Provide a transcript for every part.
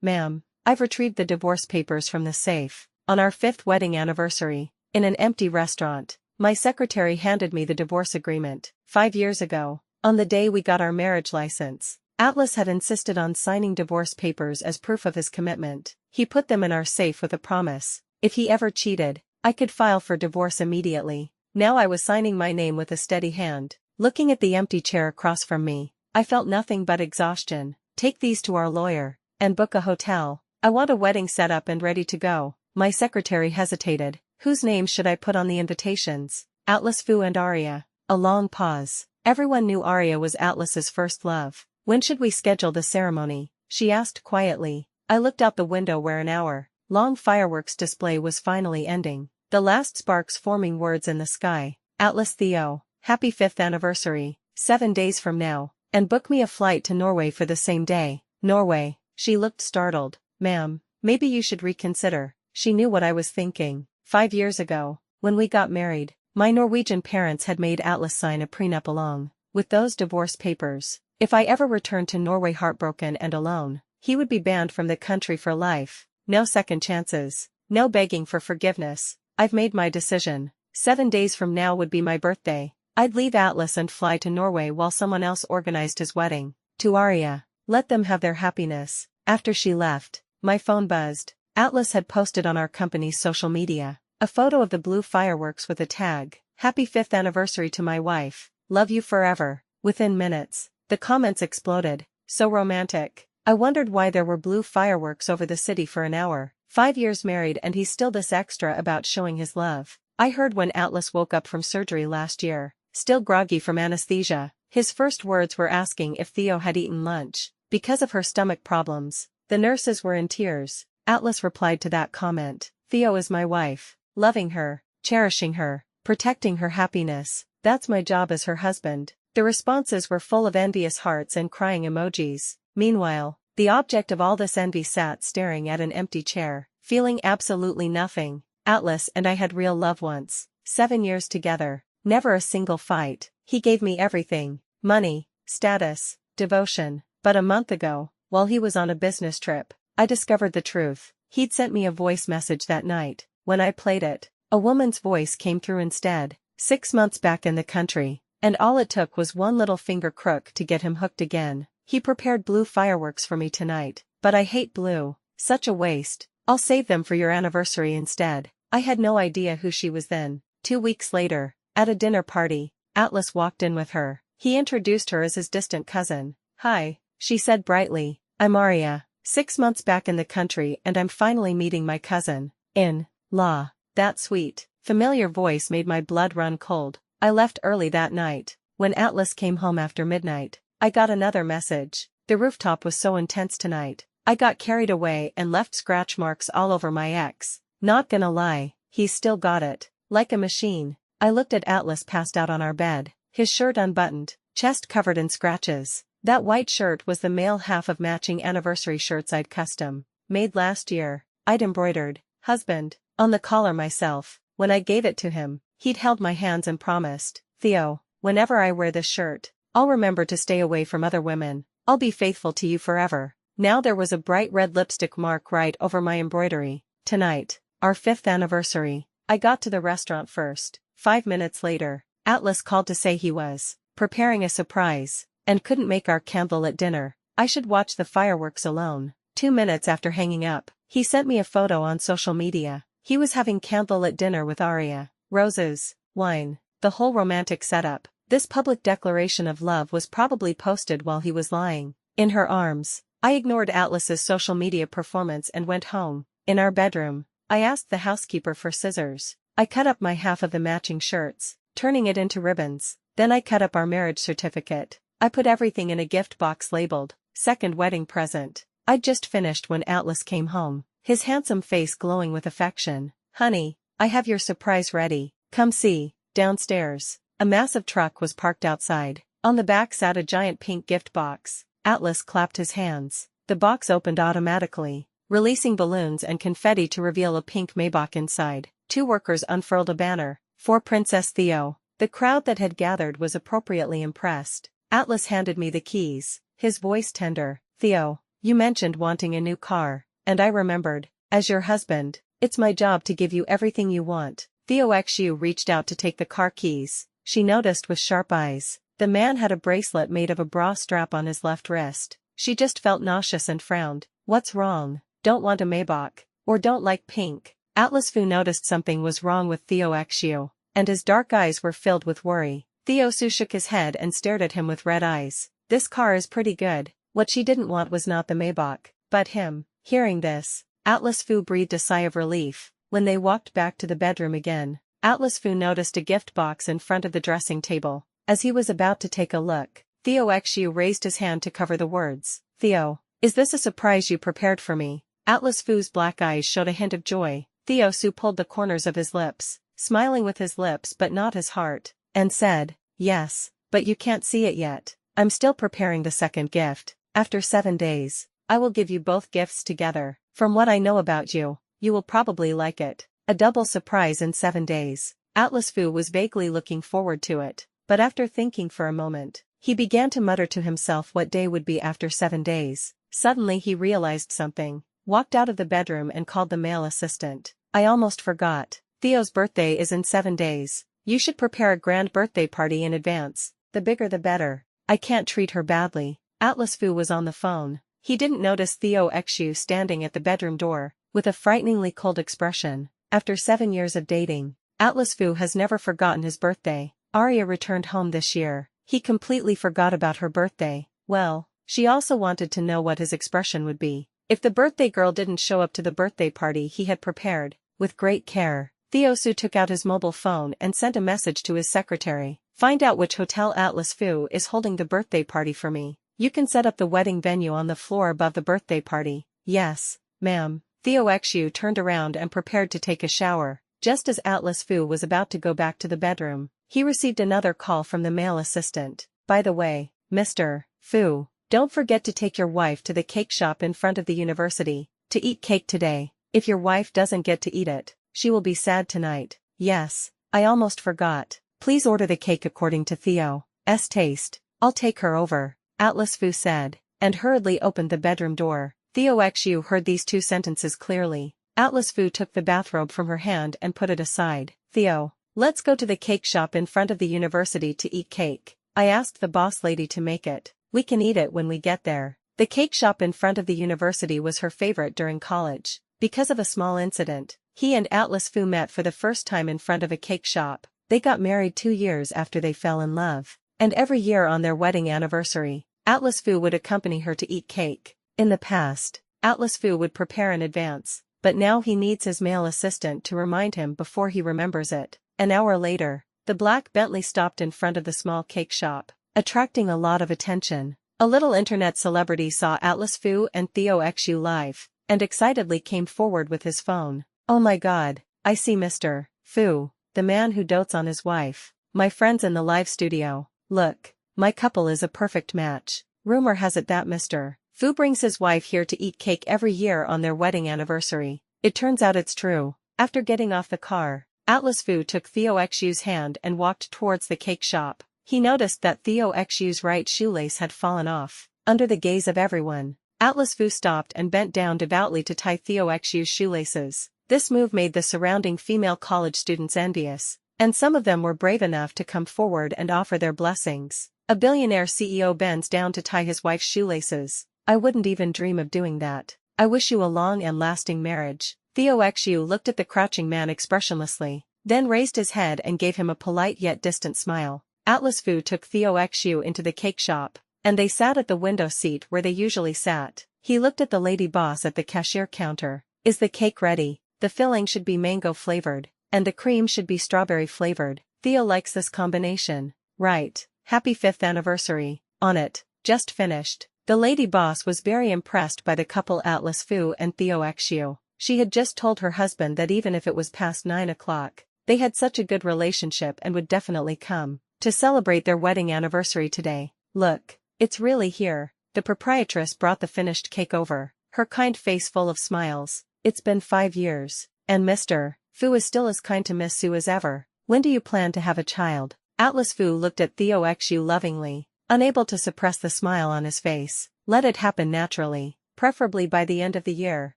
Ma'am, I've retrieved the divorce papers from the safe. On our 5th wedding anniversary, in an empty restaurant, my secretary handed me the divorce agreement. 5 years ago, on the day we got our marriage license, Atlas had insisted on signing divorce papers as proof of his commitment. He put them in our safe with a promise: if he ever cheated, I could file for divorce immediately. Now I was signing my name with a steady hand. Looking at the empty chair across from me, I felt nothing but exhaustion. Take these to our lawyer, and book a hotel. I want a wedding set up and ready to go. My secretary hesitated. Whose names should I put on the invitations? Atlas, Fu and Arya. A long pause. Everyone knew Arya was Atlas's first love. When should we schedule the ceremony? She asked quietly. I looked out the window where an hour-long fireworks display was finally ending. The last sparks forming words in the sky. Atlas, Theo, happy 5th anniversary, 7 days from now, and book me a flight to Norway for the same day. Norway. She looked startled. Ma'am, maybe you should reconsider. She knew what I was thinking. 5 years ago, when we got married, my Norwegian parents had made Atlas sign a prenup along with those divorce papers. If I ever returned to Norway heartbroken and alone, he would be banned from the country for life. No second chances. No begging for forgiveness. I've made my decision. 7 days from now would be my birthday. I'd leave Atlas and fly to Norway while someone else organized his wedding. To Arya, let them have their happiness. After she left, my phone buzzed. Atlas had posted on our company's social media a photo of the blue fireworks with a tag: happy 5th anniversary to my wife. Love you forever. Within minutes, the comments exploded. So romantic. I wondered why there were blue fireworks over the city for an hour. 5 years married and he's still this extra about showing his love. I heard when Atlas woke up from surgery last year, still groggy from anesthesia. His first words were asking if Theo had eaten lunch. Because of her stomach problems, the nurses were in tears. Atlas replied to that comment: Theo is my wife. Loving her, cherishing her, protecting her happiness. That's my job as her husband. The responses were full of envious hearts and crying emojis. Meanwhile, the object of all this envy sat staring at an empty chair, feeling absolutely nothing. Atlas and I had real love once. 7 years together. Never a single fight. He gave me everything: money, status, devotion. But a month ago, while he was on a business trip, I discovered the truth. He'd sent me a voice message that night. When I played it, a woman's voice came through instead. 6 months back in the country, and all it took was one little finger crook to get him hooked again. He prepared blue fireworks for me tonight, but I hate blue. Such a waste. I'll save them for your anniversary instead. I had no idea who she was then. 2 weeks later, at a dinner party, Atlas walked in with her. He introduced her as his distant cousin. Hi, she said brightly. I'm Arya. 6 months back in the country and I'm finally meeting my cousin. In-law. That sweet, familiar voice made my blood run cold. I left early that night. When Atlas came home after midnight, I got another message. The rooftop was so intense tonight. I got carried away and left scratch marks all over my ex. Not gonna lie, he's still got it. Like a machine. I looked at Atlas passed out on our bed, his shirt unbuttoned, chest covered in scratches. That white shirt was the male half of matching anniversary shirts I'd custom made last year. I'd embroidered husband on the collar myself. When I gave it to him, he'd held my hands and promised, Theo, whenever I wear this shirt, I'll remember to stay away from other women. I'll be faithful to you forever. Now there was a bright red lipstick mark right over my embroidery. Tonight, our 5th anniversary. I got to the restaurant first. 5 minutes later, Atlas called to say he was preparing a surprise and couldn't make our candlelit dinner. I should watch the fireworks alone. 2 minutes after hanging up, he sent me a photo on social media. He was having candlelit dinner with Arya. Roses, wine, the whole romantic setup. This public declaration of love was probably posted while he was lying in her arms. I ignored Atlas's social media performance and went home. In our bedroom, I asked the housekeeper for scissors. I cut up my half of the matching shirts, turning it into ribbons. Then I cut up our marriage certificate. I put everything in a gift box labeled, second wedding present. I'd just finished when Atlas came home, his handsome face glowing with affection. Honey, I have your surprise ready. Come see. Downstairs, a massive truck was parked outside. On the back sat a giant pink gift box. Atlas clapped his hands. The box opened automatically, releasing balloons and confetti to reveal a pink Maybach inside. 2 workers unfurled a banner, for Princess Theo. The crowd that had gathered was appropriately impressed. Atlas handed me the keys, his voice tender. Theo, You mentioned wanting a new car, and I remembered. As your husband, it's my job to give you everything you want. Theo Xu reached out to take the car keys. She noticed with sharp eyes. The man had a bracelet made of a bra strap on his left wrist. She just felt nauseous and frowned. What's wrong? Don't want a Maybach? Or don't like pink? Atlas Fu noticed something was wrong with Theo Xu, and his dark eyes were filled with worry. Theo Su shook his head and stared at him with red eyes. This car is pretty good. What she didn't want was not the Maybach, but him. Hearing this, Atlas Fu breathed a sigh of relief. When they walked back to the bedroom again, Atlas Fu noticed a gift box in front of the dressing table. As he was about to take a look, Theo Xu raised his hand to cover the words. Theo, is this a surprise you prepared for me? Atlas Fu's black eyes showed a hint of joy. Theo Su pulled the corners of his lips, smiling with his lips but not his heart, and said, yes, but you can't see it yet. I'm still preparing the second gift. After 7 days, I will give you both gifts together. From what I know about you, you will probably like it. A double surprise in 7 days. Atlas Fu was vaguely looking forward to it, but after thinking for a moment, he began to mutter to himself what day would be after 7 days. Suddenly he realized something, walked out of the bedroom and called the male assistant. I almost forgot. Theo's birthday is in 7 days. You should prepare a grand birthday party in advance. The bigger the better. I can't treat her badly. Atlas Fu was on the phone. He didn't notice Theo Xu standing at the bedroom door, with a frighteningly cold expression. After 7 years of dating, Atlas Fu has never forgotten his birthday. Arya returned home this year. He completely forgot about her birthday. Well, she also wanted to know what his expression would be if the birthday girl didn't show up to the birthday party he had prepared. With great care, Theo Su took out his mobile phone and sent a message to his secretary. Find out which hotel Atlas Fu is holding the birthday party for me. You can set up the wedding venue on the floor above the birthday party. Yes, ma'am. Theo Xu turned around and prepared to take a shower. Just as Atlas Fu was about to go back to the bedroom, he received another call from the male assistant. By the way, Mr. Fu, don't forget to take your wife to the cake shop in front of the university, to eat cake today. If your wife doesn't get to eat it, she will be sad tonight. Yes, I almost forgot. Please order the cake according to Theo's taste. I'll take her over, Atlas Fu said, and hurriedly opened the bedroom door. Theo Xu heard these 2 sentences clearly. Atlas Fu took the bathrobe from her hand and put it aside. Theo, let's go to the cake shop in front of the university to eat cake. I asked the boss lady to make it. We can eat it when we get there. The cake shop in front of the university was her favorite during college. Because of a small incident, he and Atlas Fu met for the first time in front of a cake shop. They got married 2 years after they fell in love, and every year on their wedding anniversary, Atlas Fu would accompany her to eat cake. In the past, Atlas Fu would prepare in advance, but now he needs his male assistant to remind him before he remembers it. An hour later, the black Bentley stopped in front of the small cake shop, attracting a lot of attention. A little internet celebrity saw Atlas Fu and Theo Xu live, and excitedly came forward with his phone. Oh my god, I see Mr. Fu, the man who dotes on his wife. My friends in the live studio. Look, my couple is a perfect match. Rumor has it that Mr. Fu brings his wife here to eat cake every year on their wedding anniversary. It turns out it's true. After getting off the car, Atlas Fu took Theo Xu's hand and walked towards the cake shop. He noticed that Theo Xu's right shoelace had fallen off. Under the gaze of everyone, Atlas Fu stopped and bent down devoutly to tie Theo Xu's shoelaces. This move made the surrounding female college students envious, and some of them were brave enough to come forward and offer their blessings. A billionaire CEO bends down to tie his wife's shoelaces. I wouldn't even dream of doing that. I wish you a long and lasting marriage. Theo Xu looked at the crouching man expressionlessly, then raised his head and gave him a polite yet distant smile. Atlas Fu took Theo Xu into the cake shop, and they sat at the window seat where they usually sat. He looked at the lady boss at the cashier counter. Is the cake ready? The filling should be mango flavored, and the cream should be strawberry flavored. Theo likes this combination. Right. Happy 5th anniversary. On it. Just finished. The lady boss was very impressed by the couple Atlas Fu and Theo Xu. She had just told her husband that even if it was past 9 o'clock, they had such a good relationship and would definitely come to celebrate their wedding anniversary today. Look, it's really here. The proprietress brought the finished cake over, her kind face full of smiles. It's been 5 years, and Mr. Fu is still as kind to Miss Su as ever. When do you plan to have a child? Atlas Fu looked at Theo Xu lovingly, unable to suppress the smile on his face. Let it happen naturally. preferably by the end of the year.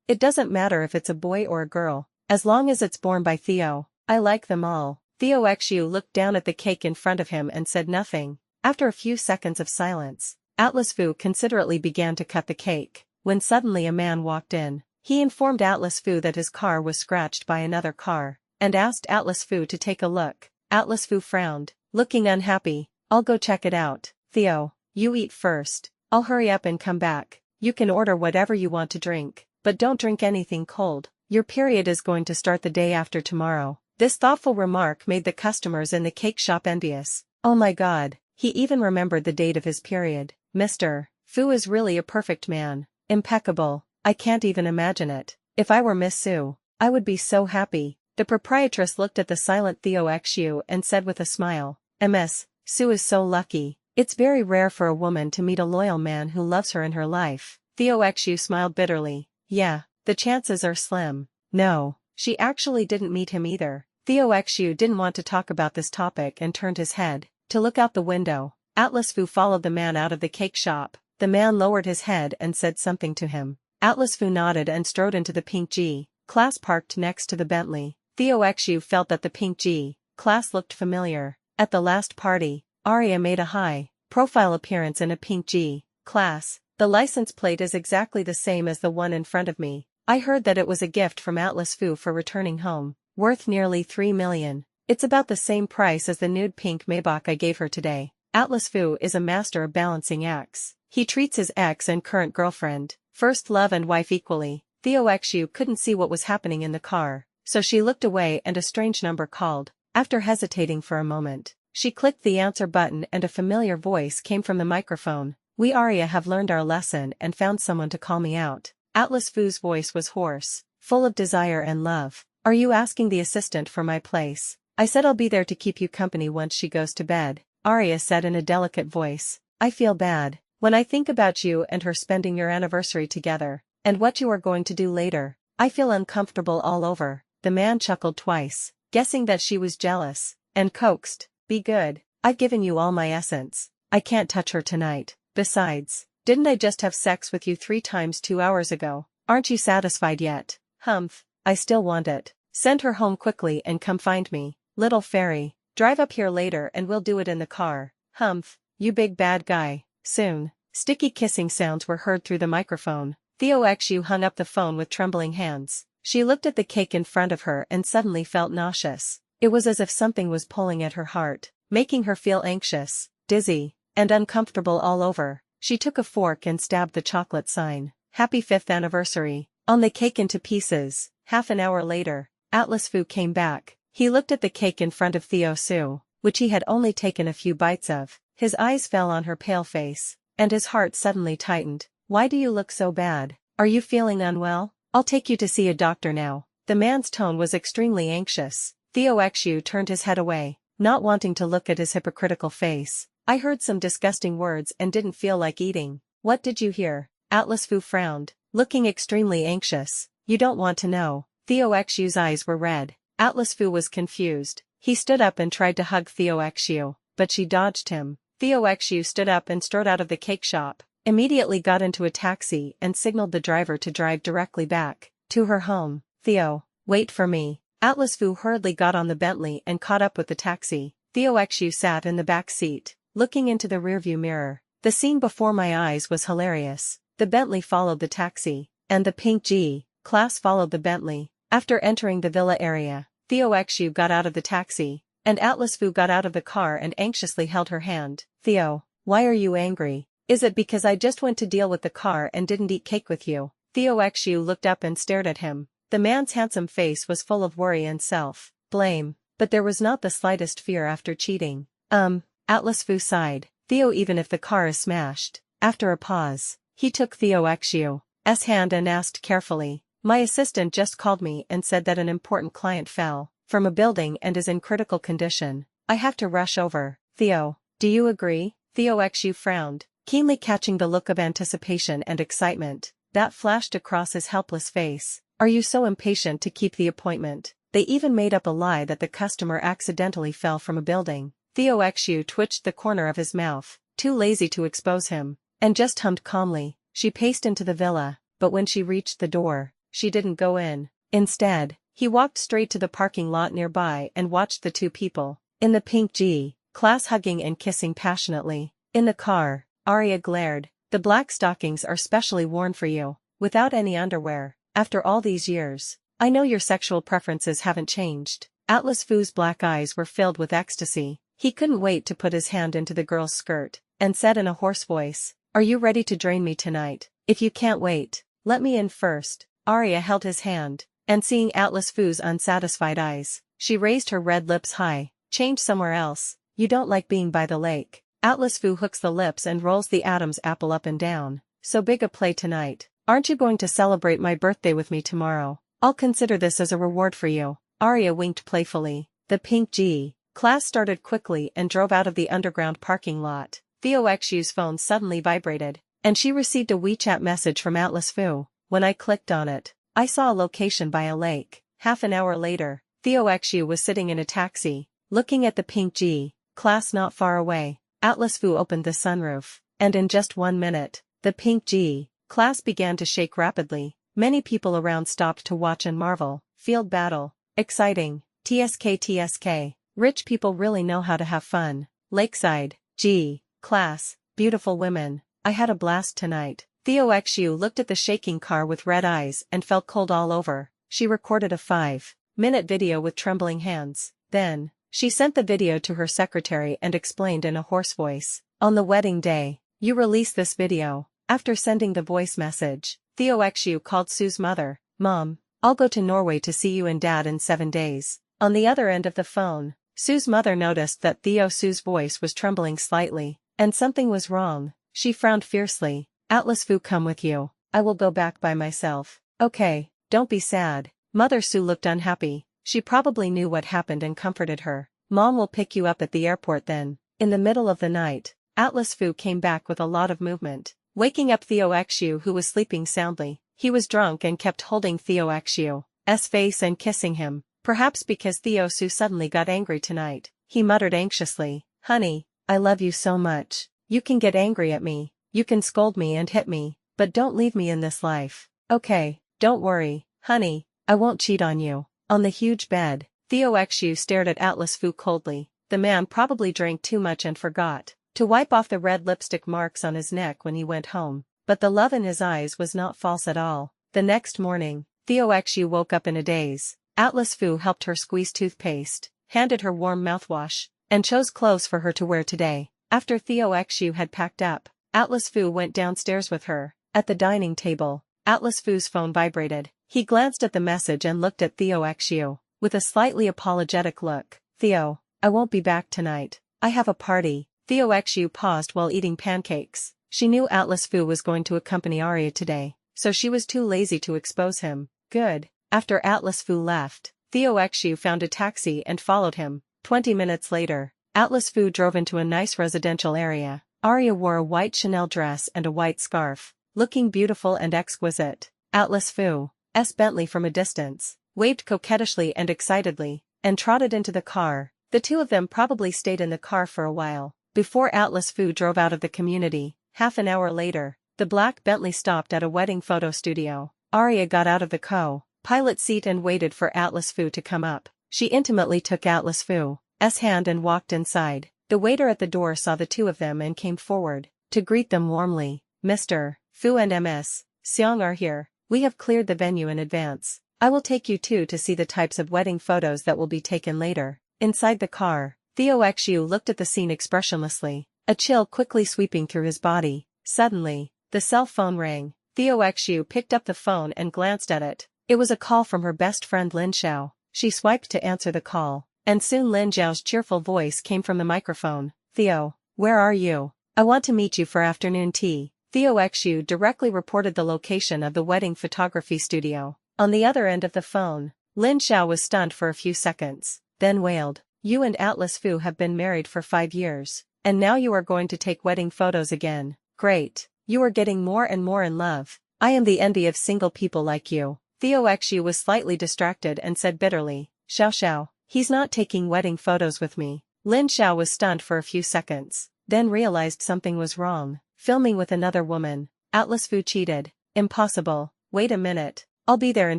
It doesn't matter if it's a boy or a girl, as long as it's born by Theo. I like them all. Theo Xu looked down at the cake in front of him and said nothing. After a few seconds of silence, Atlas Fu considerately began to cut the cake, when suddenly a man walked in. He informed Atlas Fu that his car was scratched by another car, and asked Atlas Fu to take a look. Atlas Fu frowned, looking unhappy. I'll go check it out. Theo, you eat first. I'll hurry up and come back. You can order whatever you want to drink, but don't drink anything cold. Your period is going to start the day after tomorrow. This thoughtful remark made the customers in the cake shop envious. Oh my God, he even remembered the date of his period. Mr. Fu is really a perfect man. Impeccable. I can't even imagine it. If I were Miss Su, I would be so happy. The proprietress looked at the silent Theo Xu and said with a smile, Ms. Su is so lucky. It's very rare for a woman to meet a loyal man who loves her in her life. Theo Xu smiled bitterly. Yeah, the chances are slim. No, she actually didn't meet him either. Theo Xu didn't want to talk about this topic and turned his head to look out the window. Atlas Fu followed the man out of the cake shop. The man lowered his head and said something to him. Atlas Fu nodded and strode into the pink G-Class parked next to the Bentley. Theo Xu felt that the pink G-Class looked familiar. At the last party, Arya made a high-profile appearance in a pink G-Class. The license plate is exactly the same as the one in front of me. I heard that it was a gift from Atlas Fu for returning home, worth nearly 3 million. It's about the same price as the nude pink Maybach I gave her today. Atlas Fu is a master of balancing acts. He treats his ex and current girlfriend, first love and wife equally. Theo Xu couldn't see what was happening in the car, so she looked away and a strange number called. After hesitating for a moment, she clicked the answer button and a familiar voice came from the microphone. We Arya have learned our lesson and found someone to call me out. Atlas Fu's voice was hoarse, full of desire and love. Are you asking the assistant for my place? I said I'll be there to keep you company once she goes to bed. Arya said in a delicate voice. I feel bad. When I think about you and her spending your anniversary together, and what you are going to do later, I feel uncomfortable all over. The man chuckled twice, guessing that she was jealous, and coaxed, Be good, I've given you all my essence. I can't touch her tonight. Besides, didn't I just have sex with you 3 times 2 hours ago? Aren't you satisfied yet? Humph, I still want it. Send her home quickly and come find me. Little fairy, drive up here later and we'll do it in the car. Humph, you big bad guy. Soon, sticky kissing sounds were heard through the microphone. Theo Xu hung up the phone with trembling hands. She looked at the cake in front of her and suddenly felt nauseous. It was as if something was pulling at her heart, making her feel anxious, dizzy, and uncomfortable all over. She took a fork and stabbed the chocolate sign, Happy 5th Anniversary, on the cake into pieces. Half an hour later, Atlas Fu came back. He looked at the cake in front of Theo Su, which he had only taken a few bites of. His eyes fell on her pale face, and his heart suddenly tightened. Why do you look so bad? Are you feeling unwell? I'll take you to see a doctor now. The man's tone was extremely anxious. Theo Xu turned his head away, not wanting to look at his hypocritical face. I heard some disgusting words and didn't feel like eating. What did you hear? Atlas Fu frowned, looking extremely anxious. You don't want to know. Theo Xu's eyes were red. Atlas Fu was confused. He stood up and tried to hug Theo Xu, but she dodged him. Theo Xu stood up and strode out of the cake shop, immediately got into a taxi and signaled the driver to drive directly back to her home. Theo, wait for me. Atlas Fu hurriedly got on the Bentley and caught up with the taxi. Theo Xu sat in the back seat, looking into the rearview mirror. The scene before my eyes was hilarious. The Bentley followed the taxi, and the pink G-Class followed the Bentley. After entering the villa area, Theo Xu got out of the taxi, and Atlas Fu got out of the car and anxiously held her hand. Theo, why are you angry? Is it because I just went to deal with the car and didn't eat cake with you? Theo Xu looked up and stared at him. The man's handsome face was full of worry and self-blame, but there was not the slightest fear after cheating. Atlas Fu sighed. Theo, even if the car is smashed. After a pause, he took Theo Xu's hand and asked carefully, my assistant just called me and said that an important client fell from a building and is in critical condition. I have to rush over. Theo, do you agree? Theo Xu frowned, keenly catching the look of anticipation and excitement that flashed across his helpless face. Are you so impatient to keep the appointment? They even made up a lie that the customer accidentally fell from a building. Theo Xu twitched the corner of his mouth, too lazy to expose him, and just hummed calmly. She paced into the villa, but when she reached the door, she didn't go in. Instead, he walked straight to the parking lot nearby and watched the two people in the pink G-Class hugging and kissing passionately. In the car, Arya glared. The black stockings are specially worn for you, without any underwear. After all these years, I know your sexual preferences haven't changed. Atlas Fu's black eyes were filled with ecstasy. He couldn't wait to put his hand into the girl's skirt, and said in a hoarse voice, "Are you ready to drain me tonight? If you can't wait, let me in first." Arya held his hand, and seeing Atlas Fu's unsatisfied eyes, she raised her red lips high. "Change somewhere else. You don't like being by the lake." Atlas Fu hooks the lips and rolls the Adam's apple up and down. "So big a play tonight. Aren't you going to celebrate my birthday with me tomorrow? I'll consider this as a reward for you." Arya winked playfully. The pink G-Class started quickly and drove out of the underground parking lot. Theo Xu's phone suddenly vibrated, and she received a WeChat message from Atlas Fu. When I clicked on it, I saw a location by a lake. Half an hour later, Theo Xu was sitting in a taxi, looking at the pink G-Class not far away. Atlas Fu opened the sunroof, and in just 1 minute, the pink G-Class began to shake rapidly. Many people around stopped to watch and marvel. Field battle. Exciting. TSK. Rich people really know how to have fun. Lakeside. G-Class. Beautiful women. I had a blast tonight. Theo Xu looked at the shaking car with red eyes and felt cold all over. She recorded a 5-minute video with trembling hands. Then, she sent the video to her secretary and explained in a hoarse voice, "On the wedding day, you release this video." After sending the voice message, Theo Xu called Sue's mother. "Mom, I'll go to Norway to see you and Dad in 7 days." On the other end of the phone, Sue's mother noticed that Theo Sue's voice was trembling slightly, and something was wrong. She frowned fiercely. "Atlas Fu, come with you. I will go back by myself." "Okay, don't be sad." Mother Sue looked unhappy. She probably knew what happened and comforted her. "Mom will pick you up at the airport then." In the middle of the night, Atlas Fu came back with a lot of movement, waking up Theo Xu, who was sleeping soundly. He was drunk and kept holding Theo Xu's face and kissing him. Perhaps because Theo Su suddenly got angry tonight, he muttered anxiously, "Honey, I love you so much. You can get angry at me, you can scold me and hit me, but don't leave me in this life. Okay, don't worry, honey, I won't cheat on you." On the huge bed, Theo Xu stared at Atlas Fu coldly. The man probably drank too much and forgot to wipe off the red lipstick marks on his neck when he went home. But the love in his eyes was not false at all. The next morning, Theo Xu woke up in a daze. Atlas Fu helped her squeeze toothpaste, handed her warm mouthwash, and chose clothes for her to wear today. After Theo Xu had packed up, Atlas Fu went downstairs with her. At the dining table, Atlas Fu's phone vibrated. He glanced at the message and looked at Theo Xu with a slightly apologetic look. "Theo, I won't be back tonight. I have a party." Theo Xu paused while eating pancakes. She knew Atlas Fu was going to accompany Arya today, so she was too lazy to expose him. Good. After Atlas Fu left, Theo Xu found a taxi and followed him. 20 minutes later, Atlas Fu drove into a nice residential area. Arya wore a white Chanel dress and a white scarf, looking beautiful and exquisite. Atlas Fu's Bentley from a distance waved coquettishly and excitedly, and trotted into the car. The two of them probably stayed in the car for a while before Atlas Fu drove out of the community. Half an hour later, the black Bentley stopped at a wedding photo studio. Arya got out of the co-pilot seat and waited for Atlas Fu to come up. She intimately took Atlas Fu's hand and walked inside. The waiter at the door saw the two of them and came forward to greet them warmly. "Mr. Fu and Ms. Seong are here. We have cleared the venue in advance. I will take you two to see the types of wedding photos that will be taken later." Inside the car, Theo Xu looked at the scene expressionlessly, a chill quickly sweeping through his body. Suddenly, the cell phone rang. Theo Xu picked up the phone and glanced at it. It was a call from her best friend Lin Xiao. She swiped to answer the call, and soon Lin Xiao's cheerful voice came from the microphone. "Theo, where are you? I want to meet you for afternoon tea." Theo Xu directly reported the location of the wedding photography studio. On the other end of the phone, Lin Xiao was stunned for a few seconds, then wailed, "You and Atlas Fu have been married for 5 years, and now you are going to take wedding photos again. Great, you are getting more and more in love. I am the envy of single people like you." Theo Xu was slightly distracted and said bitterly, Xiao, he's not taking wedding photos with me." Lin Xiao was stunned for a few seconds, then realized something was wrong. "Filming with another woman? Atlas Fu cheated. Impossible. Wait a minute. I'll be there in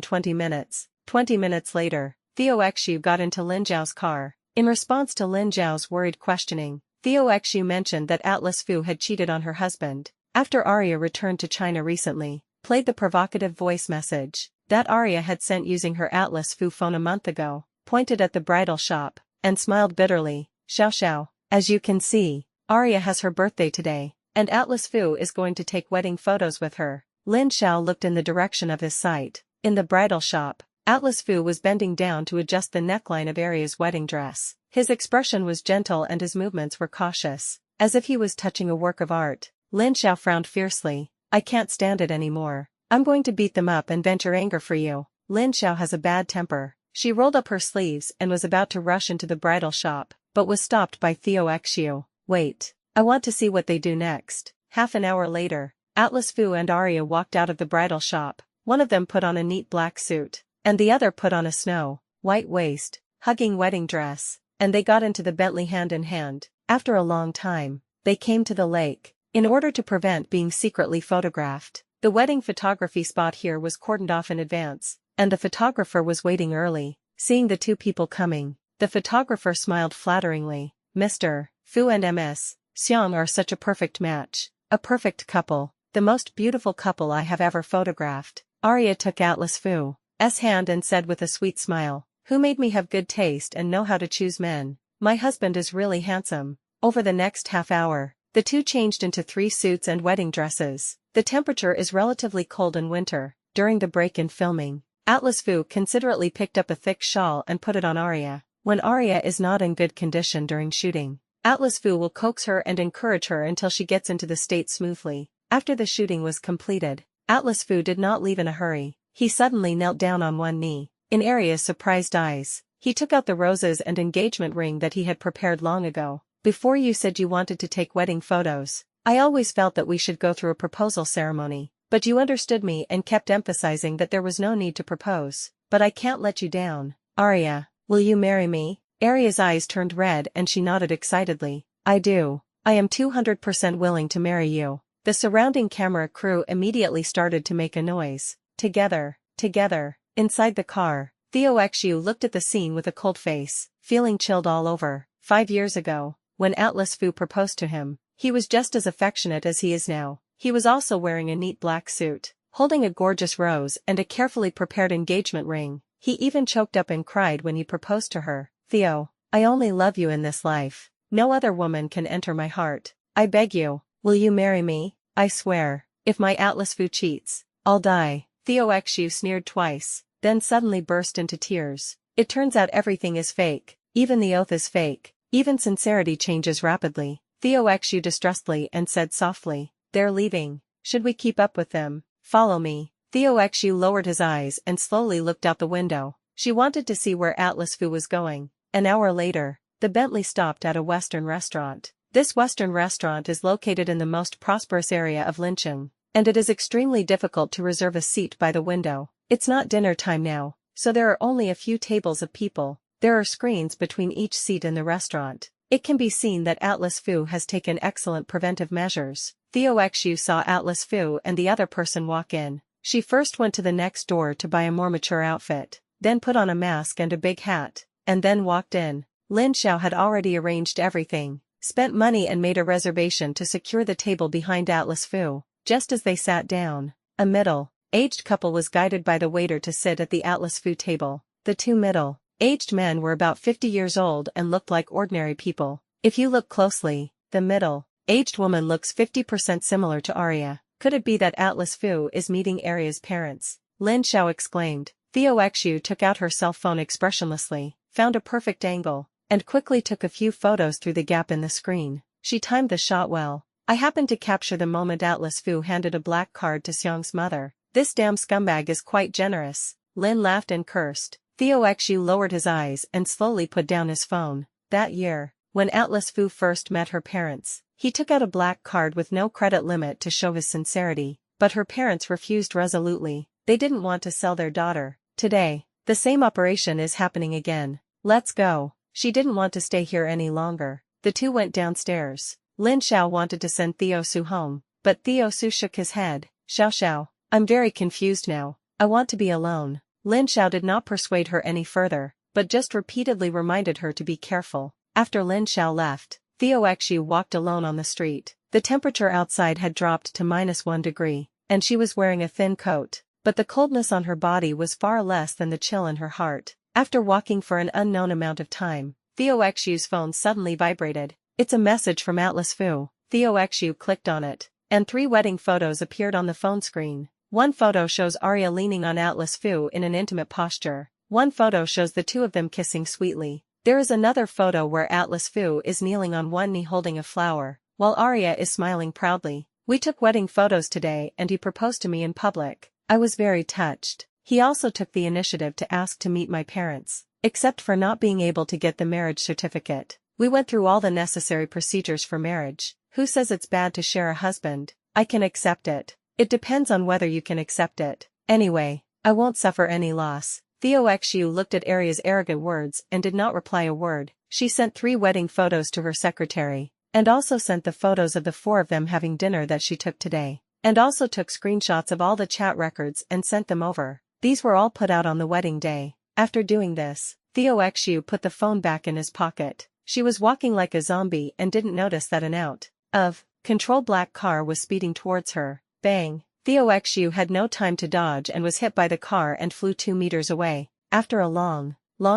20 minutes. 20 minutes later, Theo Xu got into Lin Zhao's car. In response to Lin Zhao's worried questioning, Theo Xu mentioned that Atlas Fu had cheated on her husband. After Arya returned to China recently, played the provocative voice message that Arya had sent using her Atlas Fu phone a month ago, pointed at the bridal shop, and smiled bitterly. Xiao Xiao, as you can see, Arya has her birthday today, and Atlas Fu is going to take wedding photos with her. Lin Xiao looked in the direction of his sight. In the bridal shop, Atlas Fu was bending down to adjust the neckline of Arya's wedding dress. His expression was gentle and his movements were cautious, as if he was touching a work of art. Lin Xiao frowned fiercely. I can't stand it anymore. I'm going to beat them up and vent your anger for you. Lin Xiao has a bad temper. She rolled up her sleeves and was about to rush into the bridal shop, but was stopped by Theo Xu. Wait. I want to see what they do next. Half an hour later, Atlas Fu and Arya walked out of the bridal shop. One of them put on a neat black suit, and the other put on a white waist, hugging wedding dress, and they got into the Bentley hand in hand. After a long time, they came to the lake. In order to prevent being secretly photographed, the wedding photography spot here was cordoned off in advance, and the photographer was waiting early. Seeing the two people coming, the photographer smiled flatteringly. Mr. Fu and Ms. Xiang are such a perfect match, a perfect couple, the most beautiful couple I have ever photographed. Arya took Atlas Fu's hand and said with a sweet smile, who made me have good taste and know how to choose men? My husband is really handsome. Over the next half hour, the two changed into 3 suits and wedding dresses. The temperature is relatively cold in winter. During the break in filming, Atlas Fu considerately picked up a thick shawl and put it on Arya. When Arya is not in good condition during shooting, Atlas Fu will coax her and encourage her until she gets into the state smoothly. After the shooting was completed, Atlas Fu did not leave in a hurry. He suddenly knelt down on one knee. In Arya's surprised eyes, he took out the roses and engagement ring that he had prepared long ago. Before you said you wanted to take wedding photos, I always felt that we should go through a proposal ceremony, but you understood me and kept emphasizing that there was no need to propose. But I can't let you down. Arya, will you marry me? Arya's eyes turned red and she nodded excitedly. I do. I am 200% willing to marry you. The surrounding camera crew immediately started to make a noise. Together. Inside the car, Theo Xu looked at the scene with a cold face, feeling chilled all over. 5 years ago, when Atlas Fu proposed to him, he was just as affectionate as he is now. He was also wearing a neat black suit, holding a gorgeous rose and a carefully prepared engagement ring. He even choked up and cried when he proposed to her. Theo, I only love you in this life. No other woman can enter my heart. I beg you, will you marry me? I swear, if my Atlas Fu cheats, I'll die. Theo Xu sneered twice, then suddenly burst into tears. It turns out everything is fake. Even the oath is fake. Even sincerity changes rapidly. Theo Xu distrustedly and said softly, they're leaving. Should we keep up with them? Follow me. Theo Xu lowered his eyes and slowly looked out the window. She wanted to see where Atlas Fu was going. An hour later, the Bentley stopped at a Western restaurant. This Western restaurant is located in the most prosperous area of Lincheng, and it is extremely difficult to reserve a seat by the window. It's not dinner time now, so there are only a few tables of people. There are screens between each seat in the restaurant. It can be seen that Atlas Fu has taken excellent preventive measures. Theo Xu saw Atlas Fu and the other person walk in. She first went to the next door to buy a more mature outfit, then put on a mask and a big hat, and then walked in. Lin Xiao had already arranged everything, spent money and made a reservation to secure the table behind Atlas Fu. Just as they sat down, a middle-aged couple was guided by the waiter to sit at the Atlas Fu table. The 2 middle-aged men were about 50 years old and looked like ordinary people. If you look closely, the middle-aged woman looks 50% similar to Arya. Could it be that Atlas Fu is meeting Arya's parents? Lin Xiao exclaimed. Theo Xu took out her cell phone expressionlessly, found a perfect angle, and quickly took a few photos through the gap in the screen. She timed the shot well. I happened to capture the moment Atlas Fu handed a black card to Xiang's mother. This damn scumbag is quite generous. Lin laughed and cursed. Theo Xu lowered his eyes and slowly put down his phone. That year, when Atlas Fu first met her parents, he took out a black card with no credit limit to show his sincerity, but her parents refused resolutely. They didn't want to sell their daughter. Today, the same operation is happening again. Let's go. She didn't want to stay here any longer. The two went downstairs. Lin Xiao wanted to send Theo Su home, but Theo Su shook his head. Xiao, I'm very confused now. I want to be alone. Lin Xiao did not persuade her any further, but just repeatedly reminded her to be careful. After Lin Xiao left, Theo Xiu walked alone on the street. The temperature outside had dropped to -1 degree, and she was wearing a thin coat, but the coldness on her body was far less than the chill in her heart. After walking for an unknown amount of time, Theo Xiu's phone suddenly vibrated. It's a message from Atlas Fu. Theo Xiu clicked on it, and 3 wedding photos appeared on the phone screen. One photo shows Arya leaning on Atlas Fu in an intimate posture. One photo shows the two of them kissing sweetly. There is another photo where Atlas Fu is kneeling on one knee holding a flower, while Arya is smiling proudly. We took wedding photos today and he proposed to me in public. I was very touched. He also took the initiative to ask to meet my parents, except for not being able to get the marriage certificate. We went through all the necessary procedures for marriage. Who says it's bad to share a husband? I can accept it. It depends on whether you can accept it. Anyway, I won't suffer any loss. Theo Xiu looked at Arya's arrogant words and did not reply a word. She sent 3 wedding photos to her secretary, and also sent the photos of the 4 of them having dinner that she took today, and also took screenshots of all the chat records and sent them over. These were all put out on the wedding day. After doing this, Theo Xiu put the phone back in his pocket. She was walking like a zombie and didn't notice that an out of control black car was speeding towards her. Bang! Theo Xiu had no time to dodge and was hit by the car and flew 2 meters away. After a long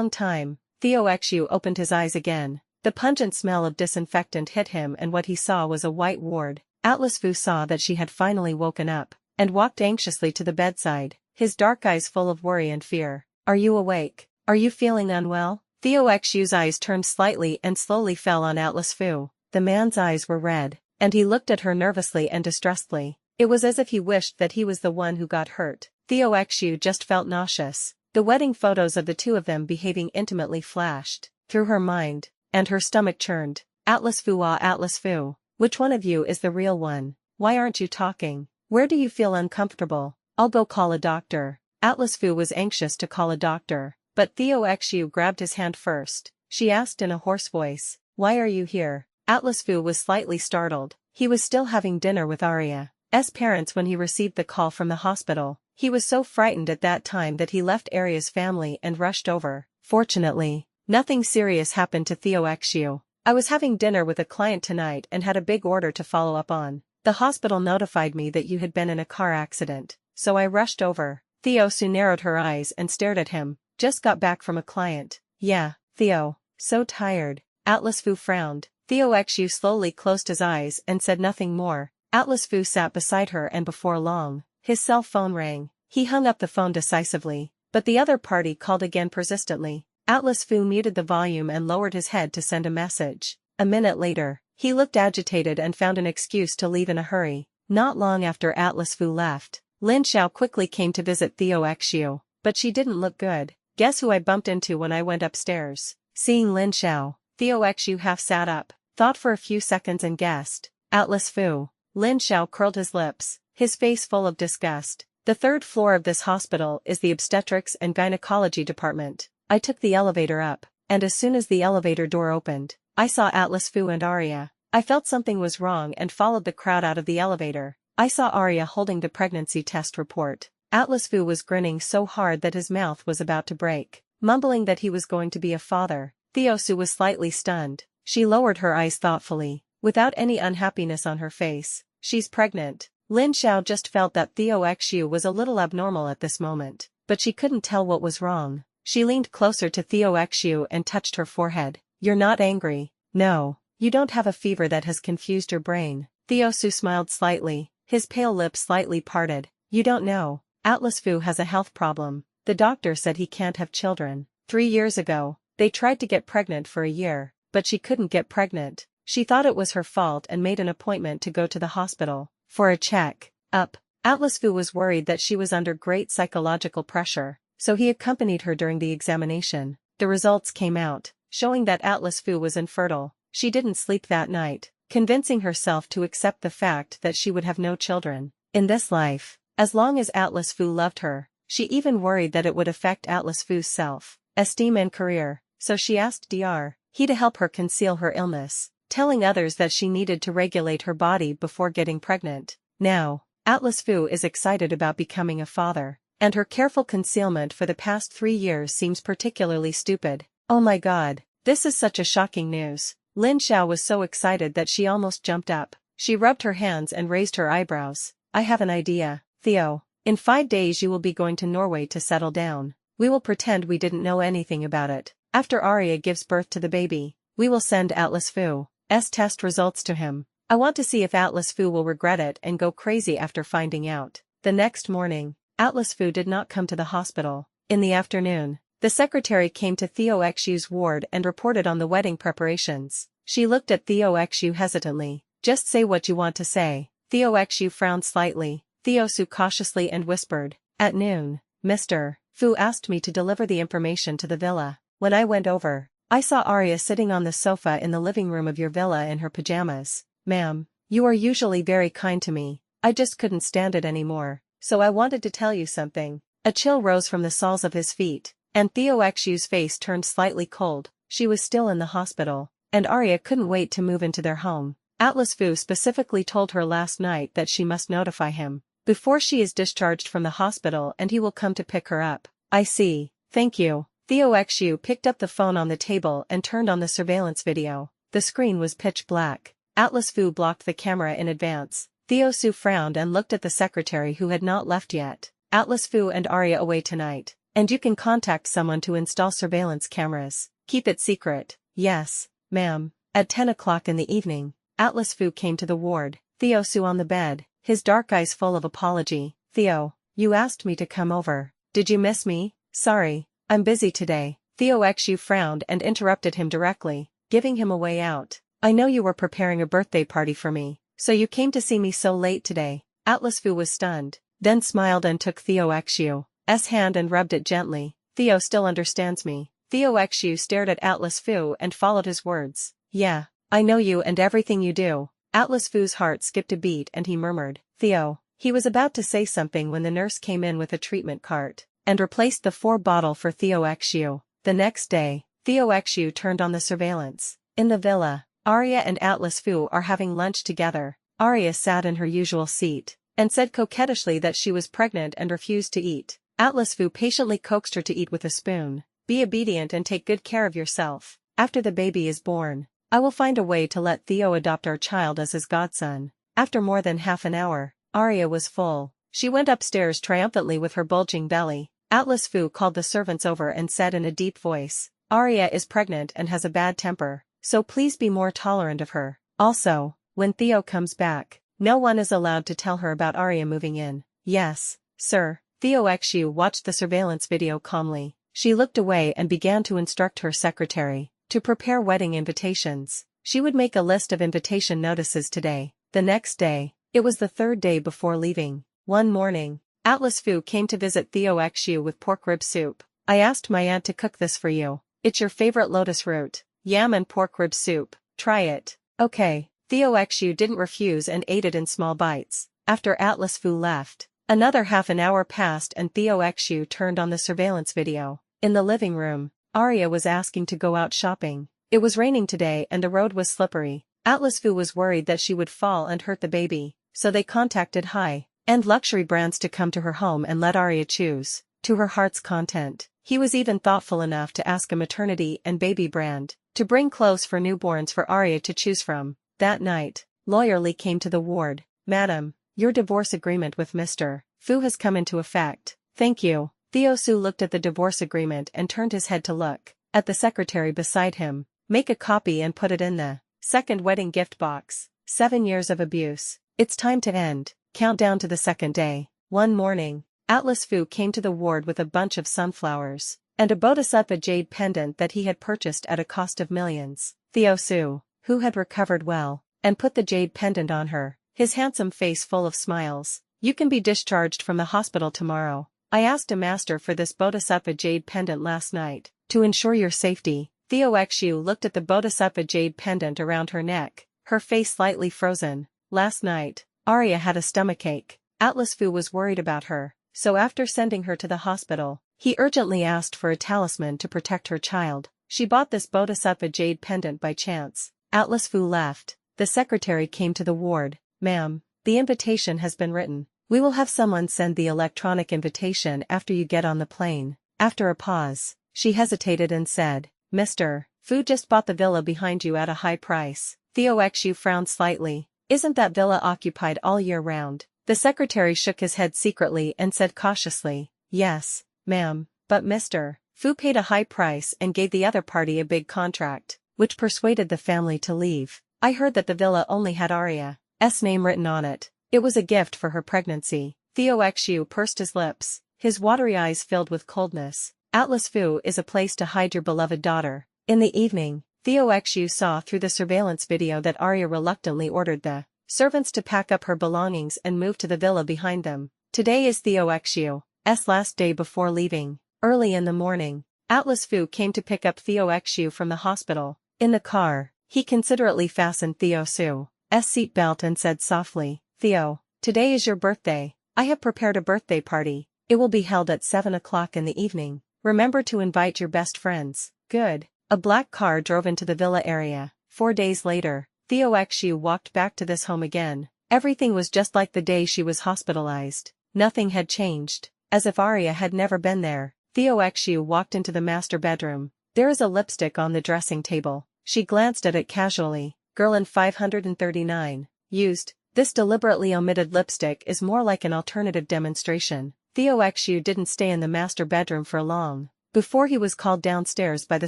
time, Theo Xiu opened his eyes again. The pungent smell of disinfectant hit him and what he saw was a white ward. Atlas Fu saw that she had finally woken up, and walked anxiously to the bedside, his dark eyes full of worry and fear. Are you awake? Are you feeling unwell? Theo Xiu's eyes turned slightly and slowly fell on Atlas Fu. The man's eyes were red, and he looked at her nervously and distressedly. It was as if he wished that he was the one who got hurt. Theo Xiu just felt nauseous. The wedding photos of the 2 of them behaving intimately flashed through her mind, and her stomach churned. Atlas Fu, which one of you is the real one? Why aren't you talking? Where do you feel uncomfortable? I'll go call a doctor. Atlas Fu was anxious to call a doctor, but Theo Xiu grabbed his hand first. She asked in a hoarse voice, why are you here? Atlas Fu was slightly startled. He was still having dinner with Arya's parents when he received the call from the hospital. He was so frightened at that time that he left Arya's family and rushed over. Fortunately, nothing serious happened to Theo Xiu. I was having dinner with a client tonight and had a big order to follow up on. The hospital notified me that you had been in a car accident, so I rushed over. Theo Su narrowed her eyes and stared at him. Just got back from a client. Yeah, Theo. So tired. Atlas Fu frowned. Theo Xiu slowly closed his eyes and said nothing more. Atlas Fu sat beside her and before long, his cell phone rang. He hung up the phone decisively, but the other party called again persistently. Atlas Fu muted the volume and lowered his head to send a message. A minute later, he looked agitated and found an excuse to leave in a hurry. Not long after Atlas Fu left, Lin Xiao quickly came to visit Theo Xiu, but she didn't look good. Guess who I bumped into when I went upstairs? Seeing Lin Xiao, Theo Xiu half sat up, thought for a few seconds and guessed. Atlas Fu. Lin Xiao curled his lips, his face full of disgust. The 3rd floor of this hospital is the obstetrics and gynecology department. I took the elevator up, and as soon as the elevator door opened, I saw Atlas Fu and Arya. I felt something was wrong and followed the crowd out of the elevator. I saw Arya holding the pregnancy test report. Atlas Fu was grinning so hard that his mouth was about to break, mumbling that he was going to be a father. Theo Su was slightly stunned. She lowered her eyes thoughtfully, without any unhappiness on her face. She's pregnant. Lin Xiao just felt that Theo Xiu was a little abnormal at this moment, but she couldn't tell what was wrong. She leaned closer to Theo Xiu and touched her forehead. You're not angry. No, you don't have a fever that has confused your brain. Theo Su smiled slightly, his pale lips slightly parted. You don't know. Atlas Fu has a health problem. The doctor said he can't have children. 3 years ago, they tried to get pregnant for a year, but she couldn't get pregnant. She thought it was her fault and made an appointment to go to the hospital for a check-up. Atlas Fu was worried that she was under great psychological pressure, so he accompanied her during the examination. The results came out, showing that Atlas Fu was infertile. She didn't sleep that night, convincing herself to accept the fact that she would have no children in this life, as long as Atlas Fu loved her. She even worried that it would affect Atlas Fu's self-esteem and career, so she asked Dr. He to help her conceal her illness. telling others that she needed to regulate her body before getting pregnant. Now, Atlas Fu is excited about becoming a father, and her careful concealment for the past 3 years seems particularly stupid. Oh my god, this is such a shocking news. Lin Xiao was so excited that she almost jumped up. She rubbed her hands and raised her eyebrows. I have an idea, Theo. In 5 days you will be going to Norway to settle down. We will pretend we didn't know anything about it. After Arya gives birth to the baby, we will send Atlas Fu's test results to him. I want to see if Atlas Fu will regret it and go crazy after finding out. The next morning, Atlas Fu did not come to the hospital. In the afternoon, the secretary came to Theo Xu's ward and reported on the wedding preparations. She looked at Theo Xu hesitantly. Just say what you want to say. Theo Xu frowned slightly. Theo Su cautiously and whispered. At noon, Mr. Fu asked me to deliver the information to the villa. When I went over, I saw Arya sitting on the sofa in the living room of your villa in her pajamas. Ma'am, you are usually very kind to me. I just couldn't stand it anymore, so I wanted to tell you something. A chill rose from the soles of his feet, and Theo Xu's face turned slightly cold. She was still in the hospital, and Arya couldn't wait to move into their home. Atlas Fu specifically told her last night that she must notify him before she is discharged from the hospital and he will come to pick her up. I see, thank you. Theo Xu picked up the phone on the table and turned on the surveillance video. The screen was pitch black. Atlas Fu blocked the camera in advance. Theo Su frowned and looked at the secretary who had not left yet. Atlas Fu and Arya away tonight, and you can contact someone to install surveillance cameras. Keep it secret. Yes, ma'am. At 10 o'clock in the evening, Atlas Fu came to the ward. Theo Su on the bed, his dark eyes full of apology. Theo, you asked me to come over. Did you miss me? Sorry, I'm busy today. Theo Xu frowned and interrupted him directly, giving him a way out. I know you were preparing a birthday party for me, so you came to see me so late today. Atlas Fu was stunned, then smiled and took Theo Xu's hand and rubbed it gently. Theo still understands me. Theo Xu stared at Atlas Fu and followed his words. Yeah, I know you and everything you do. Atlas Fu's heart skipped a beat and he murmured, Theo. He was about to say something when the nurse came in with a treatment cart and replaced the 4 bottle for Theo Xu. The next day, Theo Xu turned on the surveillance. In the villa, Arya and Atlas Fu are having lunch together. Arya sat in her usual seat and said coquettishly that she was pregnant and refused to eat. Atlas Fu patiently coaxed her to eat with a spoon. Be obedient and take good care of yourself. After the baby is born, I will find a way to let Theo adopt our child as his godson. After more than half an hour, Arya was full. She went upstairs triumphantly with her bulging belly. Atlas Fu called the servants over and said in a deep voice, Arya is pregnant and has a bad temper, so please be more tolerant of her. Also, when Theo comes back, no one is allowed to tell her about Arya moving in. Yes, sir. Theo Xu watched the surveillance video calmly. She looked away and began to instruct her secretary to prepare wedding invitations. She would make a list of invitation notices today. The next day, it was the 3rd day before leaving. One morning, Atlas Fu came to visit Theo Xu with pork rib soup. I asked my aunt to cook this for you. It's your favorite lotus root, yam and pork rib soup. Try it. Okay. Theo Xu didn't refuse and ate it in small bites. After Atlas Fu left, another half an hour passed and Theo Xu turned on the surveillance video. In the living room, Arya was asking to go out shopping. It was raining today and the road was slippery. Atlas Fu was worried that she would fall and hurt the baby, so they contacted high-end luxury brands to come to her home and let Arya choose, to her heart's content. He was even thoughtful enough to ask a maternity and baby brand to bring clothes for newborns for Arya to choose from. That night, Lawyer Lee came to the ward. Madam, your divorce agreement with Mr. Fu has come into effect. Thank you. Theo Su looked at the divorce agreement and turned his head to look at the secretary beside him. Make a copy and put it in the second wedding gift box. 7 years of abuse. It's time to end. Countdown to the 2nd day. One morning, Atlas Fu came to the ward with a bunch of sunflowers and a bodhisattva jade pendant that he had purchased at a cost of millions. Theo Su, who had recovered well, and put the jade pendant on her, his handsome face full of smiles. You can be discharged from the hospital tomorrow. I asked a master for this bodhisattva jade pendant last night, to ensure your safety. Theo Xu looked at the bodhisattva jade pendant around her neck, her face slightly frozen. Last night, Arya had a stomachache. Atlas Fu was worried about her, so after sending her to the hospital, he urgently asked for a talisman to protect her child. She bought this bodhisattva jade pendant by chance. Atlas Fu left. The secretary came to the ward. Ma'am, the invitation has been written. We will have someone send the electronic invitation after you get on the plane. After a pause, she hesitated and said, Mr. Fu just bought the villa behind you at a high price. Theo Xu frowned slightly. Isn't that villa occupied all year round? The secretary shook his head secretly and said cautiously, Yes, ma'am, but Mr. Fu paid a high price and gave the other party a big contract, which persuaded the family to leave. I heard that the villa only had Aria's name written on it. It was a gift for her pregnancy. Theo Xu pursed his lips, his watery eyes filled with coldness. Atlas Fu is a place to hide your beloved daughter. In the evening, Theo Xu saw through the surveillance video that Arya reluctantly ordered the servants to pack up her belongings and move to the villa behind them. Today is Theo Xu's last day before leaving. Early in the morning, Atlas Fu came to pick up Theo Xu from the hospital. In the car, he considerately fastened Theo Xu's seatbelt and said softly, Theo, today is your birthday. I have prepared a birthday party. It will be held at 7 o'clock in the evening. Remember to invite your best friends. Good. A black car drove into the villa area. 4 days later, Theo Xu walked back to this home again. Everything was just like the day she was hospitalized. Nothing had changed. As if Arya had never been there, Theo Xu walked into the master bedroom. There is a lipstick on the dressing table. She glanced at it casually. Girl in 539. Used. This deliberately omitted lipstick is more like an alternative demonstration. Theo Xu didn't stay in the master bedroom for long, before he was called downstairs by the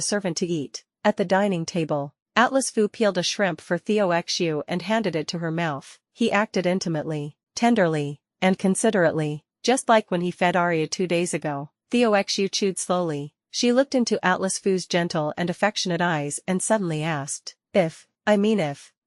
servant to eat. At the dining table, Atlas Fu peeled a shrimp for Theo Xu and handed it to her mouth. He acted intimately, tenderly, and considerately, just like when he fed Arya 2 days ago. Theo Xu chewed slowly. She looked into Atlas Fu's gentle and affectionate eyes and suddenly asked, if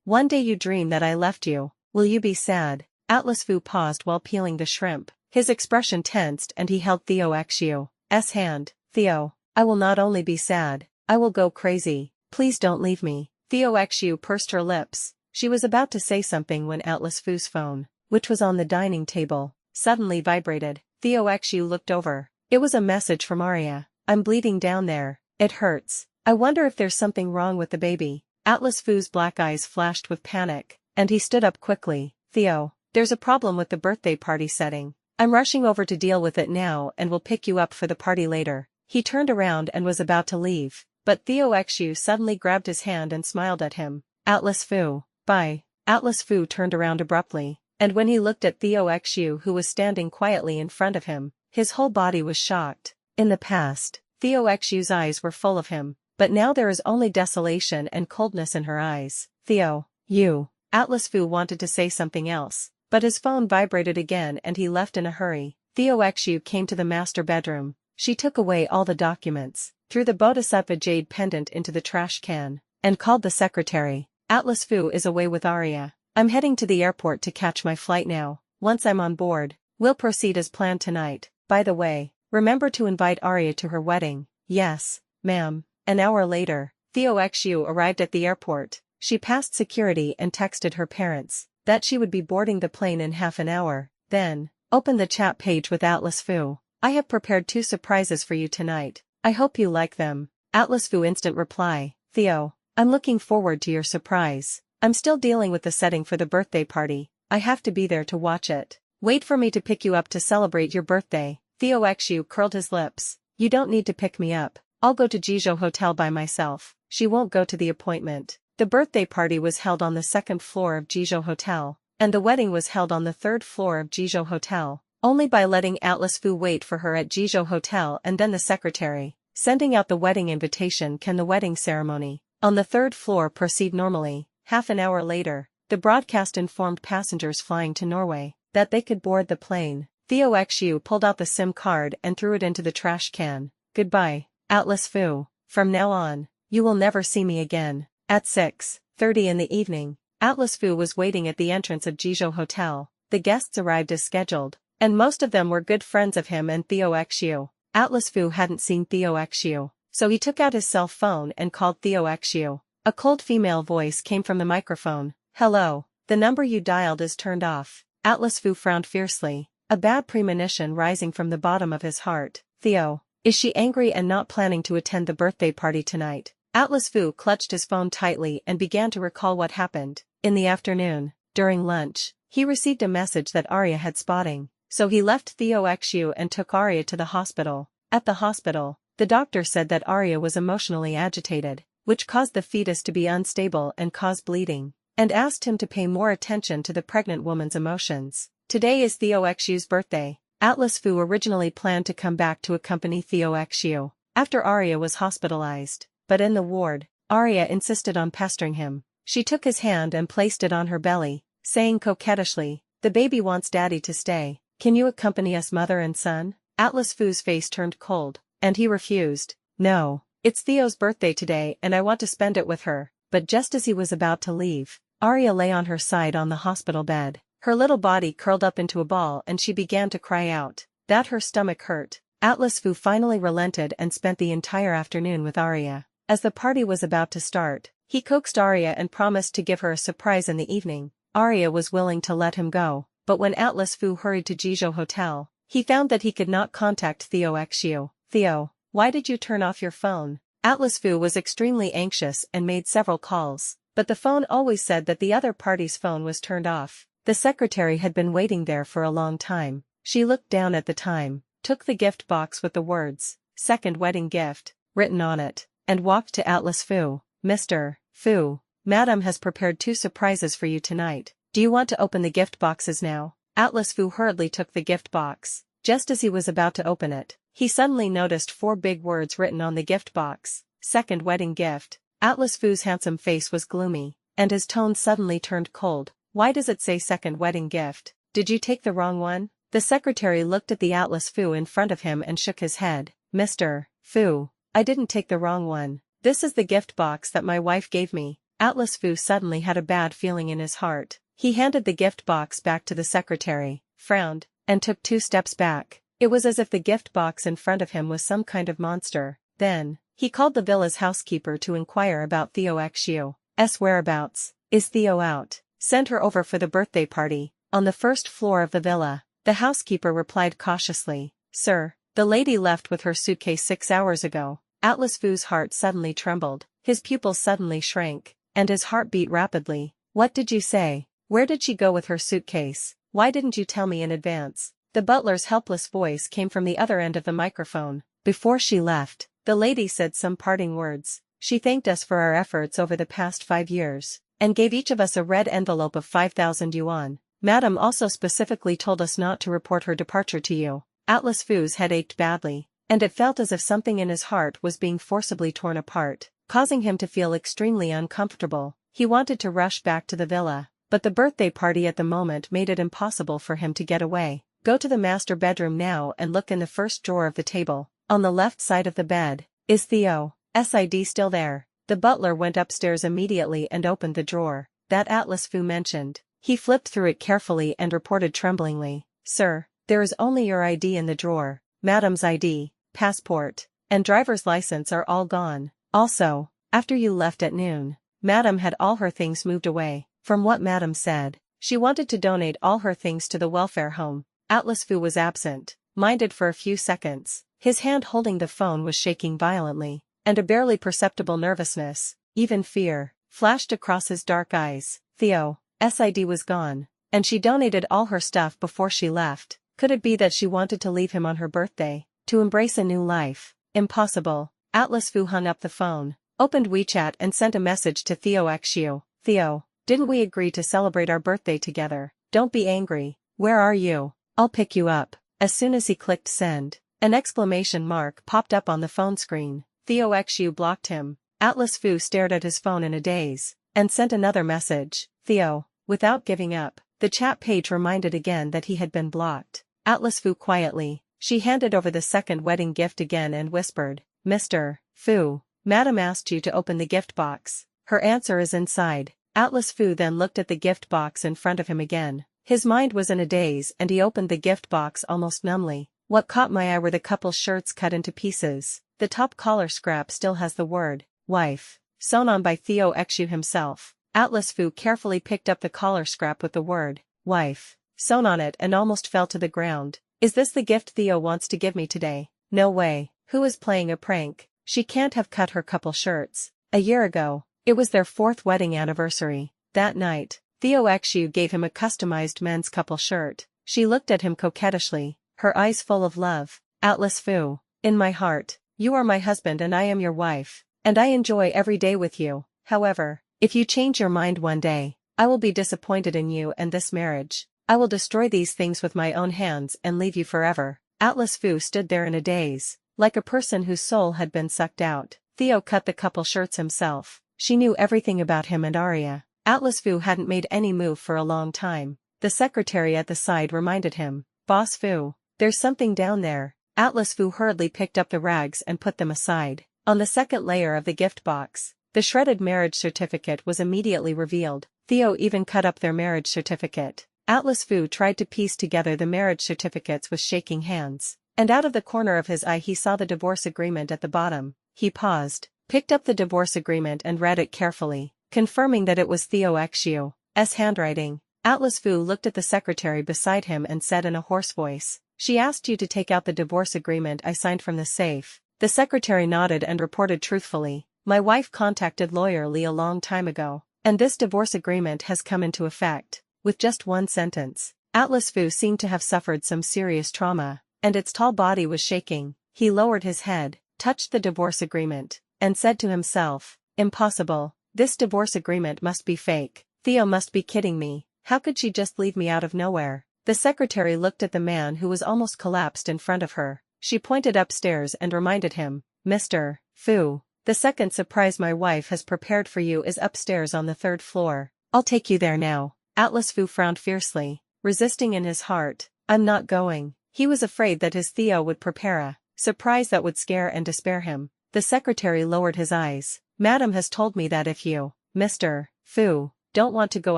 one day you dream that I left you, will you be sad? Atlas Fu paused while peeling the shrimp. His expression tensed and he held Theo Xu's hand. Theo, I will not only be sad, I will go crazy. Please don't leave me. Theo Xu pursed her lips. She was about to say something when Atlas Fu's phone, which was on the dining table, suddenly vibrated. Theo Xu looked over. It was a message from Arya. I'm bleeding down there. It hurts. I wonder if there's something wrong with the baby. Atlas Fu's black eyes flashed with panic, and he stood up quickly. Theo, there's a problem with the birthday party setting. I'm rushing over to deal with it now and will pick you up for the party later. He turned around and was about to leave, but Theo Xu suddenly grabbed his hand and smiled at him. Atlas Fu, bye. Atlas Fu turned around abruptly, and when he looked at Theo Xu who was standing quietly in front of him, his whole body was shocked. In the past, Theo Xu's eyes were full of him, but now there is only desolation and coldness in her eyes. Theo, you. Atlas Fu wanted to say something else, but his phone vibrated again and he left in a hurry. Theo Xu came to the master bedroom. She took away all the documents, threw the bodhisattva jade pendant into the trash can, and called the secretary. Atlas Fu is away with Arya. I'm heading to the airport to catch my flight now. Once I'm on board, we'll proceed as planned tonight. By the way, remember to invite Arya to her wedding. Yes, ma'am. An hour later, Theo Xu arrived at the airport. She passed security and texted her parents that she would be boarding the plane in half an hour. Then, opened the chat page with Atlas Fu. I have prepared 2 surprises for you tonight. I hope you like them. Atlas Fu instant reply. Theo, I'm looking forward to your surprise. I'm still dealing with the setting for the birthday party. I have to be there to watch it. Wait for me to pick you up to celebrate your birthday. Theo Xu curled his lips. You don't need to pick me up. I'll go to Jizhou Hotel by myself. She won't go to the appointment. The birthday party was held on the 2nd floor of Jizhou Hotel, and the wedding was held on the 3rd floor of Jizhou Hotel. Only by letting Atlas Fu wait for her at Jizhou Hotel and then the secretary sending out the wedding invitation can the wedding ceremony on the 3rd floor proceed normally. Half an hour later, the broadcast informed passengers flying to Norway that they could board the plane. Theo Xu pulled out the SIM card and threw it into the trash can. Goodbye, Atlas Fu. From now on, you will never see me again. At 6:30 in the evening, Atlas Fu was waiting at the entrance of Jizhou Hotel. The guests arrived as scheduled, and most of them were good friends of him and Theo Xu. Atlas Fu hadn't seen Theo Xu, so he took out his cell phone and called Theo Xu. A cold female voice came from the microphone. Hello, the number you dialed is turned off. Atlas Fu frowned fiercely, a bad premonition rising from the bottom of his heart. Theo, is she angry and not planning to attend the birthday party tonight? Atlas Fu clutched his phone tightly and began to recall what happened. In the afternoon, during lunch, he received a message that Arya had spotting, so he left Theo Xu and took Arya to the hospital. At the hospital, the doctor said that Arya was emotionally agitated, which caused the fetus to be unstable and cause bleeding, and asked him to pay more attention to the pregnant woman's emotions. Today is Theo Xu's birthday. Atlas Fu originally planned to come back to accompany Theo Xu after Arya was hospitalized, but in the ward, Arya insisted on pestering him. She took his hand and placed it on her belly, saying coquettishly, "The baby wants daddy to stay. Can you accompany us, mother and son?" Atlas Fu's face turned cold, and he refused. "No, it's Theo's birthday today and I want to spend it with her." But just as he was about to leave, Arya lay on her side on the hospital bed. Her little body curled up into a ball and she began to cry out that her stomach hurt. Atlas Fu finally relented and spent the entire afternoon with Arya. As the party was about to start, he coaxed Arya and promised to give her a surprise in the evening. Arya was willing to let him go, but when Atlas Fu hurried to Jizhou Hotel, he found that he could not contact Theo Xu. "Theo, why did you turn off your phone?" Atlas Fu was extremely anxious and made several calls, but the phone always said that the other party's phone was turned off. The secretary had been waiting there for a long time. She looked down at the time, took the gift box with the words, "Second wedding gift," written on it, and walked to Atlas Fu. "Mr. Fu, Madam has prepared 2 surprises for you tonight. Do you want to open the gift boxes now?" Atlas Fu hurriedly took the gift box. Just as he was about to open it, he suddenly noticed 4 big words written on the gift box, "Second wedding gift." Atlas Fu's handsome face was gloomy, and his tone suddenly turned cold. "Why does it say second wedding gift? Did you take the wrong one?" The secretary looked at the Atlas Fu in front of him and shook his head. "Mr. Fu, I didn't take the wrong one. This is the gift box that my wife gave me." Atlas Fu suddenly had a bad feeling in his heart. He handed the gift box back to the secretary, frowned, and took 2 steps back. It was as if the gift box in front of him was some kind of monster. Then, he called the villa's housekeeper to inquire about Theo Xu's whereabouts. "Is Theo out? Send her over for the birthday party, on the 1st floor of the villa." The housekeeper replied cautiously, "Sir, the lady left with her suitcase 6 hours ago." Atlas Fu's heart suddenly trembled, his pupils suddenly shrank, and his heart beat rapidly. "What did you say? Where did she go with her suitcase? Why didn't you tell me in advance?" The butler's helpless voice came from the other end of the microphone. "Before she left, the lady said some parting words. She thanked us for our efforts over the past 5 years, and gave each of us a red envelope of 5,000 yuan. Madam also specifically told us not to report her departure to you." Atlas Fu's head ached badly, and it felt as if something in his heart was being forcibly torn apart, causing him to feel extremely uncomfortable. He wanted to rush back to the villa, but the birthday party at the moment made it impossible for him to get away. "Go to the master bedroom now and look in the first drawer of the table, on the left side of the bed. Is Theo's ID still there?" The butler went upstairs immediately and opened the drawer that Atlas Fu mentioned. He flipped through it carefully and reported tremblingly, "Sir, there is only your ID in the drawer. Madam's ID, passport, and driver's license are all gone. Also, after you left at noon, Madam had all her things moved away. From what Madam said, she wanted to donate all her things to the welfare home." Atlas Fu was absent, minded for a few seconds. His hand holding the phone was shaking violently, and a barely perceptible nervousness, even fear, flashed across his dark eyes. Theo's ID was gone, and she donated all her stuff before she left. Could it be that she wanted to leave him on her birthday, to embrace a new life? Impossible. Atlas Fu hung up the phone, opened WeChat and sent a message to Theo Xu. "Theo, didn't we agree to celebrate our birthday together? Don't be angry. Where are you? I'll pick you up." As soon as he clicked send, an exclamation mark popped up on the phone screen. Theo Xu blocked him. Atlas Fu stared at his phone in a daze, and sent another message. "Theo." Without giving up, the chat page reminded again that he had been blocked. Atlas Fu quietly, she handed over the second wedding gift again and whispered, "Mr. Fu, Madam asked you to open the gift box. Her answer is inside." Atlas Fu then looked at the gift box in front of him again. His mind was in a daze and he opened the gift box almost numbly. What caught my eye were the couple's shirts cut into pieces. The top collar scrap still has the word, "wife," sewn on by Theo Xu himself. Atlas Fu carefully picked up the collar scrap with the word, "wife," sewn on it and almost fell to the ground. "Is this the gift Theo wants to give me today? No way. Who is playing a prank? She can't have cut her couple shirts." A year ago. It was their 4th wedding anniversary. That night, Theo Xu gave him a customized men's couple shirt. She looked at him coquettishly, her eyes full of love. Atlas Fu, in my heart, you are my husband and I am your wife, and I enjoy every day with you. However, if you change your mind one day, I will be disappointed in you and this marriage. I will destroy these things with my own hands and leave you forever. Atlas Fu stood there in a daze, like a person whose soul had been sucked out. Theo cut the couple shirts himself. She knew everything about him and Arya. Atlas Fu hadn't made any move for a long time. The secretary at the side reminded him, Boss Fu, there's something down there. Atlas Fu hurriedly picked up the rags and put them aside. On the second layer of the gift box, the shredded marriage certificate was immediately revealed. Theo even cut up their marriage certificate. Atlas Fu tried to piece together the marriage certificates with shaking hands, and out of the corner of his eye he saw the divorce agreement at the bottom. He paused, picked up the divorce agreement and read it carefully, confirming that it was Theo Xu's handwriting. Atlas Fu looked at the secretary beside him and said in a hoarse voice, She asked you to take out the divorce agreement I signed from the safe. The secretary nodded and reported truthfully, My wife contacted lawyer Lee a long time ago, and this divorce agreement has come into effect. With just one sentence, Atlas Fu seemed to have suffered some serious trauma, and its tall body was shaking. He lowered his head, touched the divorce agreement, and said to himself, Impossible, this divorce agreement must be fake. Theo must be kidding me, how could she just leave me out of nowhere? The secretary looked at the man who was almost collapsed in front of her. She pointed upstairs and reminded him, Mr. Fu, the second surprise my wife has prepared for you is upstairs on the 3rd floor. I'll take you there now. Atlas Fu frowned fiercely, resisting in his heart, I'm not going. He was afraid that his Theo would prepare a surprise that would scare and despair him. The secretary lowered his eyes. Madam has told me that if you, Mr. Fu, don't want to go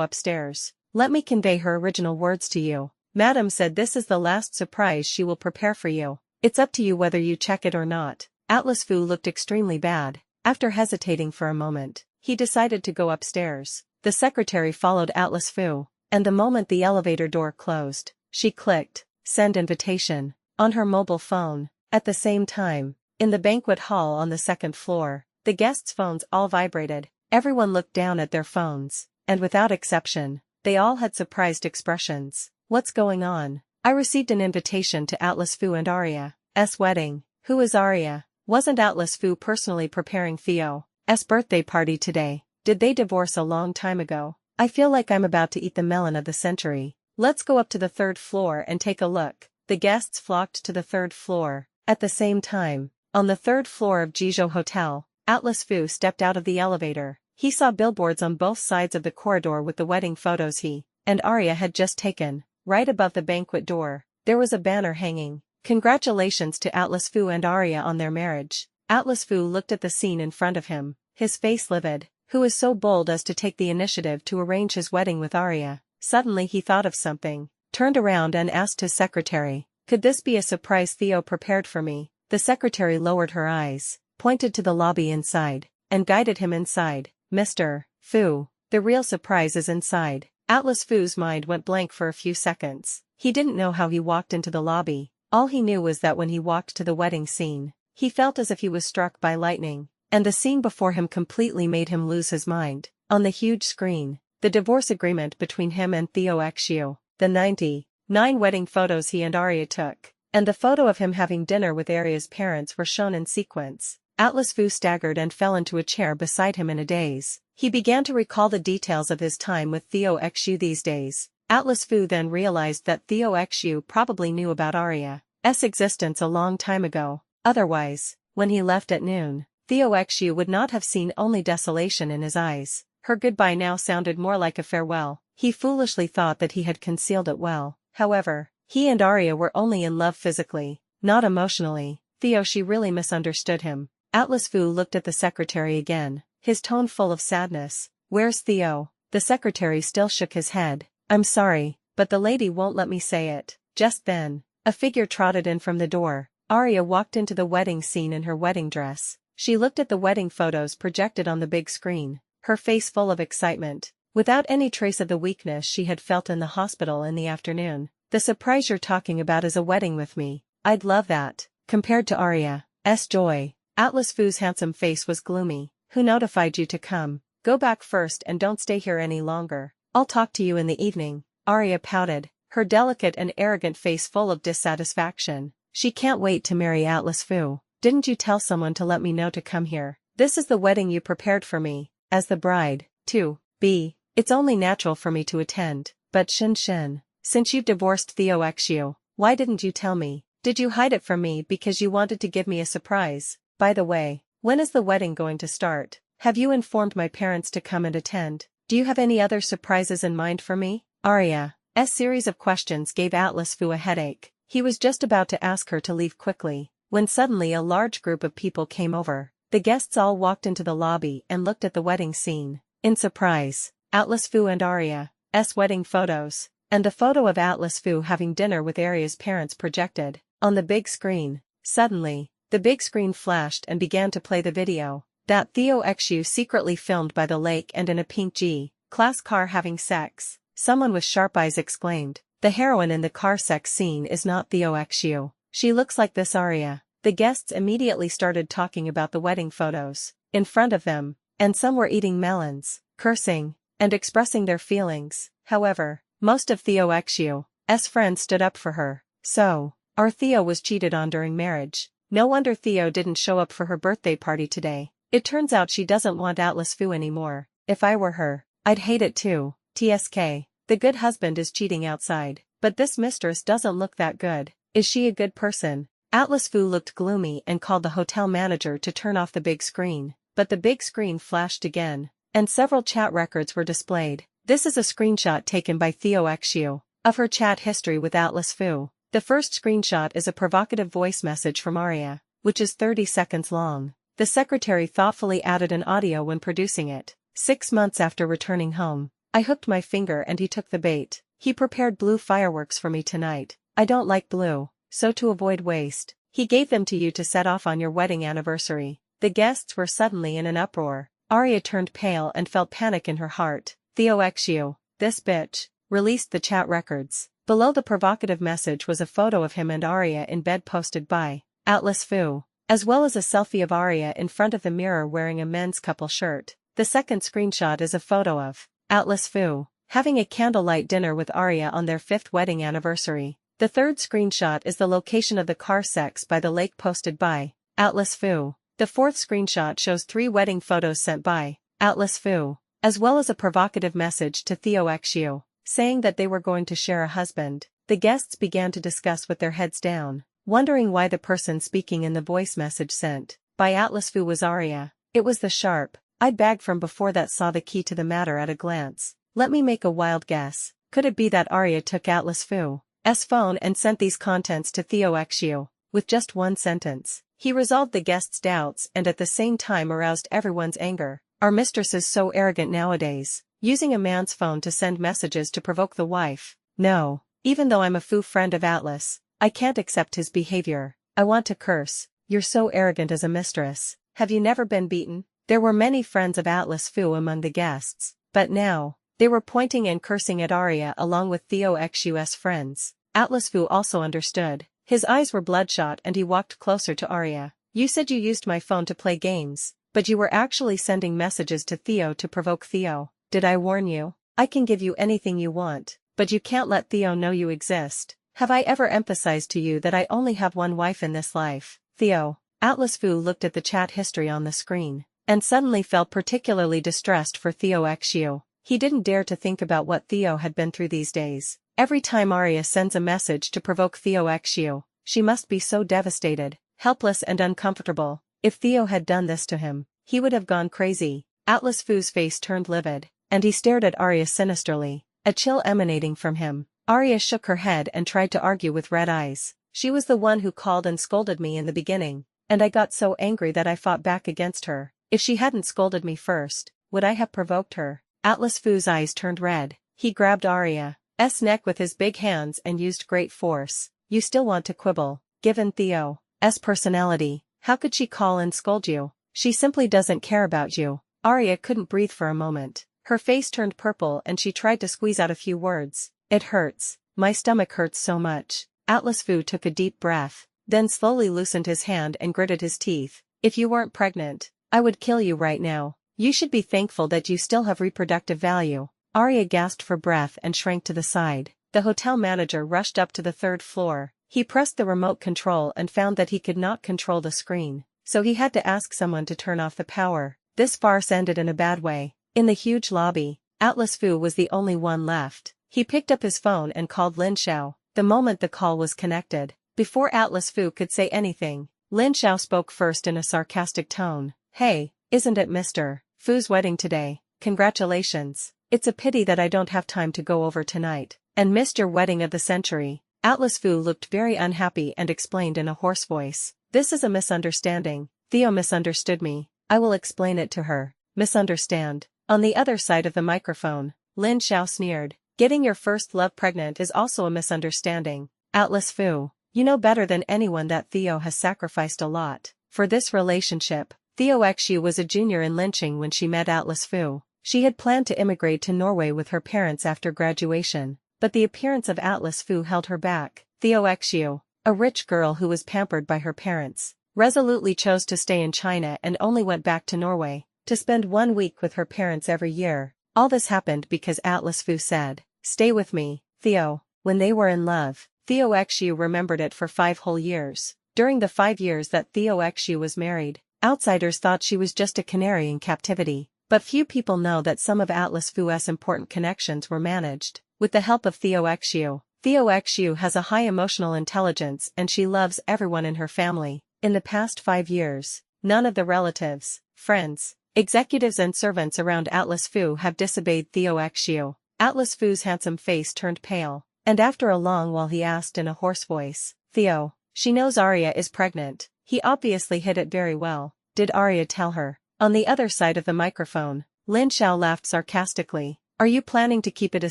upstairs, let me convey her original words to you. Madam said this is the last surprise she will prepare for you. It's up to you whether you check it or not. Atlas Fu looked extremely bad. After hesitating for a moment, he decided to go upstairs. The secretary followed Atlas Fu, and the moment the elevator door closed, she clicked, Send invitation, on her mobile phone. At the same time, in the banquet hall on the 2nd floor, the guests' phones all vibrated. Everyone looked down at their phones, and without exception, they all had surprised expressions. What's going on? I received an invitation to Atlas Fu and Arya's wedding. Who is Arya? Wasn't Atlas Fu personally preparing Theo's birthday party today? Did they divorce a long time ago? I feel like I'm about to eat the melon of the century. Let's go up to the 3rd floor and take a look. The guests flocked to the 3rd floor. At the same time, on the 3rd floor of Jizhou Hotel, Atlas Fu stepped out of the elevator. He saw billboards on both sides of the corridor with the wedding photos he and Arya had just taken. Right above the banquet door, there was a banner hanging, Congratulations to Atlas Fu and Arya on their marriage. Atlas Fu looked at the scene in front of him, his face livid. Who is so bold as to take the initiative to arrange his wedding with Arya? Suddenly he thought of something, turned around and asked his secretary, Could this be a surprise Theo prepared for me? The secretary lowered her eyes, pointed to the lobby inside, and guided him inside. Mr. Fu, the real surprise is inside. Atlas Fu's mind went blank for a few seconds. He didn't know how he walked into the lobby. All he knew was that when he walked to the wedding scene, he felt as if he was struck by lightning, and the scene before him completely made him lose his mind. On the huge screen, the divorce agreement between him and Theo Xu, the 99 wedding photos he and Arya took, and the photo of him having dinner with Arya's parents were shown in sequence. Atlas Fu staggered and fell into a chair beside him in a daze. He began to recall the details of his time with Theo Xu these days. Atlas Fu then realized that Theo Xu probably knew about Arya's existence a long time ago. Otherwise, when he left at noon, Theo Xu would not have seen only desolation in his eyes. Her goodbye now sounded more like a farewell. He foolishly thought that he had concealed it well. However, he and Arya were only in love physically, not emotionally. She really misunderstood him. Atlas Fu looked at the secretary again, his tone full of sadness. Where's Theo? The secretary still shook his head. I'm sorry, but the lady won't let me say it. Just then, a figure trotted in from the door. Arya walked into the wedding scene in her wedding dress. She looked at the wedding photos projected on the big screen, her face full of excitement, without any trace of the weakness she had felt in the hospital in the afternoon. The surprise you're talking about is a wedding with me. I'd love that. Compared to Arya's joy, Atlas Fu's handsome face was gloomy. Who notified you to come? Go back first and don't stay here any longer. I'll talk to you in the evening. Arya pouted, her delicate and arrogant face full of dissatisfaction. She can't wait to marry Atlas Fu. Didn't you tell someone to let me know to come here? This is the wedding you prepared for me, as the bride, to be. It's only natural for me to attend. But Shin, since you've divorced Theo Xu, why didn't you tell me? Did you hide it from me because you wanted to give me a surprise? By the way, when is the wedding going to start? Have you informed my parents to come and attend? Do you have any other surprises in mind for me? Arya's series of questions gave Atlas Fu a headache. He was just about to ask her to leave quickly, when suddenly a large group of people came over. The guests all walked into the lobby and looked at the wedding scene. In surprise, Atlas Fu and Arya's wedding photos, and a photo of Atlas Fu having dinner with Arya's parents projected on the big screen. Suddenly, the big screen flashed and began to play the video that Theo Xu secretly filmed by the lake and in a pink G-class car having sex. Someone with sharp eyes exclaimed, "The heroine in the car sex scene is not Theo Xu. She looks like this Arya." The guests immediately started talking about the wedding photos in front of them, and some were eating melons, cursing, and expressing their feelings. However, most of Theo Xu's friends stood up for her. So, our Theo was cheated on during marriage. No wonder Theo didn't show up for her birthday party today. It turns out she doesn't want Atlas Fu anymore. If I were her, I'd hate it too. TSK. The good husband is cheating outside, but this mistress doesn't look that good. Is she a good person? Atlas Fu looked gloomy and called the hotel manager to turn off the big screen, but the big screen flashed again, and several chat records were displayed. This is a screenshot taken by Theo Xu of her chat history with Atlas Fu. The first screenshot is a provocative voice message from Arya, which is 30 seconds long. The secretary thoughtfully added an audio when producing it. 6 months after returning home, I hooked my finger and he took the bait. He prepared blue fireworks for me tonight. I don't like blue, so to avoid waste, he gave them to you to set off on your wedding anniversary. The guests were suddenly in an uproar. Arya turned pale and felt panic in her heart. Theo Xu, this bitch, released the chat records. Below the provocative message was a photo of him and Arya in bed posted by Atlas Fu, as well as a selfie of Arya in front of the mirror wearing a men's couple shirt. The second screenshot is a photo of Atlas Fu having a candlelight dinner with Arya on their 5th wedding anniversary. The third screenshot is the location of the car sex by the lake posted by Atlas Fu. The fourth screenshot shows 3 wedding photos sent by Atlas Fu, as well as a provocative message to Theo Xu, saying that they were going to share a husband. The guests began to discuss with their heads down, wondering why the person speaking in the voice message sent by Atlas Fu was Arya. It was the sharp, I'd bagged from before that saw the key to the matter at a glance. Let me make a wild guess. Could it be that Arya took Atlas Fu's phone and sent these contents to Theo Xu, with just one sentence? He resolved the guests' doubts and at the same time aroused everyone's anger. Are mistresses so arrogant nowadays, using a man's phone to send messages to provoke the wife? No, even though I'm a Fu friend of Atlas, I can't accept his behavior. I want to curse. You're so arrogant as a mistress. Have you never been beaten? There were many friends of Atlas Fu among the guests, but now, they were pointing and cursing at Arya along with Theo Xu's friends. Atlas Fu also understood. His eyes were bloodshot and he walked closer to Arya. You said you used my phone to play games, but you were actually sending messages to Theo to provoke Theo. Did I warn you? I can give you anything you want, but you can't let Theo know you exist. Have I ever emphasized to you that I only have one wife in this life? Theo. Atlas Fu looked at the chat history on the screen, and suddenly felt particularly distressed for Theo Xu. He didn't dare to think about what Theo had been through these days. Every time Arya sends a message to provoke Theo Xu, she must be so devastated, helpless and uncomfortable. If Theo had done this to him, he would have gone crazy. Atlas Fu's face turned livid, and he stared at Arya sinisterly, a chill emanating from him. Arya shook her head and tried to argue with red eyes. She was the one who called and scolded me in the beginning, and I got so angry that I fought back against her. If she hadn't scolded me first, would I have provoked her? Atlas Fu's eyes turned red. He grabbed Arya's neck with his big hands and used great force. You still want to quibble? Given Theo's personality, how could she call and scold you? She simply doesn't care about you. Arya couldn't breathe for a moment. Her face turned purple and she tried to squeeze out a few words. It hurts. My stomach hurts so much. Atlas Fu took a deep breath, then slowly loosened his hand and gritted his teeth. If you weren't pregnant, I would kill you right now. You should be thankful that you still have reproductive value. Arya gasped for breath and shrank to the side. The hotel manager rushed up to the third floor. He pressed the remote control and found that he could not control the screen, so he had to ask someone to turn off the power. This farce ended in a bad way. In the huge lobby, Atlas Fu was the only one left. He picked up his phone and called Lin Xiao. The moment the call was connected, before Atlas Fu could say anything, Lin Xiao spoke first in a sarcastic tone. Hey, isn't it Mr. Fu's wedding today? Congratulations. It's a pity that I don't have time to go over tonight and missed your wedding of the century. Atlas Fu looked very unhappy and explained in a hoarse voice. This is a misunderstanding. Theo misunderstood me. I will explain it to her. Misunderstand. On the other side of the microphone, Lin Xiao sneered. Getting your first love pregnant is also a misunderstanding. Atlas Fu, you know better than anyone that Theo has sacrificed a lot for this relationship. Theo Xu was a junior in lynching when she met Atlas Fu. She had planned to immigrate to Norway with her parents after graduation, but the appearance of Atlas Fu held her back. Theo Xu, a rich girl who was pampered by her parents, resolutely chose to stay in China and only went back to Norway to spend 1 week with her parents every year. All this happened because Atlas Fu said, "Stay with me, Theo." When they were in love, Theo Xu remembered it for 5 whole years. During the 5 years that Theo Xu was married, outsiders thought she was just a canary in captivity. But few people know that some of Atlas Fu's important connections were managed with the help of Theo Xu. Theo Xu has a high emotional intelligence and she loves everyone in her family. In the past 5 years, none of the relatives, friends, executives and servants around Atlas Fu have disobeyed Theo Xu. Atlas Fu's handsome face turned pale, and after a long while he asked in a hoarse voice, "Theo, she knows Arya is pregnant." He obviously hid it very well. Did Arya tell her? On the other side of the microphone, Lin Xiao laughed sarcastically. Are you planning to keep it a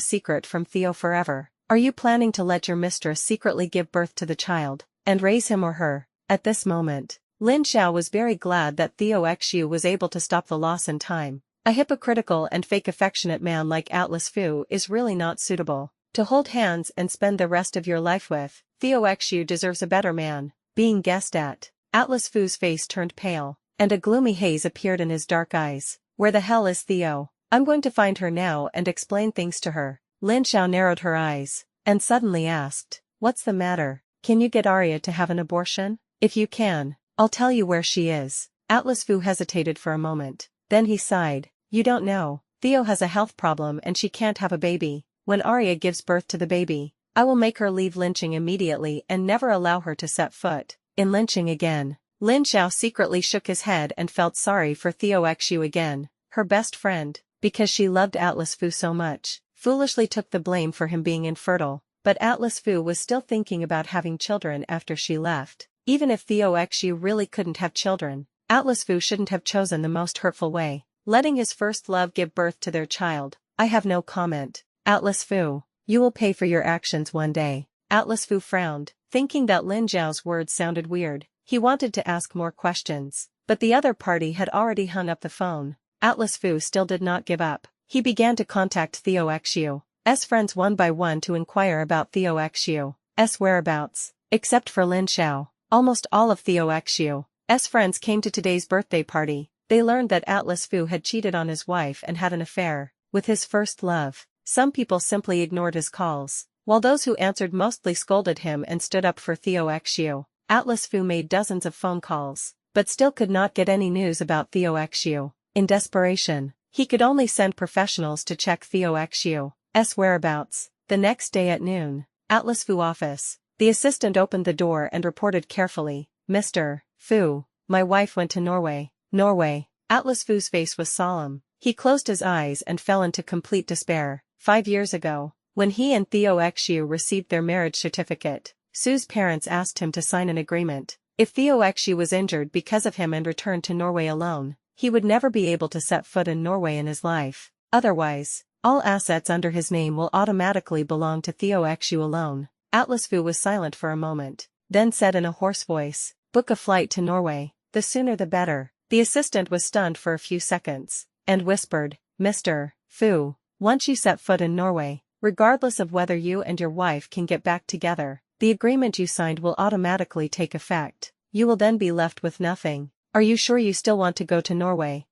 secret from Theo forever? Are you planning to let your mistress secretly give birth to the child and raise him or her? At this moment, Lin Xiao was very glad that Theo Xu was able to stop the loss in time. A hypocritical and fake affectionate man like Atlas Fu is really not suitable to hold hands and spend the rest of your life with. Theo Xu deserves a better man. Being guessed at. Atlas Fu's face turned pale, and a gloomy haze appeared in his dark eyes. Where the hell is Theo? I'm going to find her now and explain things to her. Lin Xiao narrowed her eyes, and suddenly asked, "What's the matter? Can you get Arya to have an abortion? If you can, I'll tell you where she is." Atlas Fu hesitated for a moment, then he sighed. "You don't know. Theo has a health problem and she can't have a baby. When Arya gives birth to the baby, I will make her leave lynching immediately and never allow her to set foot in lynching again." Lin Xiao secretly shook his head and felt sorry for Theo Xu again. Her best friend, because she loved Atlas Fu so much, foolishly took the blame for him being infertile. But Atlas Fu was still thinking about having children after she left. Even if Theo Xu really couldn't have children, Atlas Fu shouldn't have chosen the most hurtful way, letting his first love give birth to their child. I have no comment. Atlas Fu, you will pay for your actions one day. Atlas Fu frowned, thinking that Lin Xiao's words sounded weird. He wanted to ask more questions, but the other party had already hung up the phone. Atlas Fu still did not give up. He began to contact Theo Xu's friends one by one to inquire about Theo Xu's whereabouts. Except for Lin Xiao, almost all of Theo Xu's friends came to today's birthday party. They learned that Atlas Fu had cheated on his wife and had an affair with his first love. Some people simply ignored his calls, while those who answered mostly scolded him and stood up for Theo Xu. Atlas Fu made dozens of phone calls, but still could not get any news about Theo Xu. In desperation, he could only send professionals to check Theo Xu's whereabouts. The next day at noon, Atlas Fu office, the assistant opened the door and reported carefully, "Mr. Fu, my wife went to Norway." Norway. Atlas Fu's face was solemn. He closed his eyes and fell into complete despair. 5 years ago, when he and Theo Xu received their marriage certificate, Sue's parents asked him to sign an agreement. If Theo Xu was injured because of him and returned to Norway alone, he would never be able to set foot in Norway in his life. Otherwise, all assets under his name will automatically belong to Theo Xu alone. Atlas Fu was silent for a moment, then said in a hoarse voice, "Book a flight to Norway, the sooner the better." The assistant was stunned for a few seconds, and whispered, "Mr. Fu, once you set foot in Norway, regardless of whether you and your wife can get back together, the agreement you signed will automatically take effect. You will then be left with nothing. Are you sure you still want to go to Norway?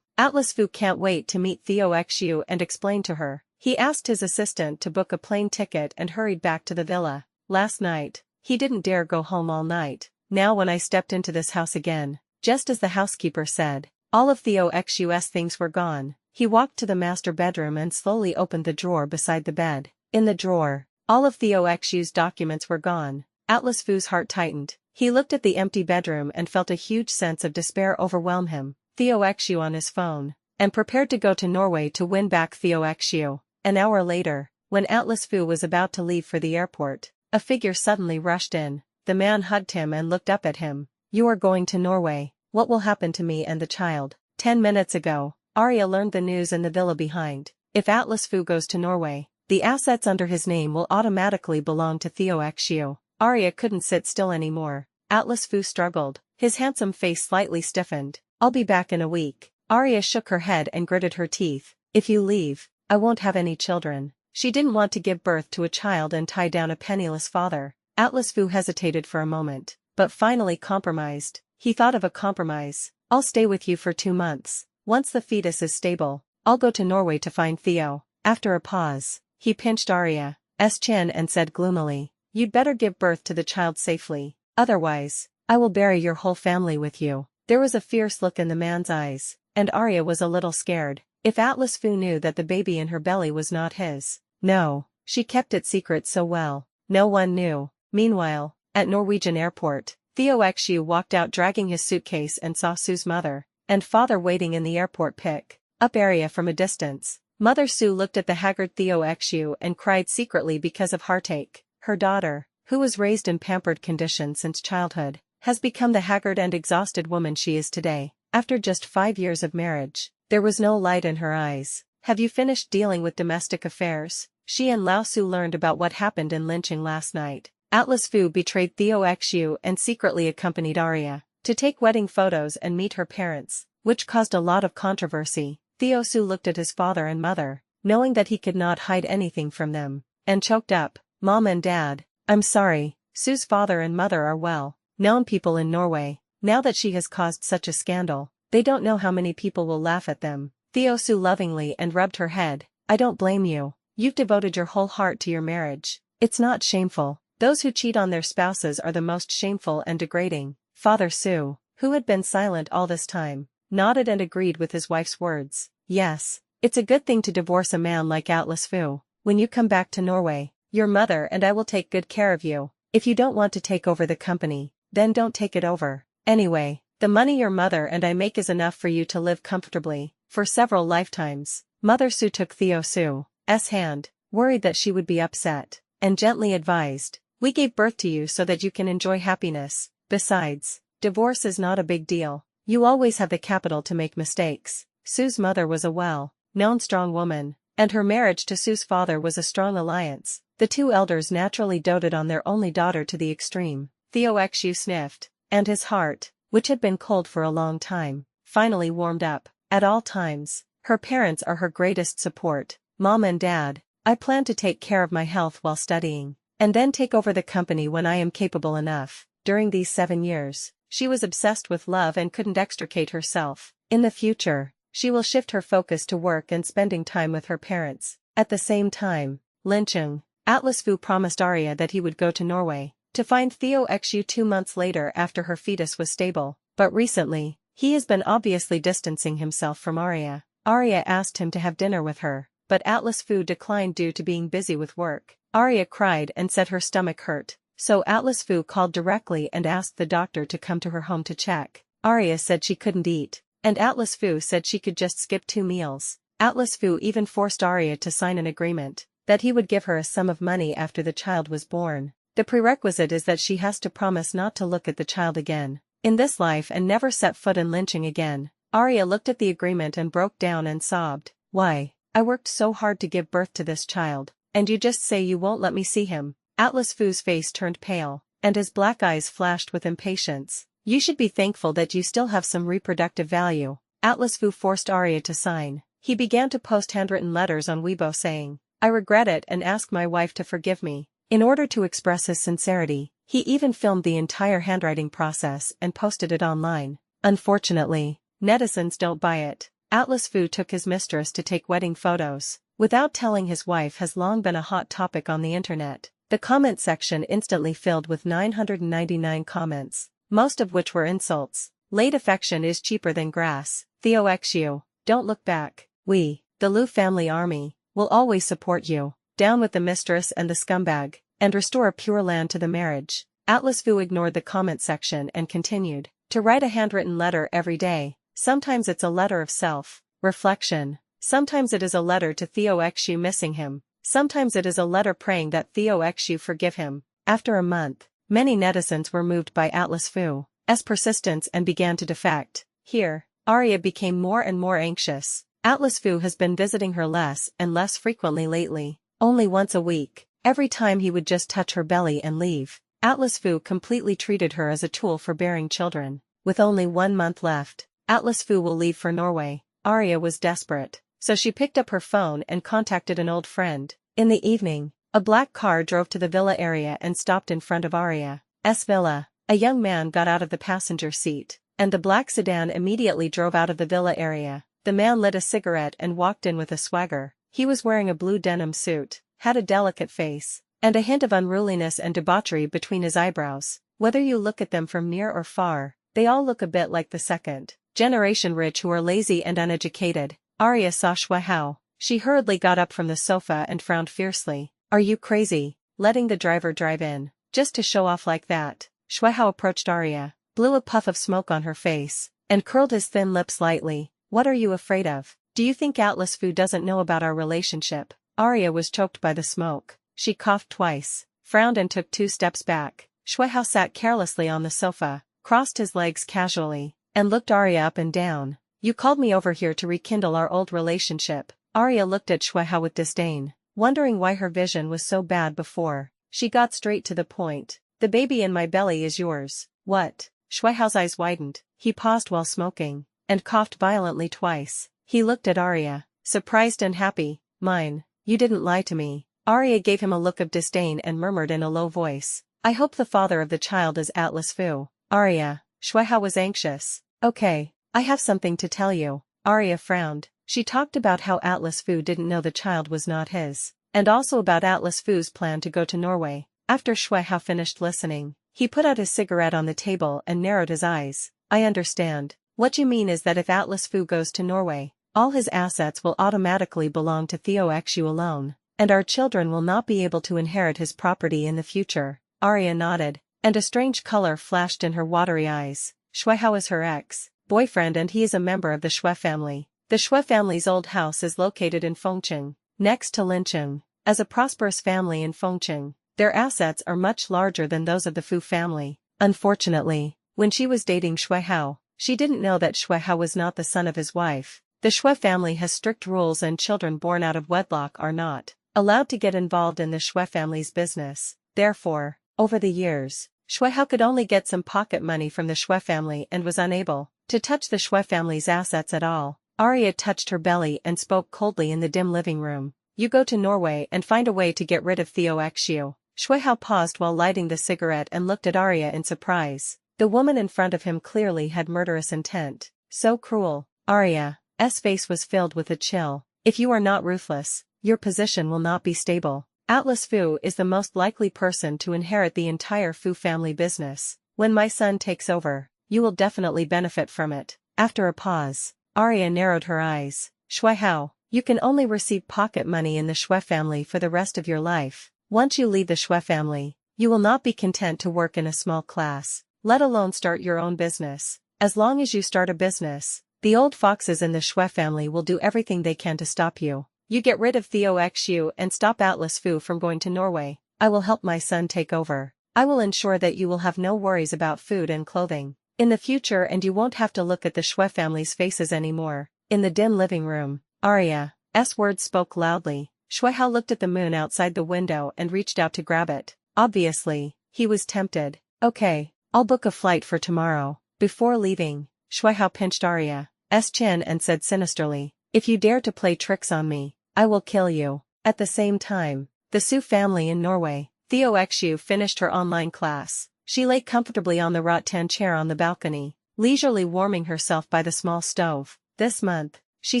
Atlas Fu can't wait to meet Theo Xu and explain to her. He asked his assistant to book a plane ticket and hurried back to the villa. Last night, he didn't dare go home all night. Now when I stepped into this house again, just as the housekeeper said, all of Theo Xu's things were gone. He walked to the master bedroom and slowly opened the drawer beside the bed. In the drawer, all of Theo Xu's documents were gone. Atlas Fu's heart tightened. He looked at the empty bedroom and felt a huge sense of despair overwhelm him. Theo Xu on his phone, and prepared to go to Norway to win back Theo Xu. An hour later, when Atlas Fu was about to leave for the airport, a figure suddenly rushed in. The man hugged him and looked up at him. You are going to Norway. What will happen to me and the child? 10 minutes ago, Arya learned the news in the villa behind. If Atlas Fu goes to Norway, the assets under his name will automatically belong to Theo Xu. Arya couldn't sit still anymore. Atlas Fu struggled. His handsome face slightly stiffened. I'll be back in a week. Arya shook her head and gritted her teeth. If you leave, I won't have any children. She didn't want to give birth to a child and tie down a penniless father. Atlas Fu hesitated for a moment, but finally compromised. He thought of a compromise. I'll stay with you for 2 months. Once the fetus is stable, I'll go to Norway to find Theo. After a pause, he pinched Arya's chin and said gloomily, You'd better give birth to the child safely. Otherwise, I will bury your whole family with you. There was a fierce look in the man's eyes, and Arya was a little scared. If Atlas Fu knew that the baby in her belly was not his. No, she kept it secret so well. No one knew. Meanwhile, at Norwegian airport, Theo Xu walked out dragging his suitcase and saw Sue's mother and father waiting in the airport pick-up area from a distance. Mother Sue looked at the haggard Theo Xu and cried secretly because of heartache. Her daughter, who was raised in pampered conditions since childhood, has become the haggard and exhausted woman she is today. After just 5 years of marriage, there was no light in her eyes. Have you finished dealing with domestic affairs? She and Lao Su learned about what happened in lynching last night. Atlas Fu betrayed Theo Xu and secretly accompanied Arya to take wedding photos and meet her parents, which caused a lot of controversy. Theo Su looked at his father and mother, knowing that he could not hide anything from them, and choked up. Mom and Dad, I'm sorry. Sue's father and mother are well-known people in Norway. Now that she has caused such a scandal, they don't know how many people will laugh at them. Theo Su lovingly and rubbed her head. I don't blame you. You've devoted your whole heart to your marriage. It's not shameful. Those who cheat on their spouses are the most shameful and degrading. Father Su, who had been silent all this time, nodded and agreed with his wife's words. Yes, it's a good thing to divorce a man like Atlas Fu. When you come back to Norway, your mother and I will take good care of you. If you don't want to take over the company, then don't take it over. Anyway, the money your mother and I make is enough for you to live comfortably for several lifetimes. Mother Su took Theo Su's hand, worried that she would be upset, and gently advised, we gave birth to you so that you can enjoy happiness. Besides, divorce is not a big deal. You always have the capital to make mistakes. Sue's mother was a well-known strong woman, and her marriage to Sue's father was a strong alliance. The two elders naturally doted on their only daughter to the extreme. Theo Xu sniffed, and his heart, which had been cold for a long time, finally warmed up. At all times, her parents are her greatest support. Mom and Dad, I plan to take care of my health while studying, and then take over the company when I am capable enough. During these 7 years, she was obsessed with love and couldn't extricate herself. In the future, she will shift her focus to work and spending time with her parents. At the same time, lynching. Atlas Fu promised Arya that he would go to Norway to find Theo Xu 2 months later after her fetus was stable, but recently, he has been obviously distancing himself from Arya. Arya asked him to have dinner with her, but Atlas Fu declined due to being busy with work. Arya cried and said her stomach hurt, so Atlas Fu called directly and asked the doctor to come to her home to check. Arya said she couldn't eat, and Atlas Fu said she could just skip 2 meals. Atlas Fu even forced Arya to sign an agreement that he would give her a sum of money after the child was born. The prerequisite is that she has to promise not to look at the child again in this life and never set foot in lynching again. Arya looked at the agreement and broke down and sobbed. Why? I worked so hard to give birth to this child, and you just say you won't let me see him. Atlas Fu's face turned pale, and his black eyes flashed with impatience. You should be thankful that you still have some reproductive value. Atlas Fu forced Arya to sign. He began to post handwritten letters on Weibo saying, I regret it and ask my wife to forgive me. In order to express his sincerity, he even filmed the entire handwriting process and posted it online. Unfortunately, netizens don't buy it. Atlas Fu took his mistress to take wedding photos, without telling his wife has long been a hot topic on the internet. The comment section instantly filled with 999 comments, most of which were insults. Late affection is cheaper than grass. Theo XU, don't look back. We, the Liu family army, will always support you. Down with the mistress and the scumbag, and restore pure land to the marriage. Atlas Fu ignored the comment section and continued to write a handwritten letter every day. Sometimes it's a letter of self-reflection. Sometimes it is a letter to Theo XU missing him. Sometimes it is a letter praying that Theo XU forgive him. After a month, many netizens were moved by Atlas Fu's persistence and began to defect. Here, Arya became more and more anxious. Atlas Fu has been visiting her less and less frequently lately, only once a week. Every time he would just touch her belly and leave. Atlas Fu completely treated her as a tool for bearing children. With only 1 month left, Atlas Fu will leave for Norway. Arya was desperate, so she picked up her phone and contacted an old friend. In the evening, a black car drove to the villa area and stopped in front of Arya's villa. A young man got out of the passenger seat, and the black sedan immediately drove out of the villa area. The man lit a cigarette and walked in with a swagger. He was wearing a blue denim suit, had a delicate face, and a hint of unruliness and debauchery between his eyebrows. Whether you look at them from near or far, they all look a bit like the second-generation rich who are lazy and uneducated. Arya saw Shui Hao. She hurriedly got up from the sofa and frowned fiercely. Are you crazy, letting the driver drive in, just to show off like that? Shui Hao approached Arya, blew a puff of smoke on her face, and curled his thin lips lightly. What are you afraid of? Do you think Atlas Fu doesn't know about our relationship? Arya was choked by the smoke. She coughed twice, frowned and took 2 steps back. Shui Hao sat carelessly on the sofa, crossed his legs casually, and looked Arya up and down. You called me over here to rekindle our old relationship. Arya looked at Shui Hao with disdain, wondering why her vision was so bad before. She got straight to the point. The baby in my belly is yours. What? Shui Hao's eyes widened. He paused while smoking, and coughed violently twice. He looked at Arya, surprised and happy. Mine. You didn't lie to me. Arya gave him a look of disdain and murmured in a low voice. I hope the father of the child is Atlas Fu. Arya. Shui Hao was anxious. Okay, I have something to tell you. Arya frowned. She talked about how Atlas Fu didn't know the child was not his, and also about Atlas Fu's plan to go to Norway. After Shui Hao finished listening, he put out his cigarette on the table and narrowed his eyes. I understand. What you mean is that if Atlas Fu goes to Norway, all his assets will automatically belong to Theo Xu alone, and our children will not be able to inherit his property in the future. Arya nodded, and a strange color flashed in her watery eyes. Shui Hao is her ex-boyfriend and he is a member of the Shui family. The Shui family's old house is located in Fengcheng, next to Lincheng. As a prosperous family in Fengcheng, their assets are much larger than those of the Fu family. Unfortunately, when she was dating Shui Hao, she didn't know that Shui Hao was not the son of his wife. The Shui family has strict rules and children born out of wedlock are not allowed to get involved in the Shui family's business. Therefore, over the years, Shui Hao could only get some pocket money from the Shui family and was unable to touch the Shui family's assets at all. Arya touched her belly and spoke coldly in the dim living room. You go to Norway and find a way to get rid of Theo Xu. Shui Hao paused while lighting the cigarette and looked at Arya in surprise. The woman in front of him clearly had murderous intent. So cruel. Arya's face was filled with a chill. If you are not ruthless, your position will not be stable. Atlas Fu is the most likely person to inherit the entire Fu family business. When my son takes over, you will definitely benefit from it. After a pause, Arya narrowed her eyes. Shui Hao, you can only receive pocket money in the Shui family for the rest of your life. Once you leave the Shui family, you will not be content to work in a small class, let alone start your own business. As long as you start a business, the old foxes in the Shui family will do everything they can to stop you. You get rid of Theo Xu and stop Atlas Fu from going to Norway. I will help my son take over. I will ensure that you will have no worries about food and clothing in the future and you won't have to look at the Shui family's faces anymore. In the dim living room, Arya's words spoke loudly. Shui Hao looked at the moon outside the window and reached out to grab it. Obviously, he was tempted. Okay, I'll book a flight for tomorrow. Before leaving, Shui Hao pinched Arya's chin and said sinisterly, if you dare to play tricks on me, I will kill you. At the same time, the Su family in Norway. Theo Xu finished her online class. She lay comfortably on the rattan chair on the balcony, leisurely warming herself by the small stove. This month, she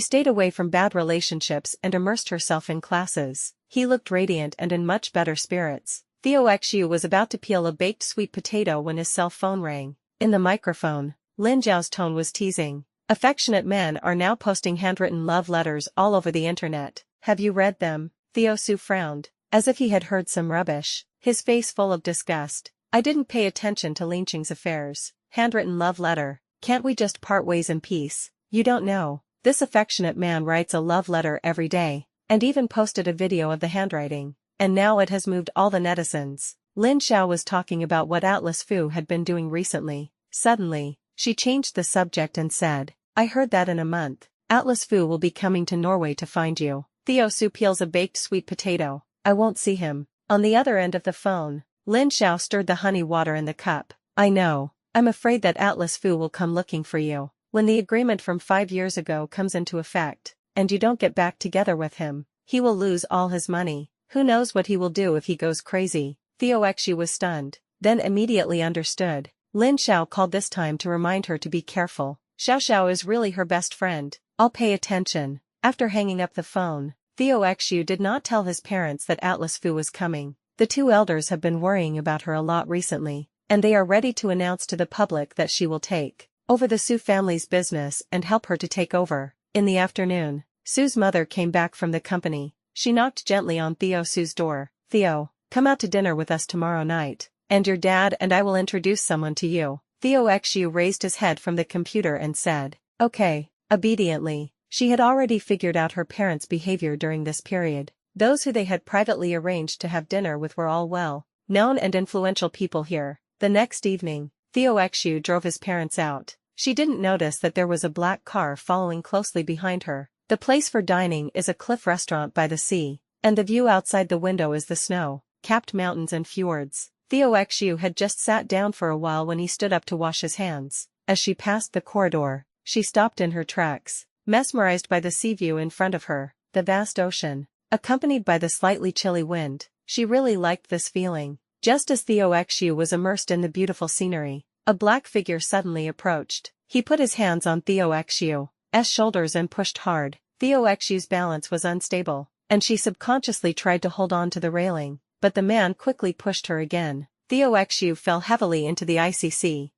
stayed away from bad relationships and immersed herself in classes. He looked radiant and in much better spirits. Theo Xu was about to peel a baked sweet potato when his cell phone rang. In the microphone, Lin Zhao's tone was teasing. Affectionate men are now posting handwritten love letters all over the internet. Have you read them? Theo Su frowned, as if he had heard some rubbish, his face full of disgust. I didn't pay attention to Lin Qing's affairs. Handwritten love letter. Can't we just part ways in peace? You don't know. This affectionate man writes a love letter every day, and even posted a video of the handwriting. And now it has moved all the netizens. Lin Xiao was talking about what Atlas Fu had been doing recently. Suddenly, she changed the subject and said, I heard that in a month, Atlas Fu will be coming to Norway to find you. Theo Su peels a baked sweet potato. I won't see him. On the other end of the phone, Lin Xiao stirred the honey water in the cup. I know. I'm afraid that Atlas Fu will come looking for you. When the agreement from 5 years ago comes into effect, and you don't get back together with him, he will lose all his money. Who knows what he will do if he goes crazy? Theo Xu was stunned, then immediately understood. Lin Xiao called this time to remind her to be careful. Xiao Xiao is really her best friend. I'll pay attention. After hanging up the phone, Theo Xu did not tell his parents that Atlas Fu was coming. The two elders have been worrying about her a lot recently, and they are ready to announce to the public that she will take over the Su family's business and help her to take over. In the afternoon, Su's mother came back from the company. She knocked gently on Theo Su's door. Theo, come out to dinner with us tomorrow night, and your dad and I will introduce someone to you. Theo Xu raised his head from the computer and said, okay, obediently. She had already figured out her parents' behavior during this period. Those who they had privately arranged to have dinner with were all well-known and influential people here. The next evening, Theo Xu drove his parents out. She didn't notice that there was a black car following closely behind her. The place for dining is a cliff restaurant by the sea, and the view outside the window is the snow-capped mountains and fjords. Theo Xu had just sat down for a while when he stood up to wash his hands. As she passed the corridor, she stopped in her tracks, mesmerized by the sea view in front of her, the vast ocean, accompanied by the slightly chilly wind. She really liked this feeling. Just as Theo Xu was immersed in the beautiful scenery, a black figure suddenly approached. He put his hands on Theo Xu's shoulders and pushed hard. Theo Xu's balance was unstable, and she subconsciously tried to hold on to the railing, but the man quickly pushed her again. Theo Xu fell heavily into the icy sea.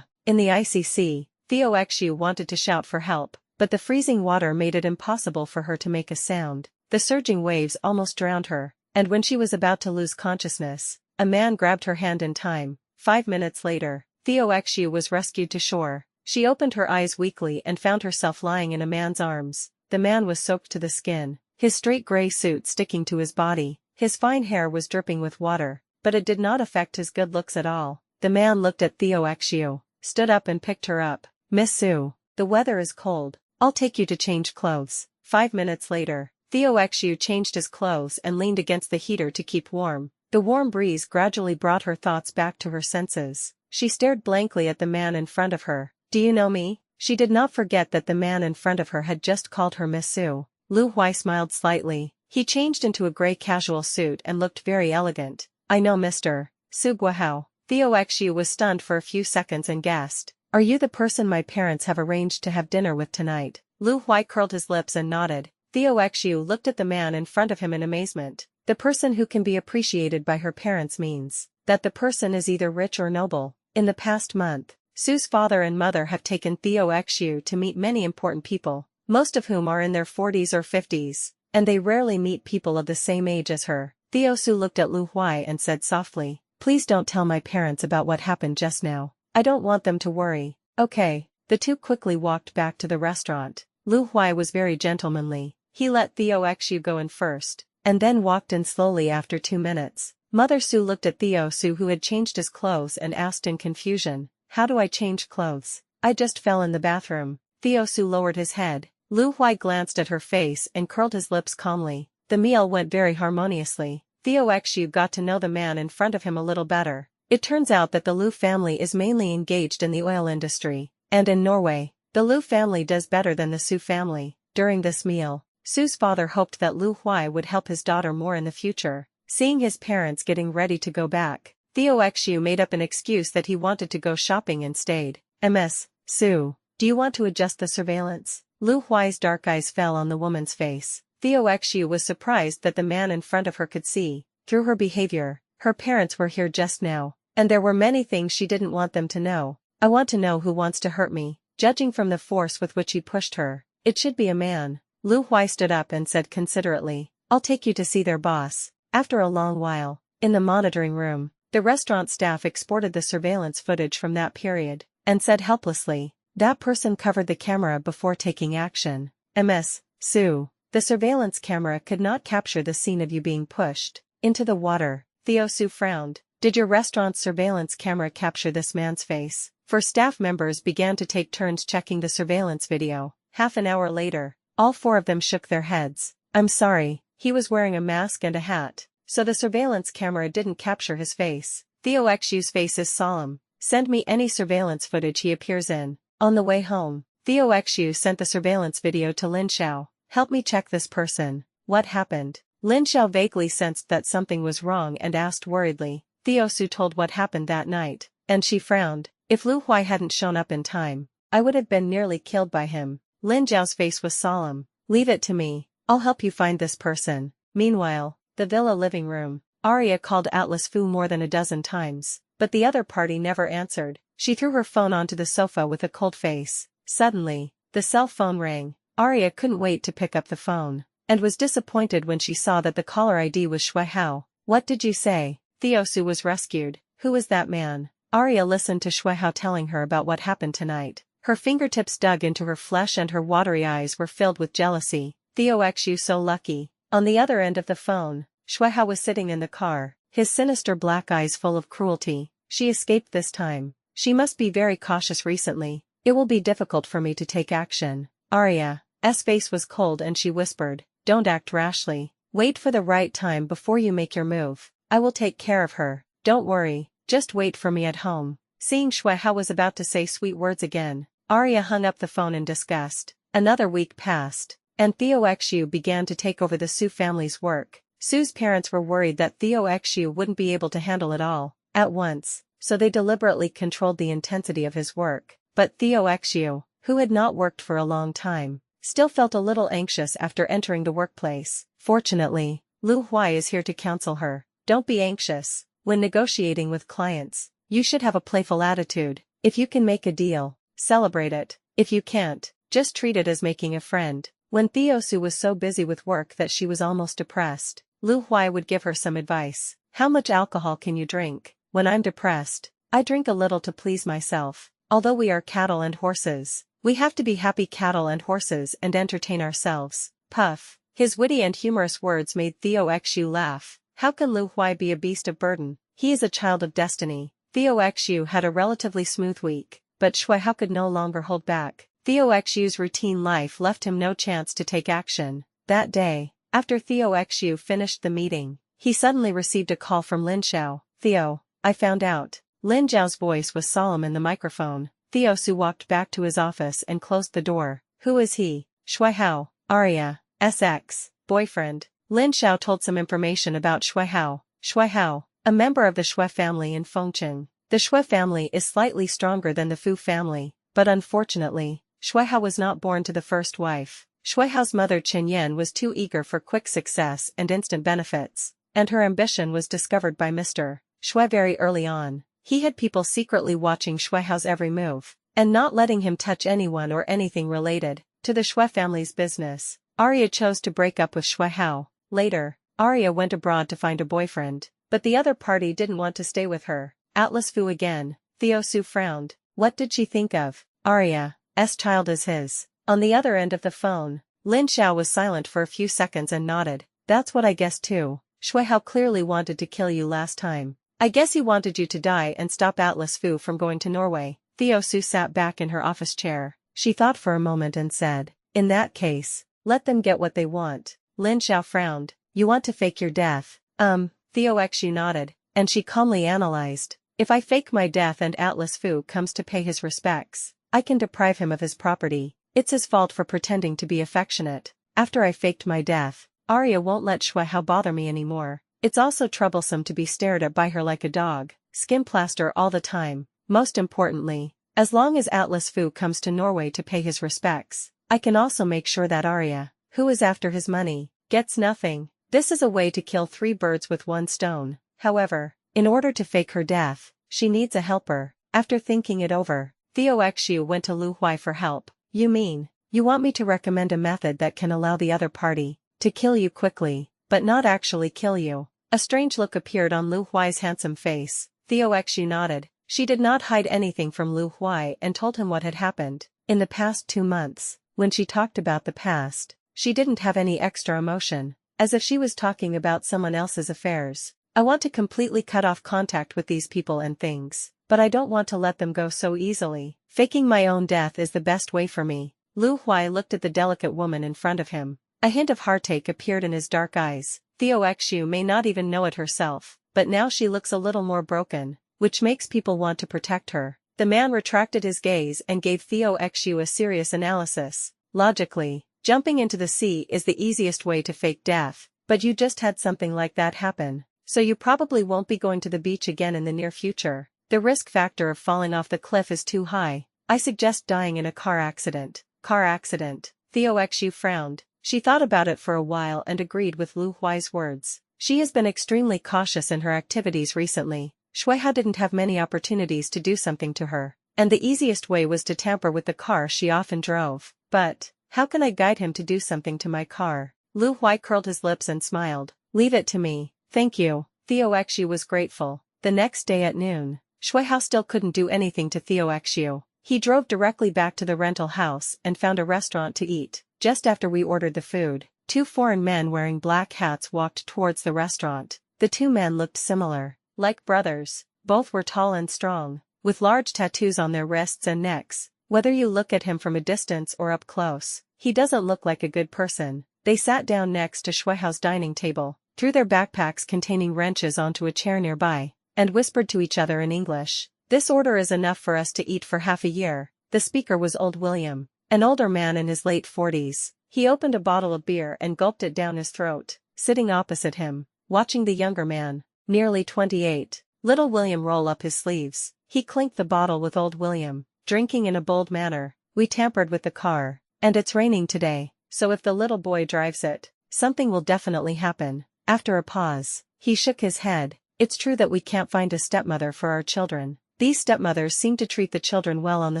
In the icy sea, Theo Xu wanted to shout for help, but the freezing water made it impossible for her to make a sound. The surging waves almost drowned her, and when she was about to lose consciousness, a man grabbed her hand in time. 5 minutes later, Theo Xu was rescued to shore. She opened her eyes weakly and found herself lying in a man's arms. The man was soaked to the skin, his straight gray suit sticking to his body. His fine hair was dripping with water, but it did not affect his good looks at all. The man looked at Theo Xu, stood up and picked her up. Miss Su, the weather is cold. I'll take you to change clothes. 5 minutes later, Theo Xu changed his clothes and leaned against the heater to keep warm. The warm breeze gradually brought her thoughts back to her senses. She stared blankly at the man in front of her. Do you know me? She did not forget that the man in front of her had just called her Miss Su. Lu Hui smiled slightly. He changed into a gray casual suit and looked very elegant. I know Mr. Su Guohao. Theo Xu was stunned for a few seconds and gasped. Are you the person my parents have arranged to have dinner with tonight? Lu Hui curled his lips and nodded. Theo Xu looked at the man in front of him in amazement. The person who can be appreciated by her parents means that the person is either rich or noble. In the past month, Su's father and mother have taken Theo Xu to meet many important people, most of whom are in their 40s or 50s, and they rarely meet people of the same age as her. Theo Su looked at Lu Hui and said softly, please don't tell my parents about what happened just now. I don't want them to worry. Okay. The two quickly walked back to the restaurant. Lu Hui was very gentlemanly. He let Theo Xu go in first, and then walked in slowly after 2 minutes. Mother Su looked at Theo Su, who had changed his clothes, and asked in confusion, how do I change clothes? I just fell in the bathroom. Theo Su lowered his head. Lu Hui glanced at her face and curled his lips calmly. The meal went very harmoniously. Theo Xu got to know the man in front of him a little better. It turns out that the Lu family is mainly engaged in the oil industry, and in Norway, the Lu family does better than the Su family. During this meal, Su's father hoped that Lu Hui would help his daughter more in the future. Seeing his parents getting ready to go back, Theo Xu made up an excuse that he wanted to go shopping and stayed. Ms. Sue, do you want to adjust the surveillance? Lu Huai's dark eyes fell on the woman's face. Theo Xiu was surprised that the man in front of her could see, through her behavior, her parents were here just now, and there were many things she didn't want them to know. I want to know who wants to hurt me. Judging from the force with which he pushed her, it should be a man. Lu Huai stood up and said considerately, I'll take you to see their boss. After a long while, in the monitoring room, the restaurant staff exported the surveillance footage from that period, and said helplessly, that person covered the camera before taking action. Ms. Sue, the surveillance camera could not capture the scene of you being pushed into the water. Theo Sue frowned. Did your restaurant's surveillance camera capture this man's face? For staff members began to take turns checking the surveillance video. Half an hour later, all four of them shook their heads. I'm sorry, he was wearing a mask and a hat, so the surveillance camera didn't capture his face. Theo Xiu's face is solemn. Send me any surveillance footage he appears in. On the way home, Theo Xiu sent the surveillance video to Lin Xiao. Help me check this person. What happened? Lin Xiao vaguely sensed that something was wrong and asked worriedly. Theo Su told what happened that night, and she frowned. If Lu Huai hadn't shown up in time, I would have been nearly killed by him. Lin Zhao's face was solemn. Leave it to me. I'll help you find this person. Meanwhile, the villa living room. Arya called Atlas Fu more than a dozen times, but the other party never answered. She threw her phone onto the sofa with a cold face. Suddenly, the cell phone rang. Arya couldn't wait to pick up the phone, and was disappointed when she saw that the caller ID was Shui Hao. What did you say? Theo Su was rescued. Who is that man? Arya listened to Shui Hao telling her about what happened tonight. Her fingertips dug into her flesh and her watery eyes were filled with jealousy. Theo Xiu so lucky. On the other end of the phone, Shui Hao was sitting in the car, his sinister black eyes full of cruelty. She escaped this time. She must be very cautious recently. It will be difficult for me to take action. Arya's face was cold and she whispered, don't act rashly. Wait for the right time before you make your move. I will take care of her. Don't worry, just wait for me at home. Seeing Shui Hao was about to say sweet words again, Arya hung up the phone in disgust. Another week passed, and Theo Xiu began to take over the Su family's work. Su's parents were worried that Theo Xiu wouldn't be able to handle it all at once, so they deliberately controlled the intensity of his work. But Theo Xiu, who had not worked for a long time, still felt a little anxious after entering the workplace. Fortunately, Lu Huai is here to counsel her. Don't be anxious. When negotiating with clients, you should have a playful attitude. If you can make a deal, celebrate it. If you can't, just treat it as making a friend. When Theo Su was so busy with work that she was almost depressed, Lu Huai would give her some advice. How much alcohol can you drink? When I'm depressed, I drink a little to please myself. Although we are cattle and horses, we have to be happy cattle and horses and entertain ourselves. Puff. His witty and humorous words made Theo Xiu laugh. How can Lu Huai be a beast of burden? He is a child of destiny. Theo Xiu had a relatively smooth week, but Shui Hao could no longer hold back. Theo Xiu's routine life left him no chance to take action. That day, after Theo Xiu finished the meeting, he suddenly received a call from Lin Xiao. Theo, I found out. Lin Zhao's voice was solemn in the microphone. Theo Su walked back to his office and closed the door. Who is he? Shui Hao, Arya's ex-boyfriend. Lin Xiao told some information about Shui Hao. Shui Hao, a member of the Shui family in Fengcheng. The Shui family is slightly stronger than the Fu family, but unfortunately, Shui Hao was not born to the first wife. Shui Hao's mother Chen Yan was too eager for quick success and instant benefits, and her ambition was discovered by Mr. Shui very early on. He had people secretly watching Shui Hao's every move, and not letting him touch anyone or anything related to the Shui family's business. Arya chose to break up with Shui Hao. Later, Arya went abroad to find a boyfriend, but the other party didn't want to stay with her. Atlas Fu again. Theo Su frowned. What did she think of Arya's child as his? On the other end of the phone, Lin Xiao was silent for a few seconds and nodded. That's what I guessed too. Shui Hao clearly wanted to kill you last time. I guess he wanted you to die and stop Atlas Fu from going to Norway. Theo Su sat back in her office chair. She thought for a moment and said, in that case, let them get what they want. Lin Xiao frowned. You want to fake your death? Theo Xiu nodded, and she calmly analyzed. If I fake my death and Atlas Fu comes to pay his respects, I can deprive him of his property. It's his fault for pretending to be affectionate. After I faked my death, Arya won't let Shui Hao bother me anymore. It's also troublesome to be stared at by her like a dog. Skin plaster all the time. Most importantly, As long as Atlas Fu comes to Norway to pay his respects, I can also make sure that Arya, who is after his money, gets nothing. This is a way to kill 3 birds with 1 stone. However, in order to fake her death, she needs a helper. After thinking it over, Theo Xiu went to Lu Huai for help. You mean, you want me to recommend a method that can allow the other party to kill you quickly, but not actually kill you? A strange look appeared on Lu Huai's handsome face. Theo Xiu nodded. She did not hide anything from Lu Huai and told him what had happened. In the past 2 months, when she talked about the past, she didn't have any extra emotion, as if she was talking about someone else's affairs. I want to completely cut off contact with these people and things, but I don't want to let them go so easily. Faking my own death is the best way for me. Lu Huai looked at the delicate woman in front of him. A hint of heartache appeared in his dark eyes. Theo Xiu may not even know it herself, but now she looks a little more broken, which makes people want to protect her. The man retracted his gaze and gave Theo Xiu a serious analysis. Logically, jumping into the sea is the easiest way to fake death, but you just had something like that happen, so you probably won't be going to the beach again in the near future. The risk factor of falling off the cliff is too high. I suggest dying in a car accident. Car accident? Theo Xiu frowned. She thought about it for a while and agreed with Lu Huai's words. She has been extremely cautious in her activities recently. Shuihao didn't have many opportunities to do something to her, and the easiest way was to tamper with the car she often drove. But, how can I guide him to do something to my car? Lu Huai curled his lips and smiled. Leave it to me. Thank you. Theo Xiu was grateful. The next day at noon, Shuihao still couldn't do anything to Theo Xiu. He drove directly back to the rental house and found a restaurant to eat. Just after we ordered the food, 2 foreign men wearing black hats walked towards the restaurant. The 2 men looked similar, like brothers. Both were tall and strong, with large tattoos on their wrists and necks. Whether you look at him from a distance or up close, he doesn't look like a good person. They sat down next to Shuihao's dining table, threw their backpacks containing wrenches onto a chair nearby, and whispered to each other in English. This order is enough for us to eat for half a year. The speaker was old William, an older man in his late 40s. He opened a bottle of beer and gulped it down his throat. Sitting opposite him, watching the younger man, nearly 28, little William roll up his sleeves. He clinked the bottle with old William, drinking in a bold manner. We tampered with the car, and it's raining today, so if the little boy drives it, something will definitely happen. After a pause, he shook his head. It's true that we can't find a stepmother for our children. These stepmothers seem to treat the children well on the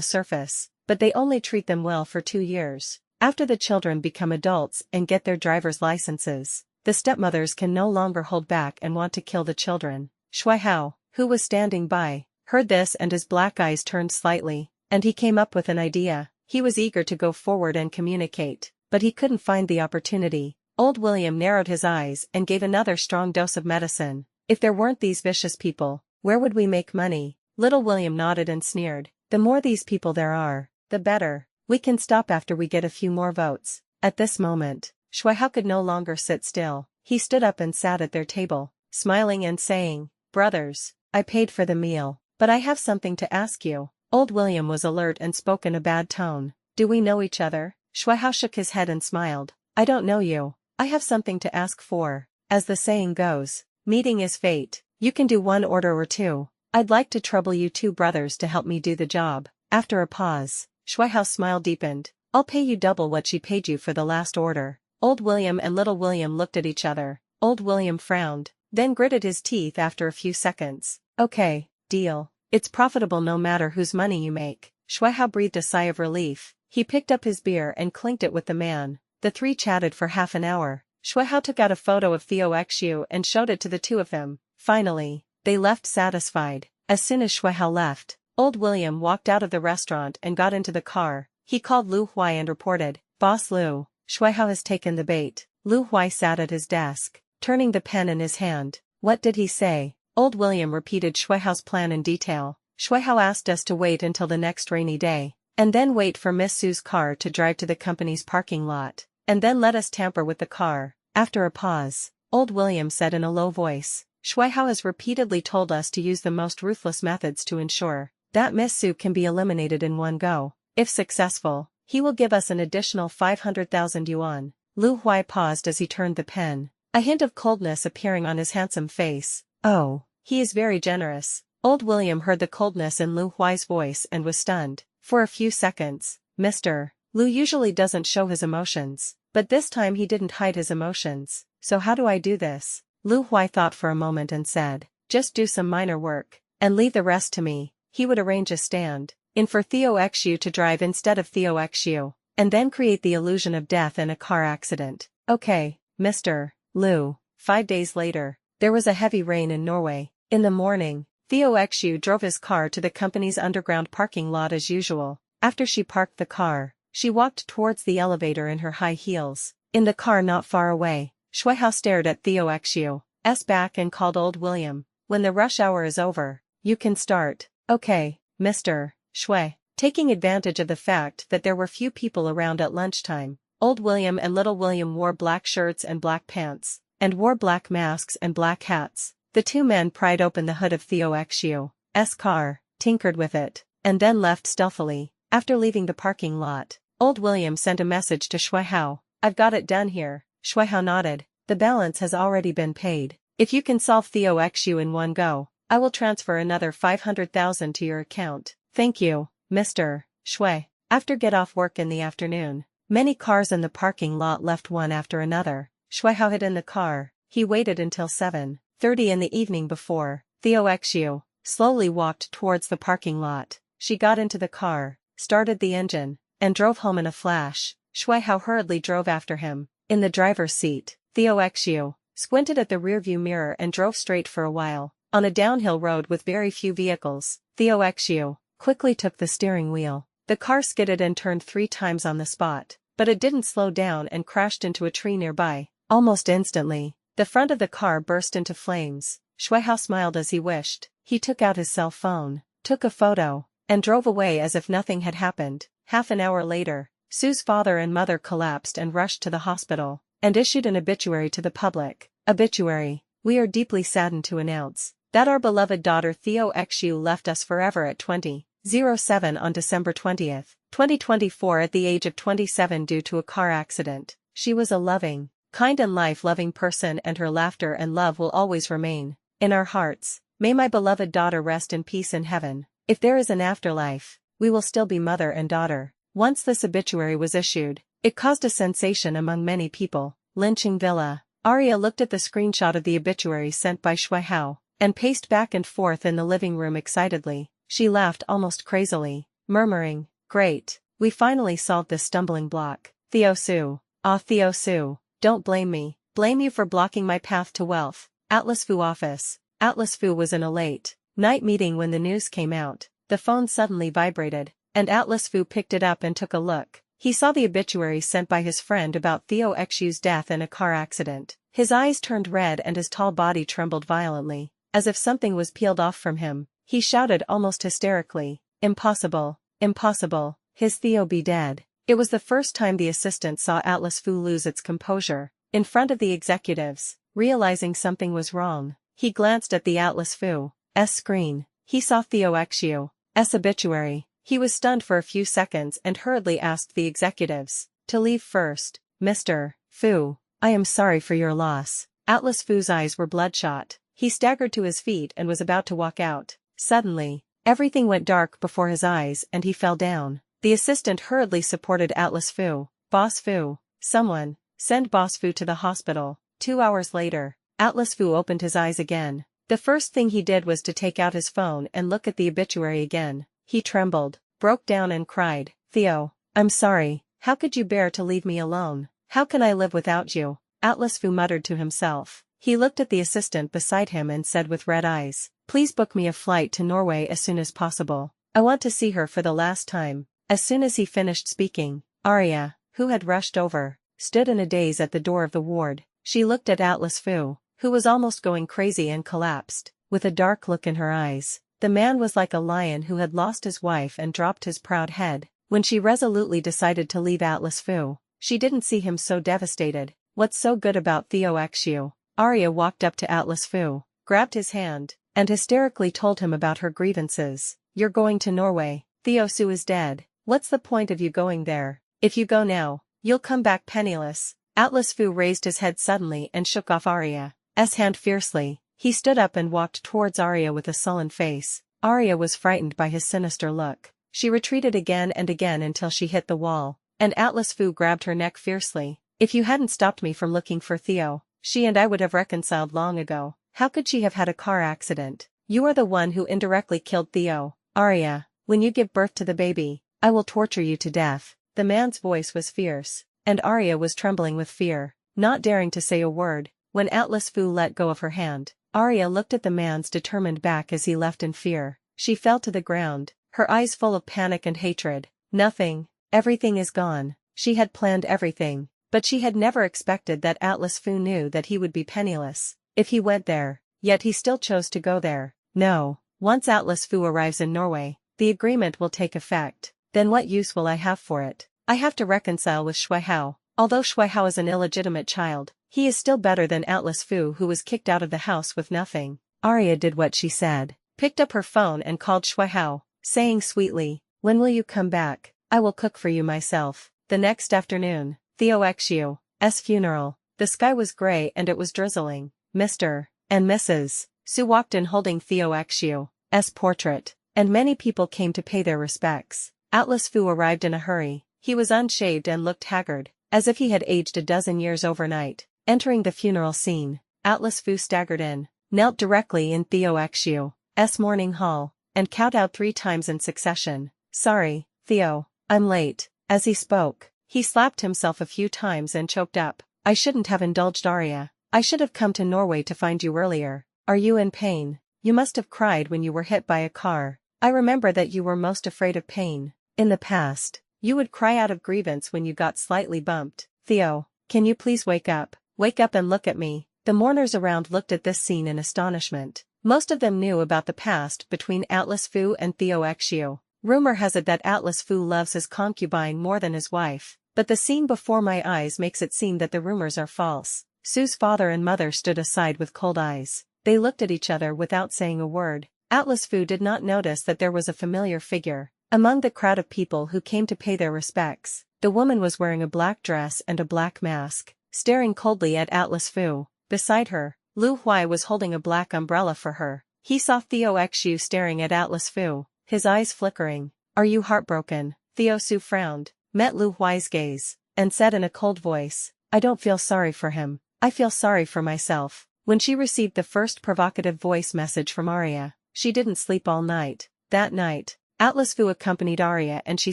surface, but they only treat them well for 2 years. After the children become adults and get their driver's licenses, the stepmothers can no longer hold back and want to kill the children. Shuihao, who was standing by, heard this and his black eyes turned slightly, and he came up with an idea. He was eager to go forward and communicate, but he couldn't find the opportunity. Old William narrowed his eyes and gave another strong dose of medicine. If there weren't these vicious people, where would we make money? Little William nodded and sneered. The more these people there are, the better. We can stop after we get a few more votes. At this moment, Shuihao could no longer sit still. He stood up and sat at their table, smiling and saying, "Brothers, I paid for the meal, but I have something to ask you." Old William was alert and spoke in a bad tone. "Do we know each other?" Shuihao shook his head and smiled. "I don't know you. I have something to ask for. As the saying goes, meeting is fate. You can do 1 order or 2. I'd like to trouble you 2 brothers to help me do the job." After a pause, Shuihao's smile deepened. "I'll pay you double what she paid you for the last order." Old William and Little William looked at each other. Old William frowned, then gritted his teeth after a few seconds. "Okay, deal. It's profitable no matter whose money you make." Shuihao breathed a sigh of relief. He picked up his beer and clinked it with the man. The 3 chatted for half an hour. Shuihao took out a photo of Theo Xiu and showed it to the 2 of them. Finally, they left satisfied. As soon as Shuihao left, Old William walked out of the restaurant and got into the car. He called Lu Huai and reported, "Boss Lu, Shuihao has taken the bait." Lu Huai sat at his desk, turning the pen in his hand. "What did he say?" Old William repeated Shuihao's plan in detail. "Shuihao asked us to wait until the next rainy day, and then wait for Miss Sue's car to drive to the company's parking lot, and then let us tamper with the car." After a pause, Old William said in a low voice, "Shuihao has repeatedly told us to use the most ruthless methods to ensure that Miss Sue can be eliminated in one go. If successful, he will give us an additional 500,000 yuan. Lu Huai paused as he turned the pen, a hint of coldness appearing on his handsome face. "Oh, he is very generous." Old William heard the coldness in Lu Hui's voice and was stunned. For a few seconds, Mr. Lu usually doesn't show his emotions, but this time he didn't hide his emotions. So how do I do this? Lu Hui thought for a moment and said, just do some minor work, and leave the rest to me. He would arrange a stand-in for Theo Xiu to drive instead of Theo Xiu, and then create the illusion of death in a car accident. Okay, Mr. Lu. 5 days later, there was a heavy rain in Norway. In the morning, Theo Xiu drove his car to the company's underground parking lot as usual. After she parked the car, she walked towards the elevator in her high heels. In the car not far away, Shuihao stared at Theo Xiu's back and called Old William. When the rush hour is over, you can start. Okay, Mr. Shui. Taking advantage of the fact that there were few people around at lunchtime, Old William and Little William wore black shirts and black pants, and wore black masks and black hats. The two men pried open the hood of Theo Xiu's car, tinkered with it, and then left stealthily. After leaving the parking lot, Old William sent a message to Shuihao. I've got it done here. Shuihao nodded. The balance has already been paid. If you can solve Theo Xiu in one go, I will transfer another 500,000 to your account. Thank you, Mr. Shui. After get off work in the afternoon, many cars in the parking lot left one after another. Shuihao hid in the car. He waited until 7:30 in the evening before Theo Xiu slowly walked towards the parking lot. She got into the car, started the engine, and drove home in a flash. Shuihao hurriedly drove after him. In the driver's seat, Theo Xiu squinted at the rearview mirror and drove straight for a while. On a downhill road with very few vehicles, Theo Xiu quickly took the steering wheel. The car skidded and turned 3 times on the spot, but it didn't slow down and crashed into a tree nearby. Almost instantly, the front of the car burst into flames. Shuihao smiled as he wished. He took out his cell phone, took a photo, and drove away as if nothing had happened. Half an hour later, Sue's father and mother collapsed and rushed to the hospital, and issued an obituary to the public. Obituary. We are deeply saddened to announce that our beloved daughter Theo Xiu left us forever at 20:07 on December 20th, 2024 at the age of 27 due to a car accident. She was a loving, kind and life-loving person, and her laughter and love will always remain in our hearts. May my beloved daughter rest in peace in heaven. If there is an afterlife, we will still be mother and daughter. Once this obituary was issued, it caused a sensation among many people. Lynching Villa. Arya looked at the screenshot of the obituary sent by Shuihao, and paced back and forth in the living room excitedly. She laughed almost crazily, murmuring, "Great, we finally solved this stumbling block. Theo Su. Ah, Theo Su, don't blame me. Blame you for blocking my path to wealth." Atlas Fu office. Atlas Fu was in a late-night meeting when the news came out. The phone suddenly vibrated, and Atlas Fu picked it up and took a look. He saw the obituary sent by his friend about Theo Xiu's death in a car accident. His eyes turned red and his tall body trembled violently, as if something was peeled off from him. He shouted almost hysterically, "Impossible, impossible, his Theo be dead." It was the first time the assistant saw Atlas Fu lose its composure. In front of the executives, realizing something was wrong, he glanced at the Atlas Fu's screen. He saw Theo Xiu's obituary. He was stunned for a few seconds and hurriedly asked the executives to leave first. "Mr. Fu, I am sorry for your loss." Atlas Fu's eyes were bloodshot. He staggered to his feet and was about to walk out. Suddenly, everything went dark before his eyes and he fell down. The assistant hurriedly supported Atlas Fu. "Boss Fu, someone, send Boss Fu to the hospital." 2 hours later, Atlas Fu opened his eyes again. The first thing he did was to take out his phone and look at the obituary again. He trembled, broke down and cried, "Theo, I'm sorry, how could you bear to leave me alone? How can I live without you?" Atlas Fu muttered to himself. He looked at the assistant beside him and said with red eyes, "Please book me a flight to Norway as soon as possible. I want to see her for the last time." As soon as he finished speaking, Arya, who had rushed over, stood in a daze at the door of the ward. She looked at Atlas Fu, who was almost going crazy, and collapsed, with a dark look in her eyes. The man was like a lion who had lost his wife and dropped his proud head. When she resolutely decided to leave Atlas Fu, she didn't see him so devastated. "What's so good about Theo Xiu?" Arya walked up to Atlas Fu, grabbed his hand, and hysterically told him about her grievances. "You're going to Norway. Theo Su is dead. What's the point of you going there? If you go now, you'll come back penniless." Atlas Fu raised his head suddenly and shook off Arya's hand fiercely. He stood up and walked towards Arya with a sullen face. Arya was frightened by his sinister look. She retreated again and again until she hit the wall, and Atlas Fu grabbed her neck fiercely. If you hadn't stopped me from looking for Theo, she and I would have reconciled long ago. How could she have had a car accident? You are the one who indirectly killed Theo. Arya, when you give birth to the baby, I will torture you to death. The man's voice was fierce, and Arya was trembling with fear, not daring to say a word. When Atlas Fu let go of her hand, Arya looked at the man's determined back as he left in fear. She fell to the ground, her eyes full of panic and hatred. Nothing, everything is gone. She had planned everything, but she had never expected that Atlas Fu knew that he would be penniless if he went there, yet he still chose to go there. No, once Atlas Fu arrives in Norway, the agreement will take effect. Then what use will I have for it? I have to reconcile with Shui Hao. Although Shui Hao is an illegitimate child, he is still better than Atlas Fu, who was kicked out of the house with nothing. Arya did what she said, picked up her phone and called Shui Hao, saying sweetly, "When will you come back? I will cook for you myself." The next afternoon, Theo Xu's funeral. The sky was gray and it was drizzling. Mr. and Mrs. Su walked in holding Theo Xu's portrait, and many people came to pay their respects. Atlas Fu arrived in a hurry. He was unshaved and looked haggard, as if he had aged a dozen years overnight. Entering the funeral scene, Atlas Fu staggered in, knelt directly in Theo Xu's mourning hall, and kowtowed 3 times in succession. "Sorry, Theo, I'm late." As he spoke, he slapped himself a few times and choked up. "I shouldn't have indulged Arya. I should have come to Norway to find you earlier. Are you in pain? You must have cried when you were hit by a car. I remember that you were most afraid of pain. In the past, you would cry out of grievance when you got slightly bumped. Theo, can you please wake up? Wake up and look at me." The mourners around looked at this scene in astonishment. Most of them knew about the past between Atlas Fu and Theo Xu. Rumor has it that Atlas Fu loves his concubine more than his wife, but the scene before my eyes makes it seem that the rumors are false. Su's father and mother stood aside with cold eyes. They looked at each other without saying a word. Atlas Fu did not notice that there was a familiar figure among the crowd of people who came to pay their respects. The woman was wearing a black dress and a black mask, staring coldly at Atlas Fu. Beside her, Lu Huai was holding a black umbrella for her. He saw Theo Xu staring at Atlas Fu, his eyes flickering. "Are you heartbroken?" Theo Su frowned, met Lu Huai's gaze, and said in a cold voice, "I don't feel sorry for him. I feel sorry for myself." When she received the first provocative voice message from Arya, she didn't sleep all night. That night, Atlas Fu accompanied Arya and she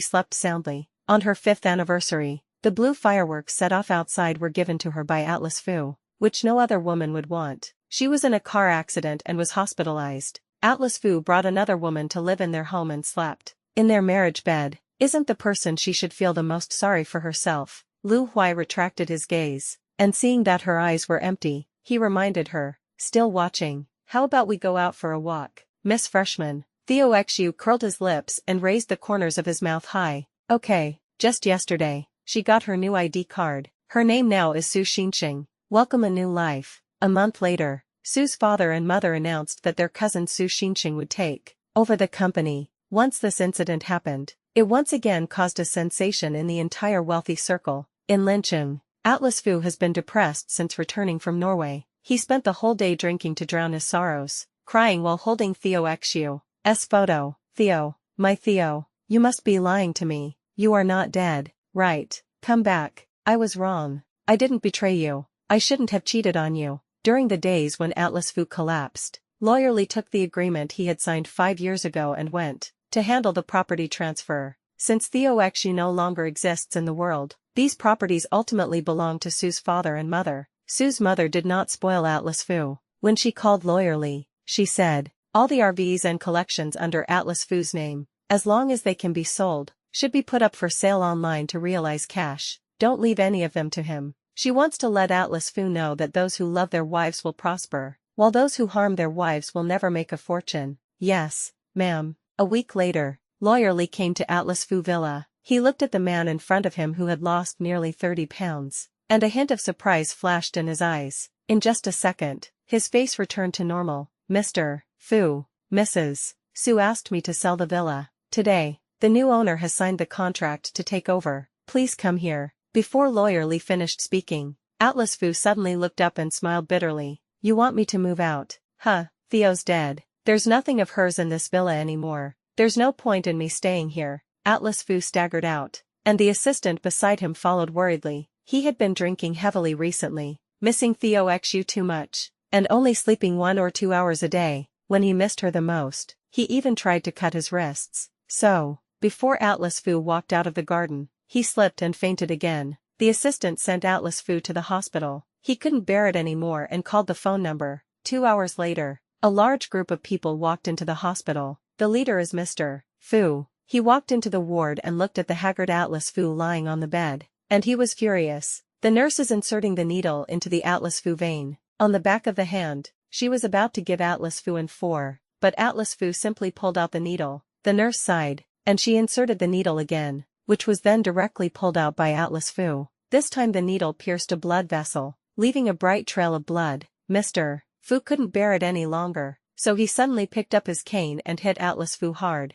slept soundly. On her 5th anniversary, the blue fireworks set off outside were given to her by Atlas Fu, which no other woman would want. She was in a car accident and was hospitalized. Atlas Fu brought another woman to live in their home and slept in their marriage bed. Isn't the person she should feel the most sorry for herself? Lu Huai retracted his gaze, and seeing that her eyes were empty, he reminded her, still watching, "How about we go out for a walk, Miss Freshman?" Theo Xu curled his lips and raised the corners of his mouth high. "Okay." Just yesterday, she got her new ID card. Her name now is Su Xinxing. Welcome a new life. A month later, Su's father and mother announced that their cousin Su Xinxing would take over the company. Once this incident happened, it once again caused a sensation in the entire wealthy circle. In Lincheng, Atlas Fu has been depressed since returning from Norway. He spent the whole day drinking to drown his sorrows, crying while holding Theo Xu's photo. "Theo, my Theo, you must be lying to me. You are not dead, right? Come back. I was wrong. I didn't betray you. I shouldn't have cheated on you." During the days when Atlas Fu collapsed, Loyally took the agreement he had signed 5 years ago and went to handle the property transfer. Since Theo Xu no longer exists in the world, these properties ultimately belong to Su's father and mother. Su's mother did not spoil Atlas Fu. When she called Loyally, she said, "All the RVs and collections under Atlas Fu's name, as long as they can be sold, should be put up for sale online to realize cash. Don't leave any of them to him." She wants to let Atlas Fu know that those who love their wives will prosper, while those who harm their wives will never make a fortune. "Yes, ma'am." A week later, Loyally came to Atlas Fu Villa. He looked at the man in front of him who had lost nearly 30 pounds, and a hint of surprise flashed in his eyes. In just a second, his face returned to normal. "Mr. Fu, Mrs. Su asked me to sell the villa today. The new owner has signed the contract to take over. Please come here." Before Loyally finished speaking, Atlas Fu suddenly looked up and smiled bitterly. "You want me to move out? Huh, Theo's dead. There's nothing of hers in this villa anymore. There's no point in me staying here. Atlas Fu staggered out, and the assistant beside him followed worriedly. He had been drinking heavily recently, missing Theo Xu too much, and only sleeping 1 or 2 hours a day, when he missed her the most. He even tried to cut his wrists. So, before Atlas Fu walked out of the garden, he slipped and fainted again. The assistant sent Atlas Fu to the hospital. He couldn't bear it anymore and called the phone number. 2 hours later, a large group of people walked into the hospital. The leader is Mr. Fu. He walked into the ward and looked at the haggard Atlas Fu lying on the bed, and he was furious. The nurse is inserting the needle into the Atlas Fu vein, on the back of the hand. She was about to give Atlas Fu an 4, but Atlas Fu simply pulled out the needle. The nurse sighed, and she inserted the needle again, which was then directly pulled out by Atlas Fu. This time the needle pierced a blood vessel, leaving a bright trail of blood. Mr. Fu couldn't bear it any longer, so he suddenly picked up his cane and hit Atlas Fu hard.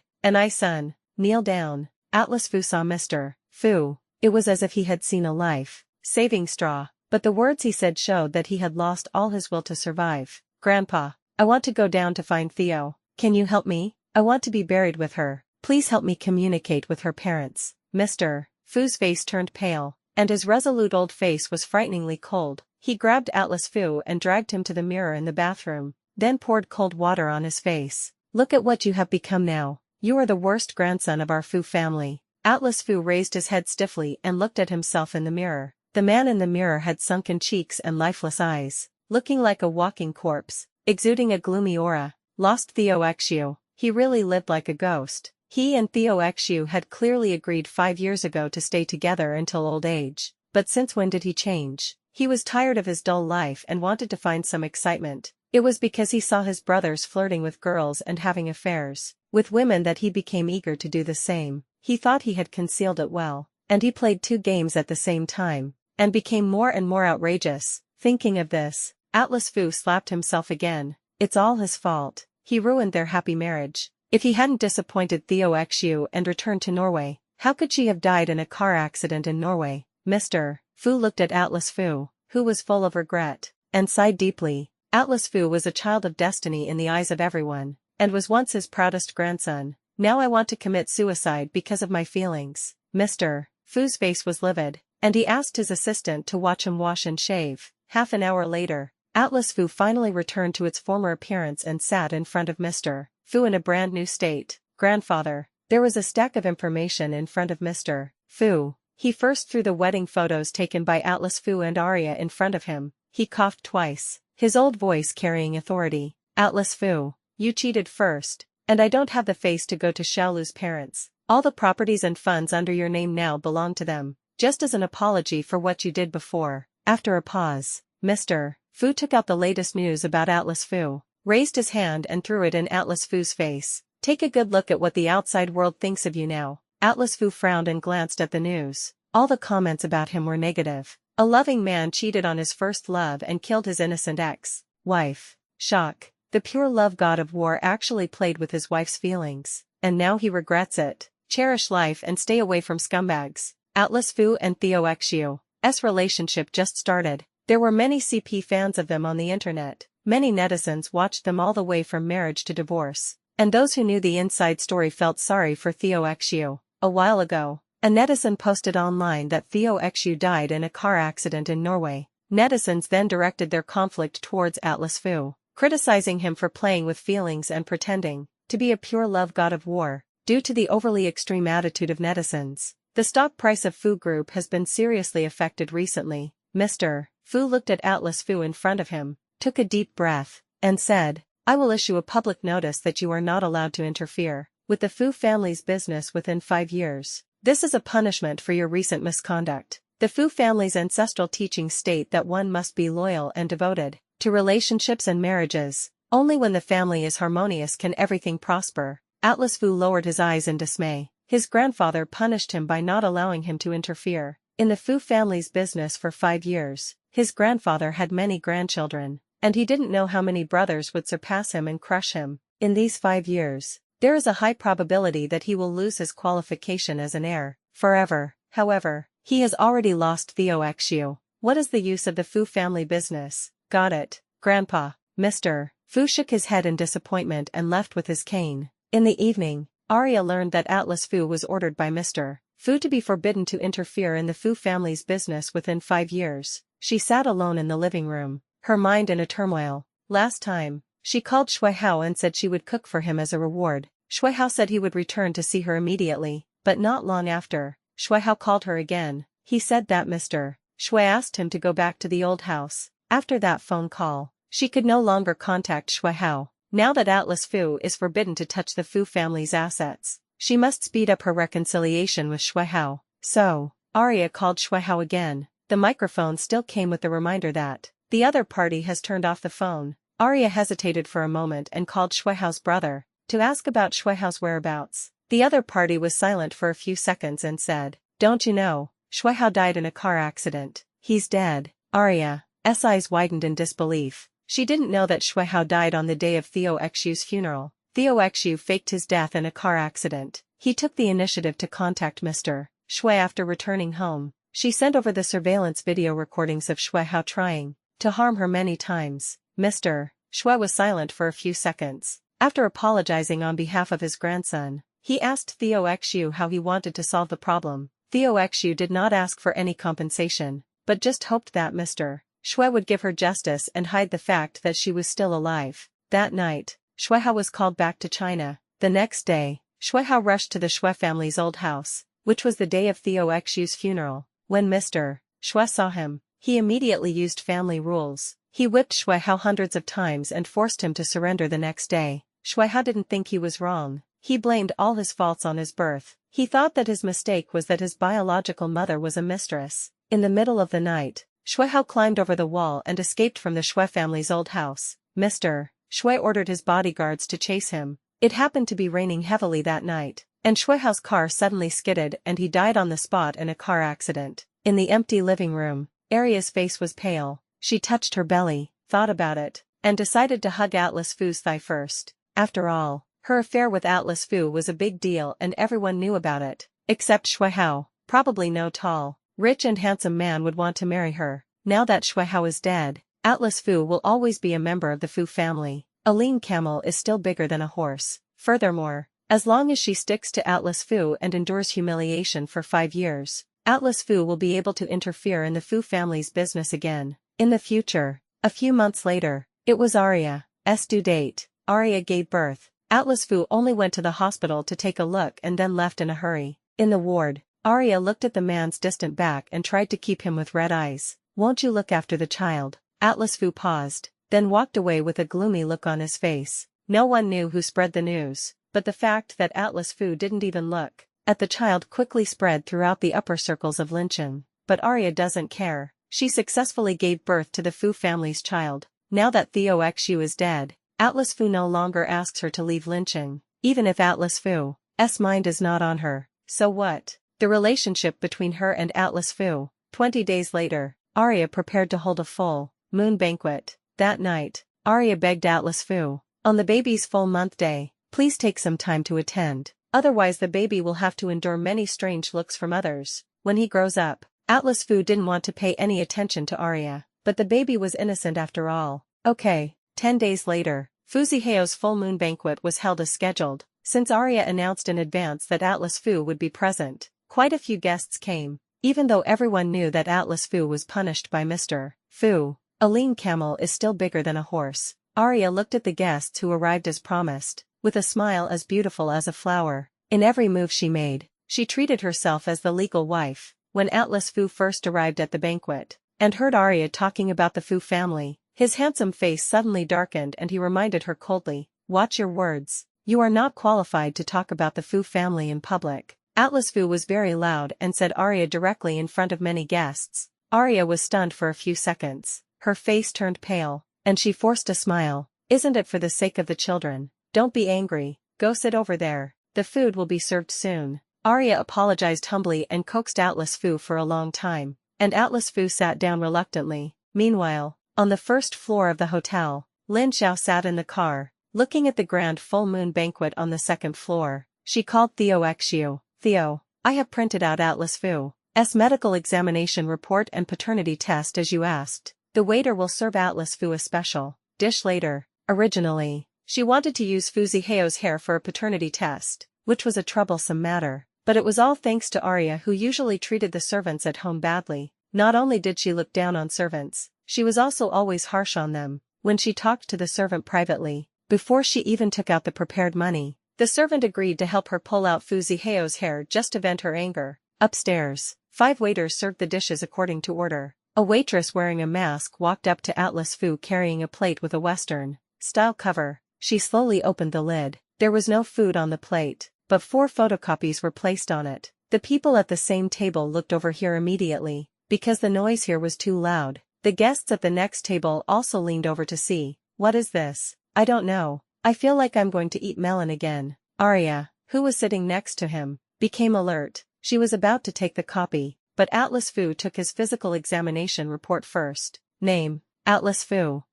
Son, kneel down. Atlas Fu saw Mr. Fu. It was as if he had seen a life-saving straw, but the words he said showed that he had lost all his will to survive. Grandpa, I want to go down to find Theo. Can you help me? I want to be buried with her. Please help me communicate with her parents. Mr. Fu's face turned pale, and his resolute old face was frighteningly cold. He grabbed Atlas Fu and dragged him to the mirror in the bathroom, then poured cold water on his face. Look at what you have become now. You are the worst grandson of our Fu family. Atlas Fu raised his head stiffly and looked at himself in the mirror. The man in the mirror had sunken cheeks and lifeless eyes, looking like a walking corpse, exuding a gloomy aura. Lost Theo Xu. He really lived like a ghost. He and Theo Xu had clearly agreed 5 years ago to stay together until old age. But since when did he change? He was tired of his dull life and wanted to find some excitement. It was because he saw his brothers flirting with girls and having affairs with women that he became eager to do the same. He thought he had concealed it well, and he played 2 games at the same time, and became more and more outrageous. Thinking of this, Atlas Fu slapped himself again. It's all his fault. He ruined their happy marriage. If he hadn't disappointed Theo Xu and returned to Norway, how could she have died in a car accident in Norway? Mr. Fu looked at Atlas Fu, who was full of regret, and sighed deeply. Atlas Fu was a child of destiny in the eyes of everyone, and was once his proudest grandson. Now I want to commit suicide because of my feelings. Mr. Fu's face was livid, and he asked his assistant to watch him wash and shave. Half an hour later, Atlas Fu finally returned to its former appearance and sat in front of Mr. Fu in a brand new state. Grandfather. There was a stack of information in front of Mr. Fu. He first threw the wedding photos taken by Atlas Fu and Arya in front of him. He coughed twice, his old voice carrying authority. Atlas Fu, you cheated first, and I don't have the face to go to Xiaolu's parents. All the properties and funds under your name now belong to them, just as an apology for what you did before. After a pause, Mr. Fu took out the latest news about Atlas Fu, raised his hand and threw it in Atlas Fu's face. Take a good look at what the outside world thinks of you now. Atlas Fu frowned and glanced at the news. All the comments about him were negative. A loving man cheated on his first love and killed his innocent ex-wife. Shock. The pure love god of war actually played with his wife's feelings, and now he regrets it. Cherish life and stay away from scumbags. Atlas Fu and Theo Xu's relationship just started. There were many CP fans of them on the internet. Many netizens watched them all the way from marriage to divorce, and those who knew the inside story felt sorry for Theo Xu. A while ago, a netizen posted online that Theo Xu died in a car accident in Norway. Netizens then directed their conflict towards Atlas Fu, criticizing him for playing with feelings and pretending to be a pure love god of war. Due to the overly extreme attitude of netizens, the stock price of Fu Group has been seriously affected recently. Mr. Fu looked at Atlas Fu in front of him, took a deep breath, and said, I will issue a public notice that you are not allowed to interfere with the Fu family's business within 5 years. This is a punishment for your recent misconduct. The Fu family's ancestral teachings state that one must be loyal and devoted to relationships and marriages. Only when the family is harmonious can everything prosper. Atlas Fu lowered his eyes in dismay. His grandfather punished him by not allowing him to interfere in the Fu family's business for 5 years. His grandfather had many grandchildren, and he didn't know how many brothers would surpass him and crush him. In these 5 years, there is a high probability that he will lose his qualification as an heir forever. However, he has already lost Theo Xu. What is the use of the Fu family business? Got it, Grandpa. Mr. Fu shook his head in disappointment and left with his cane. In the evening, Arya learned that Atlas Fu was ordered by Mr. Fu to be forbidden to interfere in the Fu family's business within 5 years. She sat alone in the living room, her mind in a turmoil. Last time, she called Shui Hao and said she would cook for him as a reward. Shui Hao said he would return to see her immediately, but not long after, Shui Hao called her again. He said that Mr. Shui asked him to go back to the old house. After that phone call, she could no longer contact Shui Hao. Now that Atlas Fu is forbidden to touch the Fu family's assets, she must speed up her reconciliation with Shui Hao. So, Arya called Shui Hao again. The microphone still came with the reminder that the other party has turned off the phone. Arya hesitated for a moment and called Shui Hao's brother to ask about Shui Hao's whereabouts. The other party was silent for a few seconds and said, "Don't you know, Shui Hao died in a car accident. He's dead." Arya's eyes widened in disbelief. She didn't know that Shui Hao died on the day of Theo Xu's funeral. Theo Xu faked his death in a car accident. He took the initiative to contact Mr. Shui after returning home. She sent over the surveillance video recordings of Shui Hao trying to harm her many times. Mr. Shui was silent for a few seconds. After apologizing on behalf of his grandson, he asked Theo Xu how he wanted to solve the problem. Theo Xu did not ask for any compensation, but just hoped that Mr. Shui would give her justice and hide the fact that she was still alive. That night, Shui Hao was called back to China. The next day, Shui Hao rushed to the Shui family's old house, which was the day of Theo Xu's funeral. When Mr. Shui saw him, he immediately used family rules. He whipped Shui Hao hundreds of times and forced him to surrender the next day. Shui Hao didn't think he was wrong. He blamed all his faults on his birth. He thought that his mistake was that his biological mother was a mistress. In the middle of the night, Shui Hao climbed over the wall and escaped from the Shui family's old house. Mr. Shui ordered his bodyguards to chase him. It happened to be raining heavily that night, and Shui Hao's car suddenly skidded and he died on the spot in a car accident. In the empty living room, Arya's face was pale. She touched her belly, thought about it, and decided to hug Atlas Fu's thigh first. After all, her affair with Atlas Fu was a big deal and everyone knew about it, except Shui Hao. Probably no tall, rich and handsome man would want to marry her. Now that Shui Hao is dead, Atlas Fu will always be a member of the Fu family. A lean camel is still bigger than a horse. Furthermore, as long as she sticks to Atlas Fu and endures humiliation for 5 years, Atlas Fu will be able to interfere in the Fu family's business again. In the future, a few months later, it was Arya's due date. Arya gave birth. Atlas Fu only went to the hospital to take a look and then left in a hurry. In the ward, Arya looked at the man's distant back and tried to keep him with red eyes. "Won't you look after the child?" Atlas Fu paused, then walked away with a gloomy look on his face. No one knew who spread the news, but the fact that Atlas Fu didn't even look at the child quickly spread throughout the upper circles of Linchen. But Arya doesn't care. She successfully gave birth to the Fu family's child. Now that Theo Xu is dead, Atlas Fu no longer asks her to leave Linchen. Even if Atlas Fu's mind is not on her, so what? The relationship between her and Atlas Fu. 20 days later, Arya prepared to hold a full moon banquet. That night, Arya begged Atlas Fu, "On the baby's full month day, please take some time to attend. Otherwise the baby will have to endure many strange looks from others when he grows up." Atlas Fu didn't want to pay any attention to Arya, but the baby was innocent after all. Okay. 10 days later, Fuziheo's full moon banquet was held as scheduled. Since Arya announced in advance that Atlas Fu would be present, quite a few guests came. Even though everyone knew that Atlas Fu was punished by Mr. Fu, a lean camel is still bigger than a horse. Arya looked at the guests who arrived as promised, with a smile as beautiful as a flower. In every move she made, she treated herself as the legal wife. When Atlas Fu first arrived at the banquet, and heard Arya talking about the Fu family, his handsome face suddenly darkened and he reminded her coldly, "Watch your words. You are not qualified to talk about the Fu family in public." Atlas Fu was very loud and said Arya directly in front of many guests. Arya was stunned for a few seconds. Her face turned pale, and she forced a smile. "Isn't it for the sake of the children? Don't be angry. Go sit over there. The food will be served soon." Arya apologized humbly and coaxed Atlas Fu for a long time, and Atlas Fu sat down reluctantly. Meanwhile, on the first floor of the hotel, Lin Xiao sat in the car, looking at the grand full moon banquet on the second floor. She called Theo Xu. "Theo, I have printed out Atlas Fu's medical examination report and paternity test as you asked. The waiter will serve Atlas Fu a special dish later." Originally, she wanted to use Fuziheo's hair for a paternity test, which was a troublesome matter. But it was all thanks to Arya, who usually treated the servants at home badly. Not only did she look down on servants, she was also always harsh on them. When she talked to the servant privately, before she even took out the prepared money, the servant agreed to help her pull out Fuziheo's hair just to vent her anger. Upstairs, 5 waiters served the dishes according to order. A waitress wearing a mask walked up to Atlas Fu carrying a plate with a Western-style cover. She slowly opened the lid. There was no food on the plate, but 4 photocopies were placed on it. The people at the same table looked over here immediately, because the noise here was too loud. The guests at the next table also leaned over to see. What is this? I don't know. I feel like I'm going to eat melon again. Arya, who was sitting next to him, became alert. She was about to take the copy, but Atlas Fu took his physical examination report first. Name: Atlas Fu.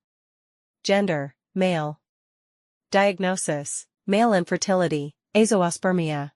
Gender: male. Diagnosis: male infertility, azoospermia.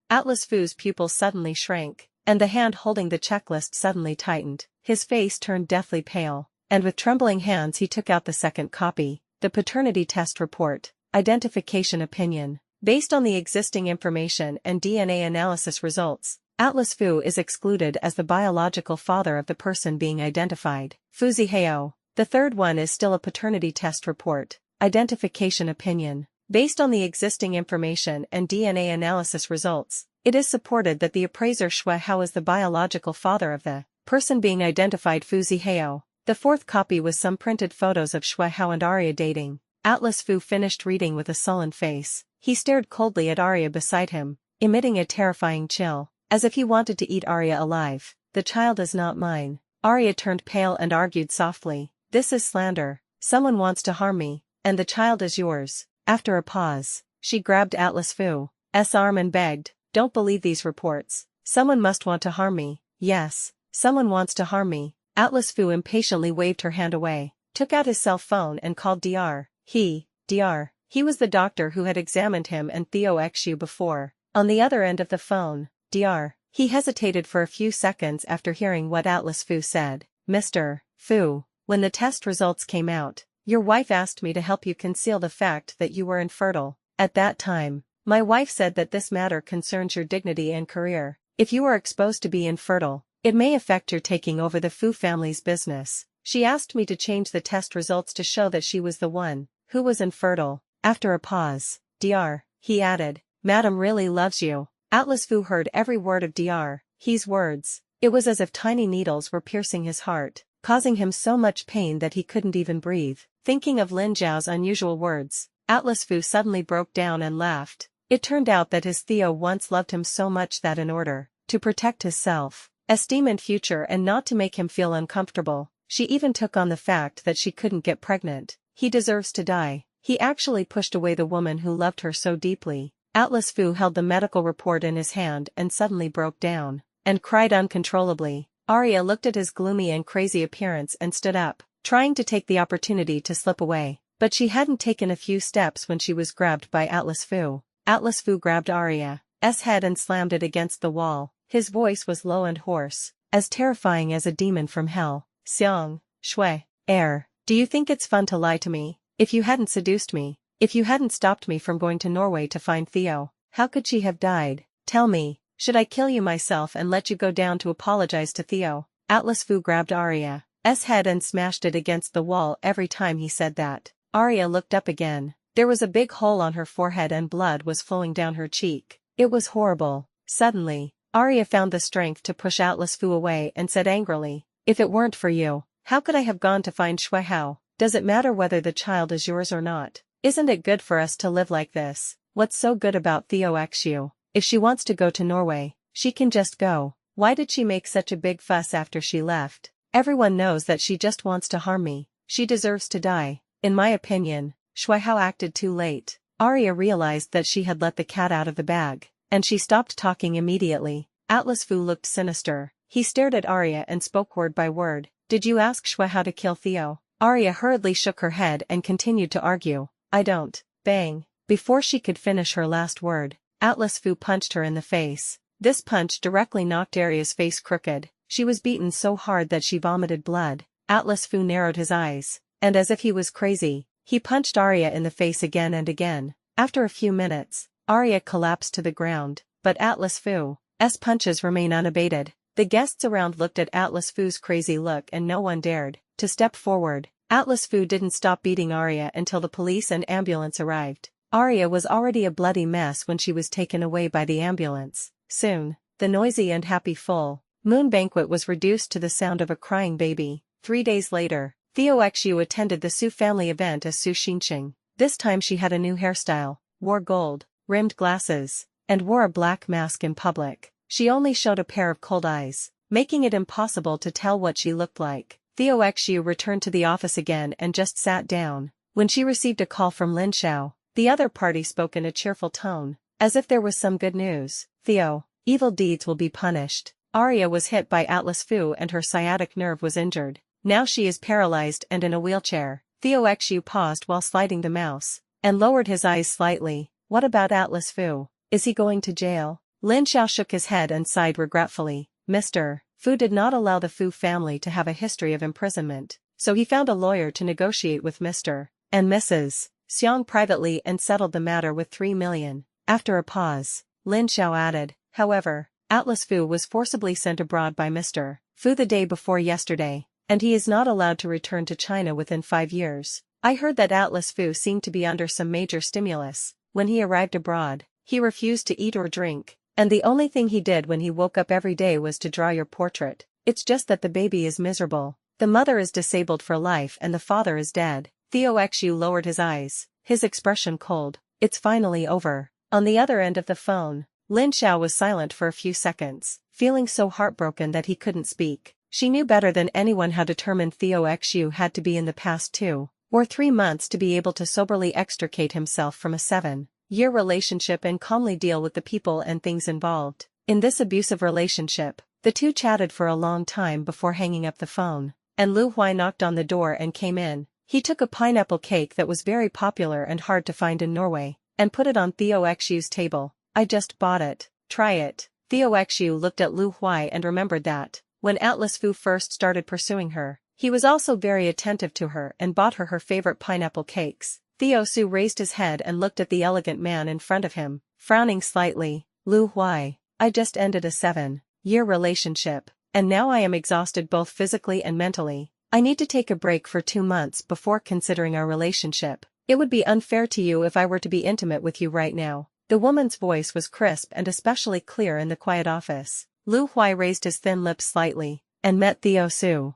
Atlas Fu's pupils suddenly shrank, and the hand holding the checklist suddenly tightened. His face turned deathly pale, and with trembling hands he took out the second copy, the paternity test report, identification opinion. Based on the existing information and DNA analysis results, Atlas Fu is excluded as the biological father of the person being identified. Fuziheo. The third one is still a paternity test report, identification opinion. Based on the existing information and DNA analysis results, it is supported that the appraiser Shui Hao is the biological father of the person being identified, Fuziheo. The fourth copy was some printed photos of Shui Hao and Arya dating. Atlas Fu finished reading with a sullen face. He stared coldly at Arya beside him, emitting a terrifying chill, as if he wanted to eat Arya alive. The child is not mine. Arya turned pale and argued softly. This is slander. Someone wants to harm me, and the child is yours. After a pause, she grabbed Atlas Fu's arm and begged, don't believe these reports. Someone must want to harm me. Yes, someone wants to harm me. Atlas Fu impatiently waved her hand away, took out his cell phone and called Dr. He was the doctor who had examined him and Theo Xiu before. On the other end of the phone, Dr. He hesitated for a few seconds after hearing what Atlas Fu said. Mr. Fu, when the test results came out, your wife asked me to help you conceal the fact that you were infertile. At that time, my wife said that this matter concerns your dignity and career. If you are exposed to be infertile, it may affect your taking over the Fu family's business. She asked me to change the test results to show that she was the one who was infertile. After a pause, Dr. He added, Madam really loves you. Atlas Fu heard every word of Dr. He's words. It was as if tiny needles were piercing his heart, causing him so much pain that he couldn't even breathe. Thinking of Lin Zhao's unusual words, Atlas Fu suddenly broke down and laughed. It turned out that his Theo once loved him so much that in order to protect his self-esteem and future and not to make him feel uncomfortable, she even took on the fact that she couldn't get pregnant. He deserves to die. He actually pushed away the woman who loved her so deeply. Atlas Fu held the medical report in his hand and suddenly broke down, and cried uncontrollably. Arya looked at his gloomy and crazy appearance and stood up, trying to take the opportunity to slip away, but she hadn't taken a few steps when she was grabbed by Atlas Fu. Atlas Fu grabbed Arya's head and slammed it against the wall. His voice was low and hoarse, as terrifying as a demon from hell. Xiang, Shui, do you think it's fun to lie to me? If you hadn't seduced me, if you hadn't stopped me from going to Norway to find Theo, how could she have died? Tell me, should I kill you myself and let you go down to apologize to Theo? Atlas Fu grabbed Arya's head and smashed it against the wall every time he said that. Arya looked up again. There was a big hole on her forehead and blood was flowing down her cheek. It was horrible. Suddenly, Arya found the strength to push Atlas Fu away and said angrily, if it weren't for you, how could I have gone to find Shui Hao? Does it matter whether the child is yours or not? Isn't it good for us to live like this? What's so good about Theo Xiu? If she wants to go to Norway, she can just go. Why did she make such a big fuss after she left? Everyone knows that she just wants to harm me. She deserves to die. In my opinion, Shui Hao acted too late. Arya realized that she had let the cat out of the bag, and she stopped talking immediately. Atlas Fu looked sinister. He stared at Arya and spoke word by word. Did you ask Shui Hao to kill Theo? Arya hurriedly shook her head and continued to argue. I don't. Bang. Before she could finish her last word, Atlas Fu punched her in the face. This punch directly knocked Arya's face crooked. She was beaten so hard that she vomited blood. Atlas Fu narrowed his eyes, and as if he was crazy, He punched Arya in the face again and again. After a few minutes, Arya collapsed to the ground, but Atlas Fu's punches remain unabated. The guests around looked at Atlas Fu's crazy look and no one dared to step forward. Atlas Fu didn't stop beating Arya until the police and ambulance arrived. Arya was already a bloody mess when she was taken away by the ambulance. Soon, the noisy and happy full moon banquet was reduced to the sound of a crying baby. 3 days later, Theo Xiu attended the Su family event as Su Xinqing. This time she had a new hairstyle, wore gold-rimmed glasses, and wore a black mask in public. She only showed a pair of cold eyes, making it impossible to tell what she looked like. Theo Xiu returned to the office again and just sat down, when she received a call from Lin Xiao. The other party spoke in a cheerful tone, as if there was some good news. Theo, evil deeds will be punished. Arya was hit by Atlas Fu and her sciatic nerve was injured. Now she is paralyzed and in a wheelchair. Theo Xiu paused while sliding the mouse, and lowered his eyes slightly. What about Atlas Fu? Is he going to jail? Lin Xiao shook his head and sighed regretfully. Mr. Fu did not allow the Fu family to have a history of imprisonment, so he found a lawyer to negotiate with Mr. and Mrs. Xiang privately and settled the matter with 3 million. After a pause, Lin Xiao added, however, Atlas Fu was forcibly sent abroad by Mr. Fu the day before yesterday, and he is not allowed to return to China within 5 years. I heard that Atlas Fu seemed to be under some major stimulus. When he arrived abroad, he refused to eat or drink, and the only thing he did when he woke up every day was to draw your portrait. It's just that the baby is miserable. The mother is disabled for life and the father is dead. Theo Xiu lowered his eyes, his expression cold. It's finally over. On the other end of the phone, Lin Xiao was silent for a few seconds, feeling so heartbroken that he couldn't speak. She knew better than anyone how determined Theo Xiu had to be in the past 2 or 3 months to be able to soberly extricate himself from a 7-year relationship and calmly deal with the people and things involved. In this abusive relationship, the two chatted for a long time before hanging up the phone, and Lu Huai knocked on the door and came in. He took a pineapple cake that was very popular and hard to find in Norway, and put it on Theo Xiu's table. I just bought it. Try it. Theo Xiu looked at Lu Huai and remembered that, when Atlas Fu first started pursuing her, he was also very attentive to her and bought her favorite pineapple cakes. Theo Su raised his head and looked at the elegant man in front of him, frowning slightly. Lu Huai, I just ended a 7-year relationship, and now I am exhausted both physically and mentally. I need to take a break for 2 months before considering our relationship. It would be unfair to you if I were to be intimate with you right now. The woman's voice was crisp and especially clear in the quiet office. Lu Huai raised his thin lips slightly, and met Theo Su's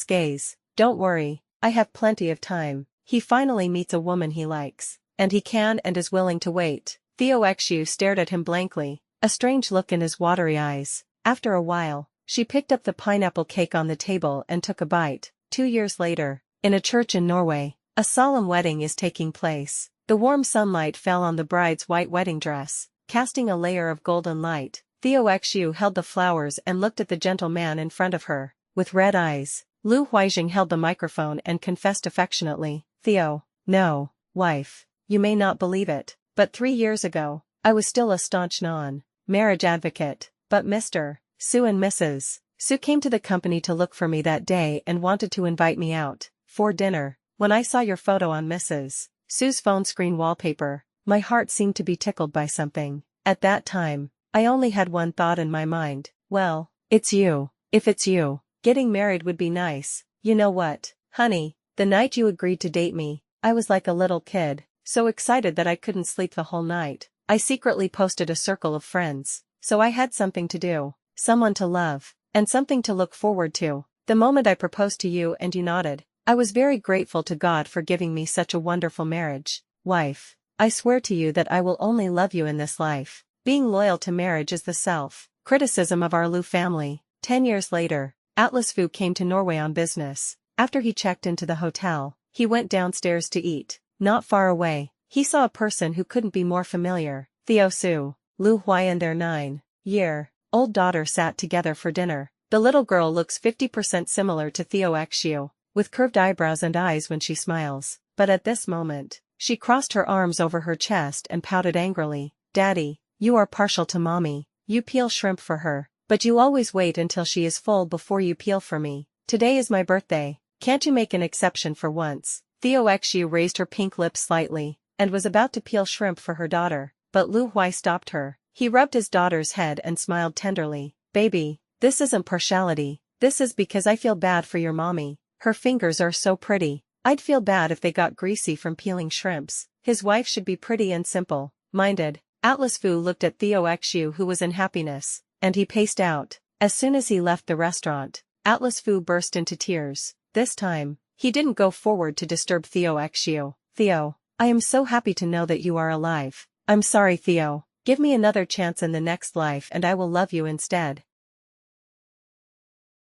gaze. Don't worry, I have plenty of time. He finally meets a woman he likes, and he can and is willing to wait. Theo Xiu stared at him blankly, a strange look in his watery eyes. After a while, she picked up the pineapple cake on the table and took a bite. 2 years later, in a church in Norway, a solemn wedding is taking place. The warm sunlight fell on the bride's white wedding dress, casting a layer of golden light. Theo Xiu held the flowers and looked at the gentle man in front of her, with red eyes. Lu Huijing held the microphone and confessed affectionately, Theo, no, wife, you may not believe it, but 3 years ago, I was still a staunch non-marriage advocate, but Mr. Su and Mrs. Su came to the company to look for me that day and wanted to invite me out for dinner. When I saw your photo on Mrs. Su's phone screen wallpaper, my heart seemed to be tickled by something. At that time, I only had one thought in my mind. Well, it's you. If it's you, getting married would be nice. You know what, honey, the night you agreed to date me, I was like a little kid, so excited that I couldn't sleep the whole night. I secretly posted a circle of friends, so I had something to do, someone to love, and something to look forward to. The moment I proposed to you and you nodded, I was very grateful to God for giving me such a wonderful marriage. Wife, I swear to you that I will only love you in this life. Being loyal to marriage is the self-criticism of our Lu family. 10 years later, Atlas Fu came to Norway on business. After he checked into the hotel, he went downstairs to eat. Not far away, he saw a person who couldn't be more familiar. Theo Su, Lu Huai and their 9-year-old daughter sat together for dinner. The little girl looks 50% similar to Theo Xiu, with curved eyebrows and eyes when she smiles. But at this moment, she crossed her arms over her chest and pouted angrily. Daddy, you are partial to mommy. You peel shrimp for her, but you always wait until she is full before you peel for me. Today is my birthday. Can't you make an exception for once? Theo Xiu raised her pink lips slightly, and was about to peel shrimp for her daughter, but Lu Hui stopped her. He rubbed his daughter's head and smiled tenderly. Baby, this isn't partiality, this is because I feel bad for your mommy. Her fingers are so pretty. I'd feel bad if they got greasy from peeling shrimps. His wife should be pretty and simple-minded. Atlas Fu looked at Theo Xiu, who was in happiness, and he paced out. As soon as he left the restaurant, Atlas Fu burst into tears. This time, he didn't go forward to disturb Theo Xiu. Theo, I am so happy to know that you are alive. I'm sorry, Theo. Give me another chance in the next life and I will love you instead.